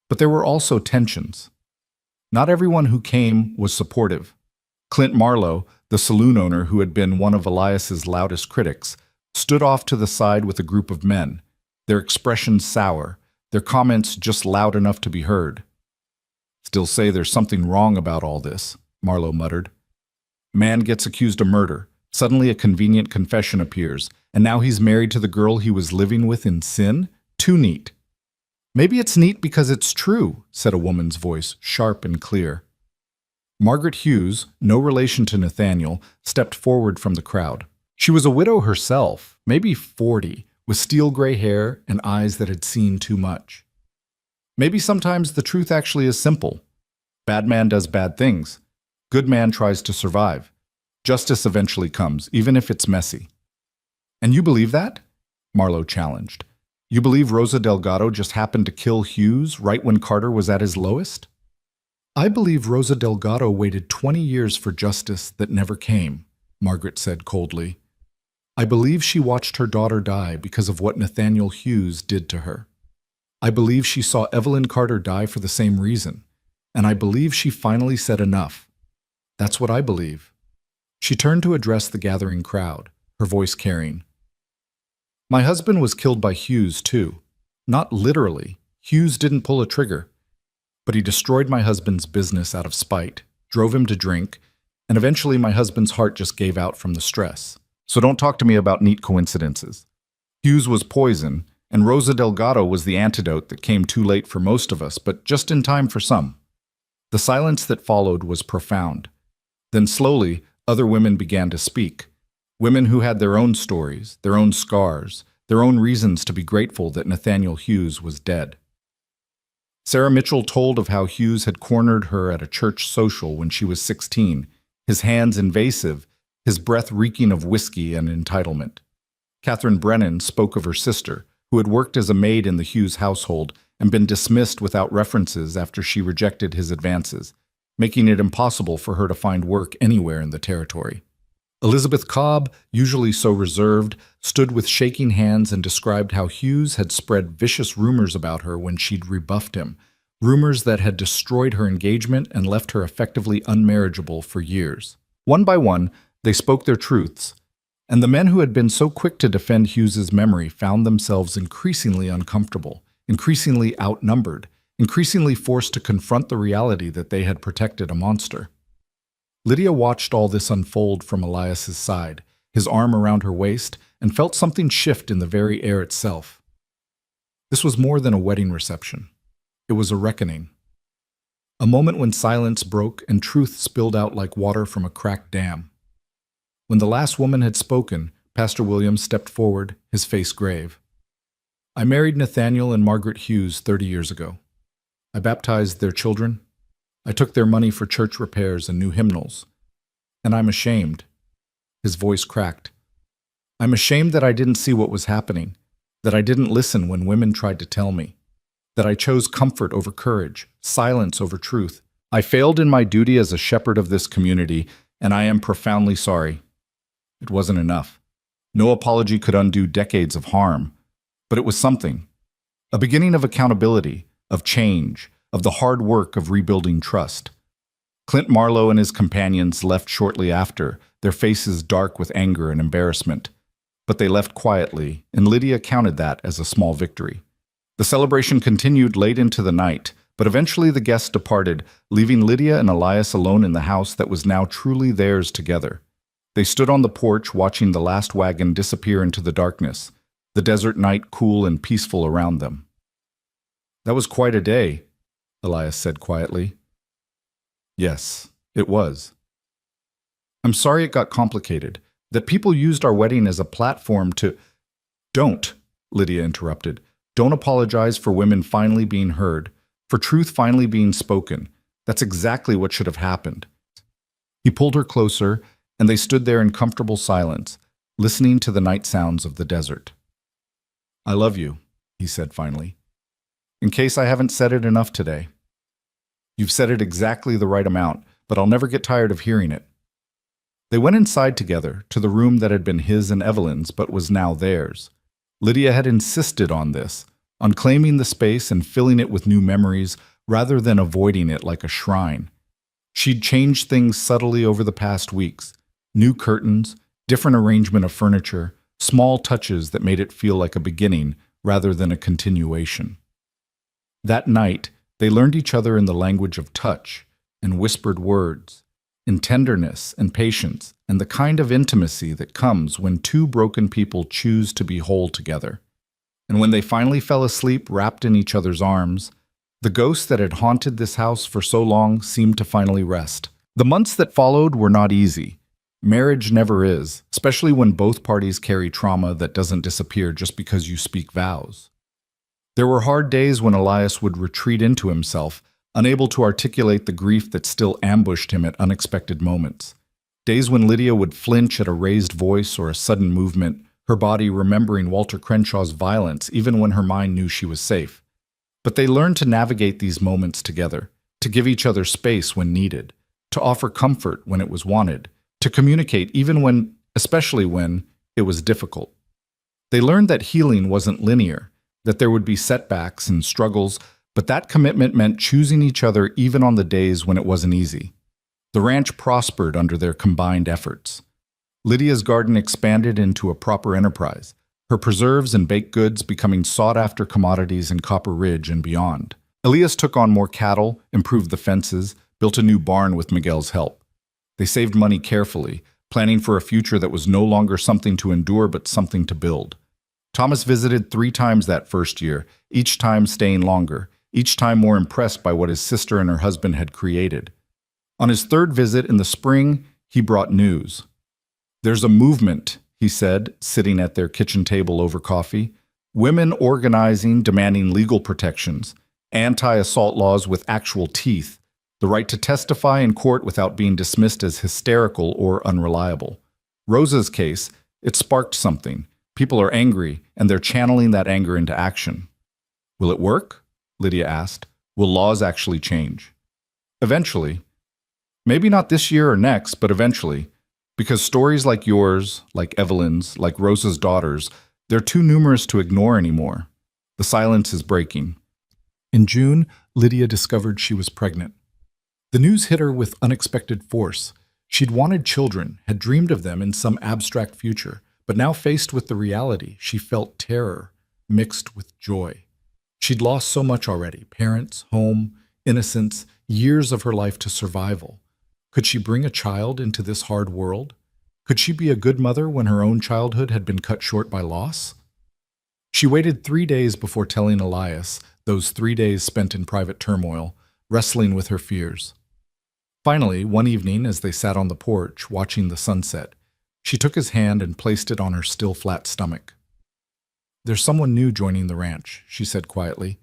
But there were also tensions. Not everyone who came was supportive. Clint Marlowe, the saloon owner who had been one of Elias's loudest critics, stood off to the side with a group of men, their expressions sour, their comments just loud enough to be heard. Still say there's something wrong about all this, Marlowe muttered. Man gets accused of murder. Suddenly a convenient confession appears, and now he's married to the girl he was living with in sin? Too neat. Maybe it's neat because it's true, said a woman's voice, sharp and clear. Margaret Hughes, no relation to Nathaniel, stepped forward from the crowd. She was a widow herself, maybe 40, with steel gray hair and eyes that had seen too much. Maybe sometimes the truth actually is simple. Bad man does bad things. Good man tries to survive. Justice eventually comes, even if it's messy. And you believe that? Marlowe challenged. You believe Rosa Delgado just happened to kill Hughes right when Carter was at his lowest? I believe Rosa Delgado waited 20 years for justice that never came, Margaret said coldly. I believe she watched her daughter die because of what Nathaniel Hughes did to her. I believe she saw Evelyn Carter die for the same reason, and I believe she finally said enough. That's what I believe. She turned to address the gathering crowd, her voice carrying. My husband was killed by Hughes, too. Not literally. Hughes didn't pull a trigger. But he destroyed my husband's business out of spite, drove him to drink, and eventually my husband's heart just gave out from the stress. So don't talk to me about neat coincidences. Hughes was poison, and Rosa Delgado was the antidote that came too late for most of us, but just in time for some. The silence that followed was profound. Then slowly, other women began to speak. Women who had their own stories, their own scars, their own reasons to be grateful that Nathaniel Hughes was dead. Sarah Mitchell told of how Hughes had cornered her at a church social when she was 16, his hands invasive, his breath reeking of whiskey and entitlement. Catherine Brennan spoke of her sister, who had worked as a maid in the Hughes household and been dismissed without references after she rejected his advances, making it impossible for her to find work anywhere in the territory. Elizabeth Cobb, usually so reserved, stood with shaking hands and described how Hughes had spread vicious rumors about her when she'd rebuffed him, rumors that had destroyed her engagement and left her effectively unmarriageable for years. One by one, they spoke their truths, and the men who had been so quick to defend Hughes's memory found themselves increasingly uncomfortable, increasingly outnumbered, increasingly forced to confront the reality that they had protected a monster. Lydia watched all this unfold from Elias's side, his arm around her waist, and felt something shift in the very air itself. This was more than a wedding reception. It was a reckoning. A moment when silence broke and truth spilled out like water from a cracked dam. When the last woman had spoken, Pastor Williams stepped forward, his face grave. I married Nathaniel and Margaret Hughes 30 years ago. I baptized their children. I took their money for church repairs and new hymnals. And I'm ashamed. His voice cracked. I'm ashamed that I didn't see what was happening, that I didn't listen when women tried to tell me, that I chose comfort over courage, silence over truth. I failed in my duty as a shepherd of this community, and I am profoundly sorry. It wasn't enough. No apology could undo decades of harm, but it was something. A beginning of accountability, of change, of the hard work of rebuilding trust. Clint Marlowe and his companions left shortly after, their faces dark with anger and embarrassment. But they left quietly, and Lydia counted that as a small victory. The celebration continued late into the night, but eventually the guests departed, leaving Lydia and Elias alone in the house that was now truly theirs together. They stood on the porch watching the last wagon disappear into the darkness, the desert night cool and peaceful around them. That was quite a day, Elias said quietly. Yes, it was. I'm sorry it got complicated, that people used our wedding as a platform to— Don't, Lydia interrupted. Don't apologize for women finally being heard, for truth finally being spoken. That's exactly what should have happened. He pulled her closer, and they stood there in comfortable silence, listening to the night sounds of the desert. I love you, he said finally. In case I haven't said it enough today. You've said it exactly the right amount, but I'll never get tired of hearing it. They went inside together, to the room that had been his and Evelyn's but was now theirs. Lydia had insisted on this, on claiming the space and filling it with new memories rather than avoiding it like a shrine. She'd changed things subtly over the past weeks. New curtains, different arrangement of furniture, small touches that made it feel like a beginning rather than a continuation. That night, they learned each other in the language of touch and whispered words, in tenderness and patience, and the kind of intimacy that comes when two broken people choose to be whole together. And when they finally fell asleep wrapped in each other's arms, the ghost that had haunted this house for so long seemed to finally rest. The months that followed were not easy. Marriage never is, especially when both parties carry trauma that doesn't disappear just because you speak vows. There were hard days when Elias would retreat into himself, unable to articulate the grief that still ambushed him at unexpected moments. Days when Lydia would flinch at a raised voice or a sudden movement, her body remembering Walter Crenshaw's violence even when her mind knew she was safe. But they learned to navigate these moments together, to give each other space when needed, to offer comfort when it was wanted, to communicate even when, especially when, it was difficult. They learned that healing wasn't linear, that there would be setbacks and struggles, but that commitment meant choosing each other even on the days when it wasn't easy. The ranch prospered under their combined efforts. Lydia's garden expanded into a proper enterprise, her preserves and baked goods becoming sought-after commodities in Copper Ridge and beyond. Elias took on more cattle, improved the fences, built a new barn with Miguel's help. They saved money carefully, planning for a future that was no longer something to endure but something to build. Thomas visited 3 times that first year, each time staying longer, each time more impressed by what his sister and her husband had created. On his 3rd visit in the spring, he brought news. There's a movement, he said, sitting at their kitchen table over coffee. Women organizing, demanding legal protections, anti-assault laws with actual teeth, the right to testify in court without being dismissed as hysterical or unreliable. Rosa's case, it sparked something. People are angry, and they're channeling that anger into action. Will it work? Lydia asked. Will laws actually change? Eventually. Maybe not this year or next, but eventually. Because stories like yours, like Evelyn's, like Rosa's daughters, they're too numerous to ignore anymore. The silence is breaking. In June, Lydia discovered she was pregnant. The news hit her with unexpected force. She'd wanted children, had dreamed of them in some abstract future, but now faced with the reality, she felt terror mixed with joy. She'd lost so much already: parents, home, innocence, years of her life to survival. Could she bring a child into this hard world? Could she be a good mother when her own childhood had been cut short by loss? She waited 3 days before telling Elias, those 3 days spent in private turmoil, wrestling with her fears. Finally, one evening, as they sat on the porch, watching the sunset, she took his hand and placed it on her still flat stomach. "There's someone new joining the ranch," she said quietly.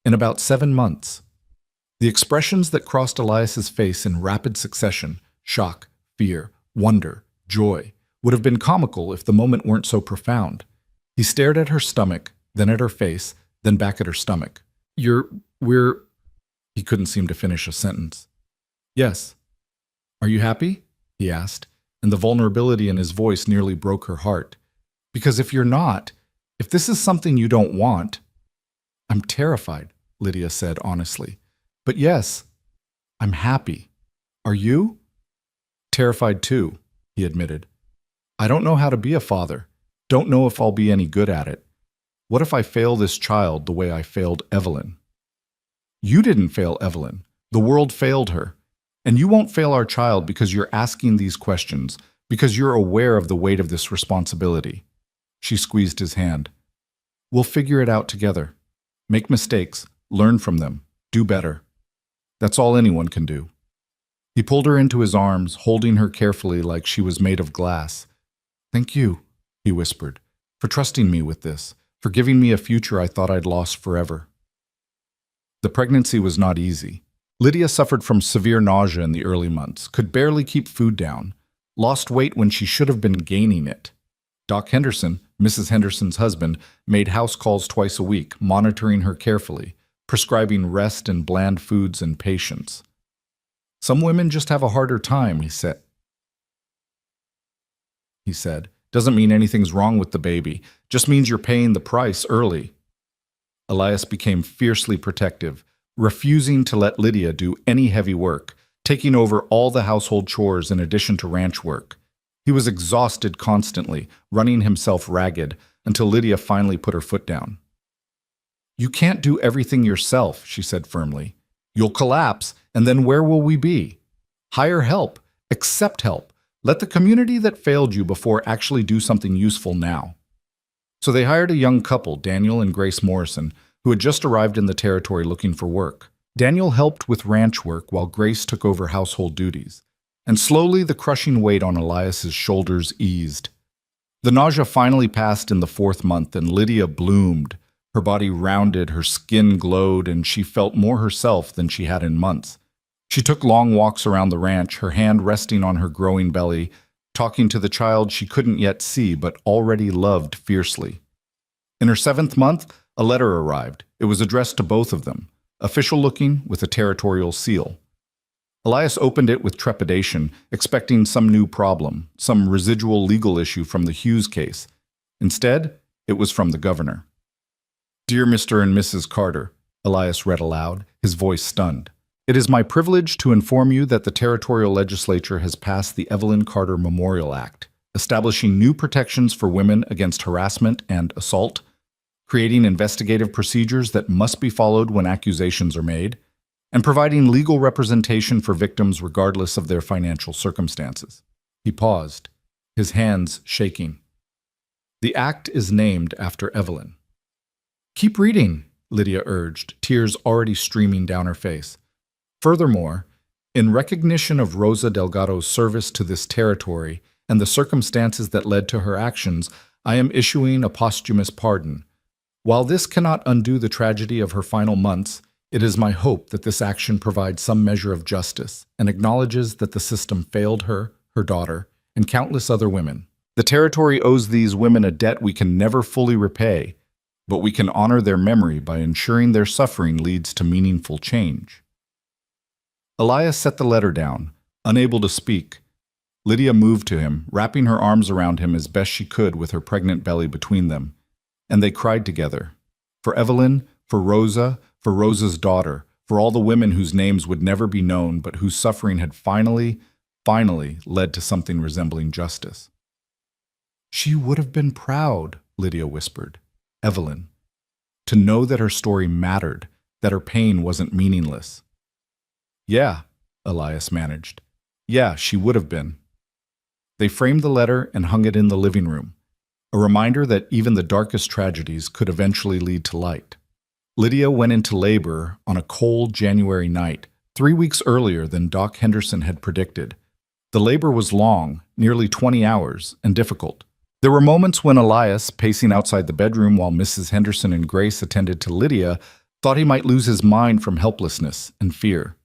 "In about 7 months." The expressions that crossed Elias's face in rapid succession, shock, fear, wonder, joy, would have been comical if the moment weren't so profound. He stared at her stomach, then at her face, then back at her stomach. We're... He couldn't seem to finish a sentence. "Yes. Are you happy?" he asked, and the vulnerability in his voice nearly broke her heart. "Because if you're not, if this is something you don't want..." "I'm terrified," Lydia said honestly. "But yes, I'm happy. Are you?" "Terrified too," he admitted. "I don't know how to be a father. Don't know if I'll be any good at it. What if I fail this child the way I failed Evelyn?" "You didn't fail Evelyn. The world failed her. And you won't fail our child because you're asking these questions, because you're aware of the weight of this responsibility." She squeezed his hand. "We'll figure it out together. Make mistakes, learn from them, do better. That's all anyone can do." He pulled her into his arms, holding her carefully like she was made of glass. "Thank you," he whispered, "for trusting me with this, for giving me a future I thought I'd lost forever." The pregnancy was not easy. Lydia suffered from severe nausea in the early months, could barely keep food down, lost weight when she should have been gaining it. Doc Henderson, Mrs. Henderson's husband, made house calls twice a week, monitoring her carefully, prescribing rest and bland foods and patience. "Some women just have a harder time," he said. "Doesn't mean anything's wrong with the baby, just means you're paying the price early." Elias became fiercely protective, refusing to let Lydia do any heavy work, taking over all the household chores in addition to ranch work. He was exhausted constantly, running himself ragged, until Lydia finally put her foot down. "You can't do everything yourself," she said firmly. "You'll collapse, and then where will we be? Hire help. Accept help. Let the community that failed you before actually do something useful now." So they hired a young couple, Daniel and Grace Morrison, who had just arrived in the territory looking for work. Daniel helped with ranch work while Grace took over household duties. And slowly the crushing weight on Elias's shoulders eased. The nausea finally passed in the 4th month, and Lydia bloomed. Her body rounded, her skin glowed, and she felt more herself than she had in months. She took long walks around the ranch, her hand resting on her growing belly, talking to the child she couldn't yet see but already loved fiercely. In her 7th month, a letter arrived. It was addressed to both of them, official-looking with a territorial seal. Elias opened it with trepidation, expecting some new problem, some residual legal issue from the Hughes case. Instead, it was from the governor. "Dear Mr. and Mrs. Carter," Elias read aloud, his voice stunned. "It is my privilege to inform you that the territorial legislature has passed the Evelyn Carter Memorial Act, establishing new protections for women against harassment and assault, creating investigative procedures that must be followed when accusations are made, and providing legal representation for victims regardless of their financial circumstances." He paused, his hands shaking. "The act is named after Evelyn." "Keep reading," Lydia urged, tears already streaming down her face. "Furthermore, in recognition of Rosa Delgado's service to this territory and the circumstances that led to her actions, I am issuing a posthumous pardon. While this cannot undo the tragedy of her final months, it is my hope that this action provides some measure of justice and acknowledges that the system failed her, her daughter, and countless other women. The territory owes these women a debt we can never fully repay, but we can honor their memory by ensuring their suffering leads to meaningful change." Elias set the letter down, unable to speak. Lydia moved to him, wrapping her arms around him as best she could with her pregnant belly between them, and they cried together. For Evelyn, for Rosa, for Rosa's daughter, for all the women whose names would never be known but whose suffering had finally led to something resembling justice. "She would have been proud," Lydia whispered. "Evelyn. To know that her story mattered, that her pain wasn't meaningless." "Yeah," Elias managed. Yeah, she would have been. They framed the letter and hung it in the living room, a reminder that even the darkest tragedies could eventually lead to light. Lydia went into labor on a cold January night, 3 weeks earlier than Doc Henderson had predicted. The labor was long, nearly 20 hours, and difficult. There were moments when Elias, pacing outside the bedroom while Mrs. Henderson and Grace attended to Lydia, thought he might lose his mind from helplessness and fear.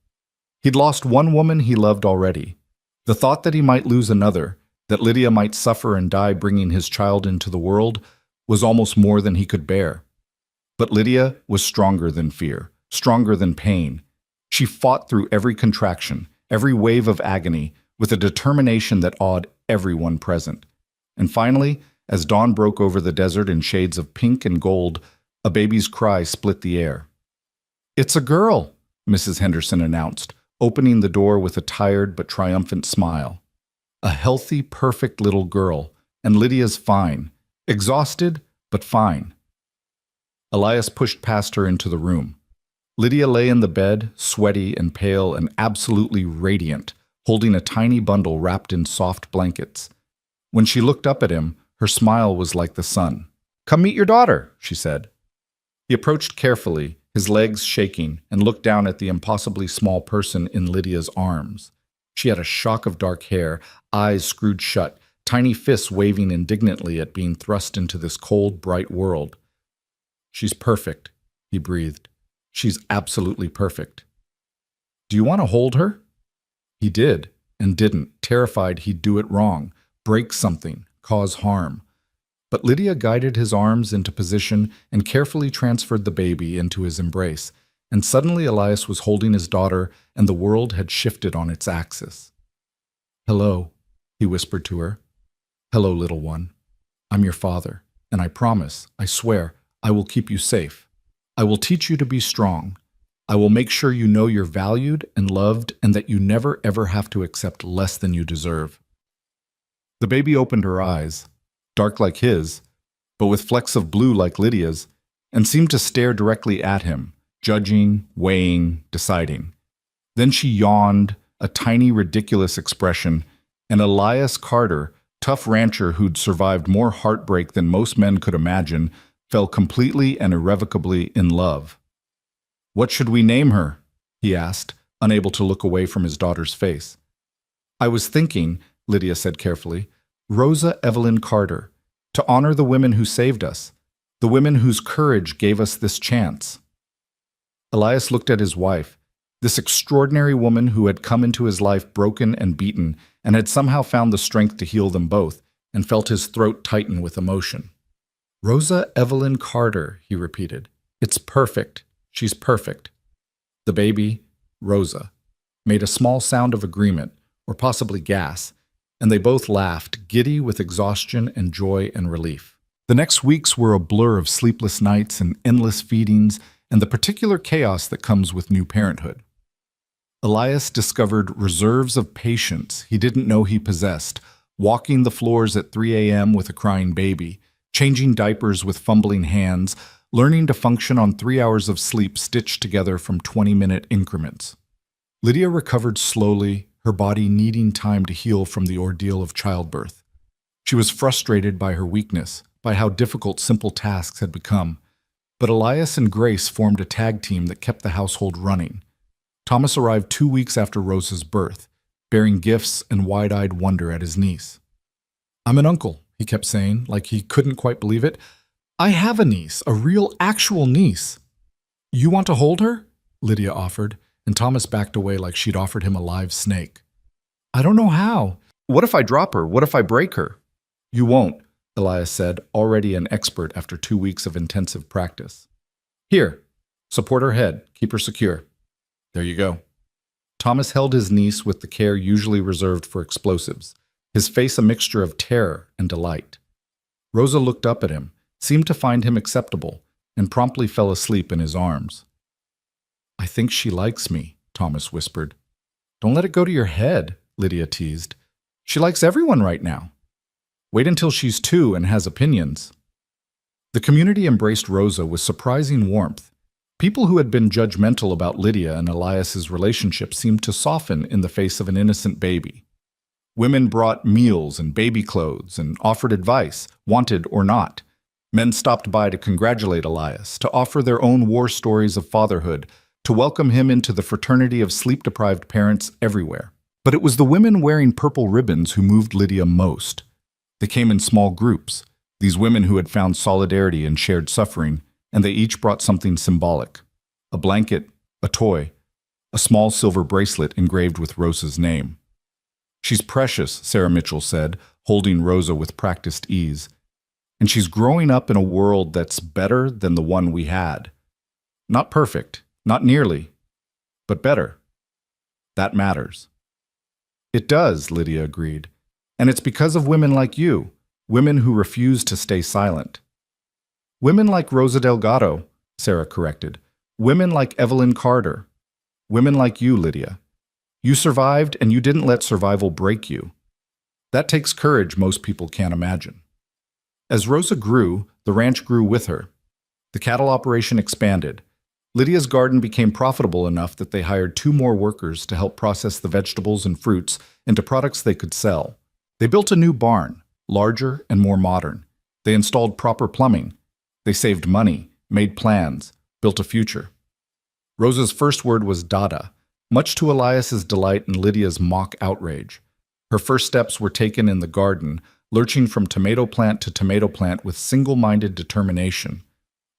He'd lost one woman he loved already. The thought that he might lose another, that Lydia might suffer and die bringing his child into the world, was almost more than he could bear. But Lydia was stronger than fear, stronger than pain. She fought through every contraction, every wave of agony, with a determination that awed everyone present. And finally, as dawn broke over the desert in shades of pink and gold, a baby's cry split the air. "It's a girl," Mrs. Henderson announced, opening the door with a tired but triumphant smile. A healthy, perfect little girl, and Lydia's fine. Exhausted, but fine. Elias pushed past her into the room. Lydia lay in the bed, sweaty and pale and absolutely radiant, holding a tiny bundle wrapped in soft blankets. When she looked up at him, her smile was like the sun. "Come meet your daughter," she said. He approached carefully, his legs shaking, and looked down at the impossibly small person in Lydia's arms. She had a shock of dark hair, eyes screwed shut, tiny fists waving indignantly at being thrust into this cold, bright world. "She's perfect," he breathed. "She's absolutely perfect." "Do you want to hold her?" He did, and didn't, terrified he'd do it wrong, break something, cause harm. But Lydia guided his arms into position and carefully transferred the baby into his embrace, and suddenly Elias was holding his daughter, and the world had shifted on its axis. "Hello," he whispered to her. "Hello, little one. I'm your father, and I promise, I swear, I will keep you safe. I will teach you to be strong. I will make sure you know you're valued and loved and that you never ever have to accept less than you deserve." The baby opened her eyes, dark like his, but with flecks of blue like Lydia's, and seemed to stare directly at him, judging, weighing, deciding. Then she yawned, a tiny, ridiculous expression, and Elias Carter, tough rancher who'd survived more heartbreak than most men could imagine, fell completely and irrevocably in love. "What should we name her?" he asked, unable to look away from his daughter's face. "I was thinking," Lydia said carefully, "Rosa Evelyn Carter, to honor the women who saved us, the women whose courage gave us this chance." Elias looked at his wife, this extraordinary woman who had come into his life broken and beaten and had somehow found the strength to heal them both, and felt his throat tighten with emotion. "Rosa Evelyn Carter," he repeated. "It's perfect. She's perfect." The baby, Rosa, made a small sound of agreement, or possibly gas, and they both laughed, giddy with exhaustion and joy and relief. The next weeks were a blur of sleepless nights and endless feedings and the particular chaos that comes with new parenthood. Elias discovered reserves of patience he didn't know he possessed, walking the floors at 3 a.m. with a crying baby, changing diapers with fumbling hands, learning to function on 3 hours of sleep stitched together from 20-minute increments. Lydia recovered slowly, her body needing time to heal from the ordeal of childbirth. She was frustrated by her weakness, by how difficult simple tasks had become. But Elias and Grace formed a tag team that kept the household running. Thomas arrived 2 weeks after Rosa's birth, bearing gifts and wide-eyed wonder at his niece. "I'm an uncle," he kept saying, like he couldn't quite believe it. "I have a niece, a real, actual niece." "You want to hold her?" Lydia offered, and Thomas backed away like she'd offered him a live snake. "I don't know how. What if I drop her? What if I break her?" "You won't," Elias said, already an expert after 2 weeks of intensive practice. "Here, support her head, keep her secure. There you go." Thomas held his niece with the care usually reserved for explosives, his face a mixture of terror and delight. Rosa looked up at him, seemed to find him acceptable, and promptly fell asleep in his arms. "I think she likes me," Thomas whispered. "Don't let it go to your head," Lydia teased. "She likes everyone right now. Wait until she's 2 and has opinions." The community embraced Rosa with surprising warmth. People who had been judgmental about Lydia and Elias's relationship seemed to soften in the face of an innocent baby. Women brought meals and baby clothes and offered advice, wanted or not. Men stopped by to congratulate Elias, to offer their own war stories of fatherhood, to welcome him into the fraternity of sleep-deprived parents everywhere. But it was the women wearing purple ribbons who moved Lydia most. They came in small groups, these women who had found solidarity and shared suffering, and they each brought something symbolic: a blanket, a toy, a small silver bracelet engraved with Rosa's name. "She's precious," Sarah Mitchell said, holding Rosa with practiced ease. "And she's growing up in a world that's better than the one we had. Not perfect, not nearly, but better. That matters." "It does," Lydia agreed. "And it's because of women like you, women who refuse to stay silent." "Women like Rosa Delgado," Sarah corrected. "Women like Evelyn Carter. Women like you, Lydia. You survived, and you didn't let survival break you. That takes courage most people can't imagine." As Rosa grew, the ranch grew with her. The cattle operation expanded. Lydia's garden became profitable enough that they hired 2 more workers to help process the vegetables and fruits into products they could sell. They built a new barn, larger and more modern. They installed proper plumbing. They saved money, made plans, built a future. Rosa's first word was Dada, much to Elias's delight and Lydia's mock outrage. Her first steps were taken in the garden, lurching from tomato plant to tomato plant with single-minded determination.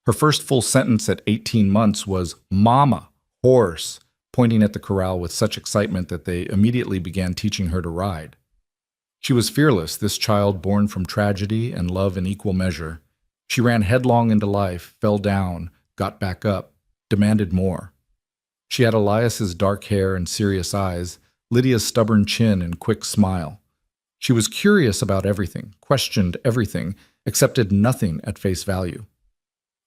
Her first full sentence at 18 months was, "Mama, horse," pointing at the corral with such excitement that they immediately began teaching her to ride. She was fearless, this child born from tragedy and love in equal measure. She ran headlong into life, fell down, got back up, demanded more. She had Elias's dark hair and serious eyes, Lydia's stubborn chin and quick smile. She was curious about everything, questioned everything, accepted nothing at face value.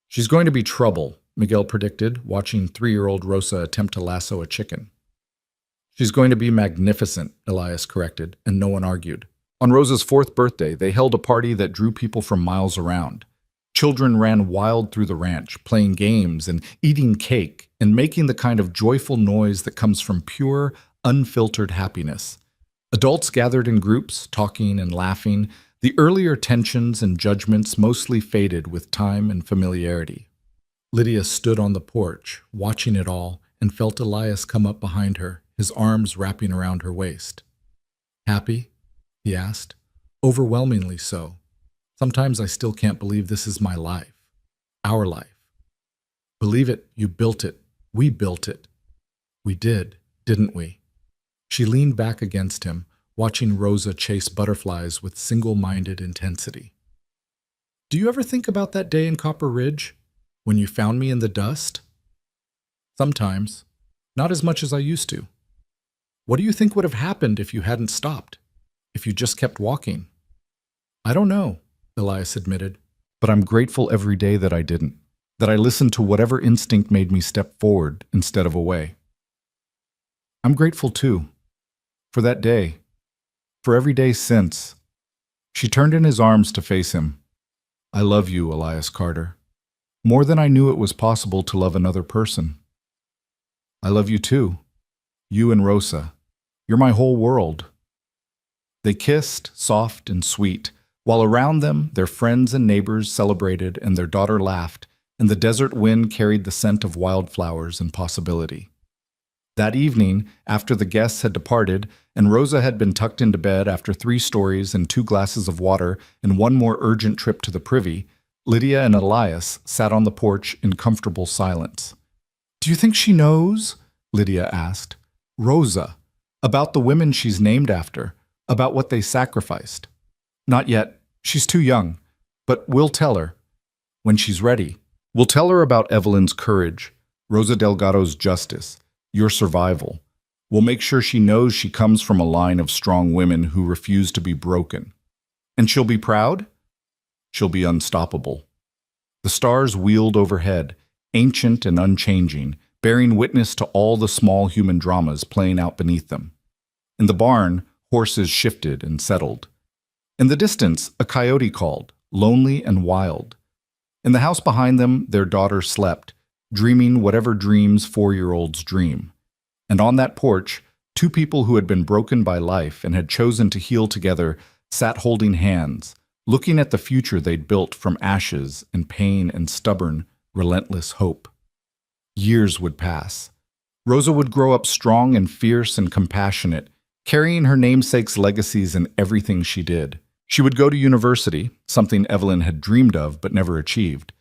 "She's going to be trouble," Miguel predicted, watching 3-year-old Rosa attempt to lasso a chicken. "She's going to be magnificent," Elias corrected, and no one argued. On Rosa's 4th birthday, they held a party that drew people from miles around. Children ran wild through the ranch, playing games and eating cake and making the kind of joyful noise that comes from pure, unfiltered happiness. Adults gathered in groups, talking and laughing. The earlier tensions and judgments mostly faded with time and familiarity. Lydia stood on the porch, watching it all, and felt Elias come up behind her, his arms wrapping around her waist. "Happy?" he asked. "Overwhelmingly so. Sometimes I still can't believe this is my life. Our life." "Believe it, you built it. We built it." "We did, didn't we?" She leaned back against him, watching Rosa chase butterflies with single-minded intensity. "Do you ever think about that day in Copper Ridge, when you found me in the dust?" "Sometimes. Not as much as I used to." "What do you think would have happened if you hadn't stopped? If you just kept walking?" "I don't know," Elias admitted, "but I'm grateful every day that I didn't, that I listened to whatever instinct made me step forward instead of away." "I'm grateful too. For that day. For every day since." She turned in his arms to face him. "I love you, Elias Carter. More than I knew it was possible to love another person." "I love you too. You and Rosa. You're my whole world." They kissed, soft and sweet, while around them their friends and neighbors celebrated and their daughter laughed, and the desert wind carried the scent of wildflowers and possibility. That evening, after the guests had departed, and Rosa had been tucked into bed after 3 stories and 2 glasses of water and 1 more urgent trip to the privy, Lydia and Elias sat on the porch in comfortable silence. "Do you think she knows?" Lydia asked. "Rosa. About the women she's named after. About what they sacrificed." "Not yet. She's too young. But we'll tell her. When she's ready. We'll tell her about Evelyn's courage, Rosa Delgado's justice, your survival. We'll make sure she knows she comes from a line of strong women who refuse to be broken. And she'll be proud? She'll be unstoppable." The stars wheeled overhead, ancient and unchanging, bearing witness to all the small human dramas playing out beneath them. In the barn, horses shifted and settled. In the distance, a coyote called, lonely and wild. In the house behind them, their daughter slept, dreaming whatever dreams 4-year-olds dream. And on that porch, two people who had been broken by life and had chosen to heal together sat holding hands, looking at the future they'd built from ashes and pain and stubborn, relentless hope. Years would pass. Rosa would grow up strong and fierce and compassionate, carrying her namesake's legacies in everything she did. She would go to university, something Evelyn had dreamed of but never achieved,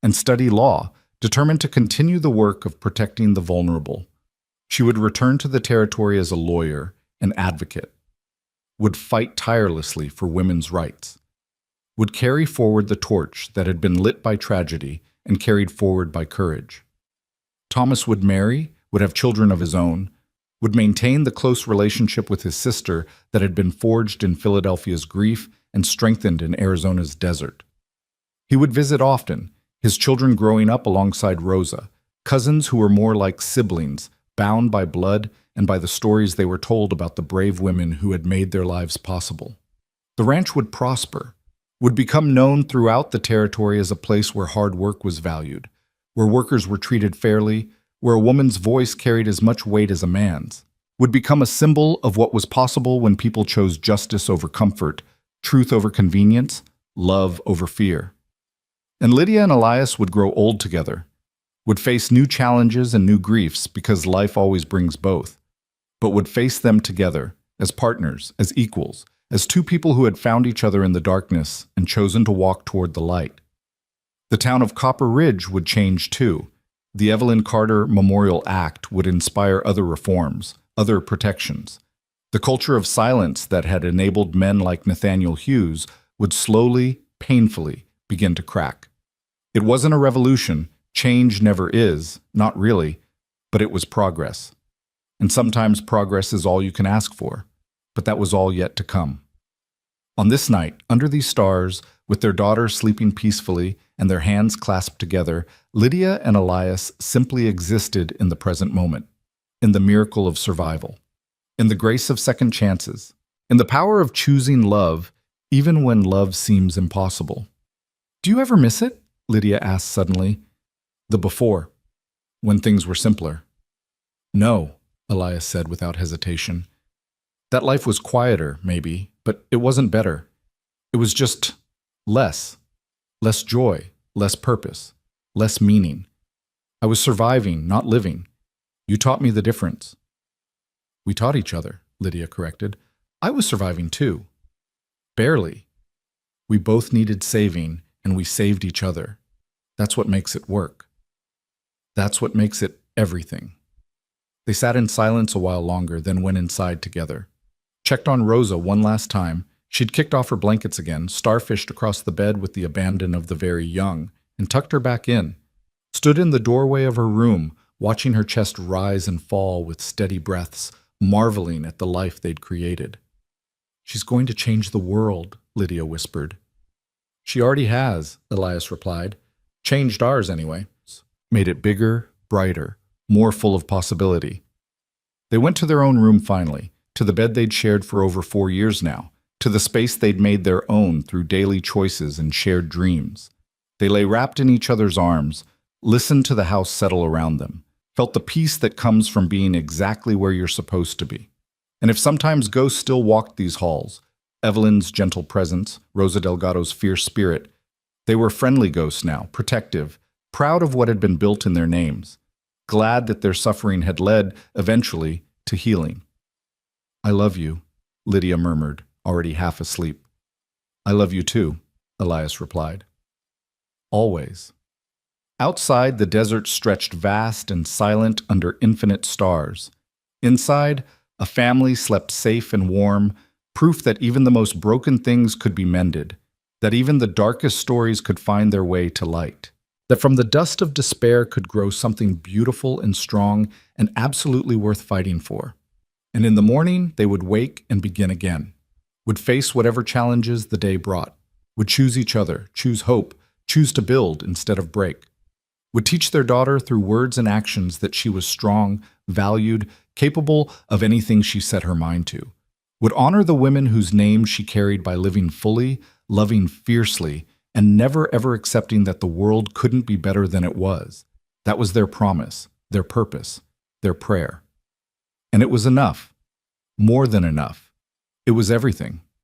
and study law, determined to continue the work of protecting the vulnerable. She would return to the territory as a lawyer, an advocate, would fight tirelessly for women's rights, would carry forward the torch that had been lit by tragedy and carried forward by courage. Thomas would marry, would have children of his own, would maintain the close relationship with his sister that had been forged in Philadelphia's grief and strengthened in Arizona's desert. He would visit often, his children growing up alongside Rosa, cousins who were more like siblings, bound by blood and by the stories they were told about the brave women who had made their lives possible. The ranch would prosper, would become known throughout the territory as a place where hard work was valued, where workers were treated fairly, where a woman's voice carried as much weight as a man's, would become a symbol of what was possible when people chose justice over comfort, truth over convenience, love over fear. And Lydia and Elias would grow old together, would face new challenges and new griefs because life always brings both, but would face them together, as partners, as equals, as two people who had found each other in the darkness and chosen to walk toward the light. The town of Copper Ridge would change too. The Evelyn Carter Memorial Act would inspire other reforms, other protections. The culture of silence that had enabled men like Nathaniel Hughes would slowly, painfully begin to crack. It wasn't a revolution. Change never is, not really, but it was progress. And sometimes progress is all you can ask for, but that was all yet to come. On this night, under these stars, with their daughter sleeping peacefully and their hands clasped together, Lydia and Elias simply existed in the present moment, in the miracle of survival, in the grace of second chances, in the power of choosing love, even when love seems impossible. "Do you ever miss it?" Lydia asked suddenly. "The before, when things were simpler." "No," Elias said without hesitation. "That life was quieter, maybe, but it wasn't better. It was just less joy, less purpose, less meaning. I was surviving, not living. You taught me the difference." "We taught each other," Lydia corrected. "I was surviving too. Barely. We both needed saving, and we saved each other. That's what makes it work. That's what makes it everything." They sat in silence a while longer, then went inside together. Checked on Rosa one last time. She'd kicked off her blankets again, starfished across the bed with the abandon of the very young, and tucked her back in. Stood in the doorway of her room, watching her chest rise and fall with steady breaths, marveling at the life they'd created. "She's going to change the world," Lydia whispered. "She already has," Elias replied. "Changed ours, anyway. Made it bigger, brighter, more full of possibility." They went to their own room finally, to the bed they'd shared for over 4 years now, to the space they'd made their own through daily choices and shared dreams. They lay wrapped in each other's arms, listened to the house settle around them, felt the peace that comes from being exactly where you're supposed to be. And if sometimes ghosts still walked these halls, Evelyn's gentle presence, Rosa Delgado's fierce spirit, they were friendly ghosts now, protective, proud of what had been built in their names, glad that their suffering had led, eventually, to healing. "I love you," Lydia murmured, already half asleep. "I love you too," Elias replied. Always. Outside, the desert stretched vast and silent under infinite stars. Inside, a family slept safe and warm, proof that even the most broken things could be mended, that even the darkest stories could find their way to light, that from the dust of despair could grow something beautiful and strong and absolutely worth fighting for. And in the morning, they would wake and begin again, would face whatever challenges the day brought, would choose each other, choose hope, choose to build instead of break, would teach their daughter through words and actions that she was strong, valued, capable of anything she set her mind to, would honor the women whose names she carried by living fully, loving fiercely, and never ever accepting that the world couldn't be better than it was, That was their promise, their purpose, their prayer. And it was enough. More than enough. It was everything.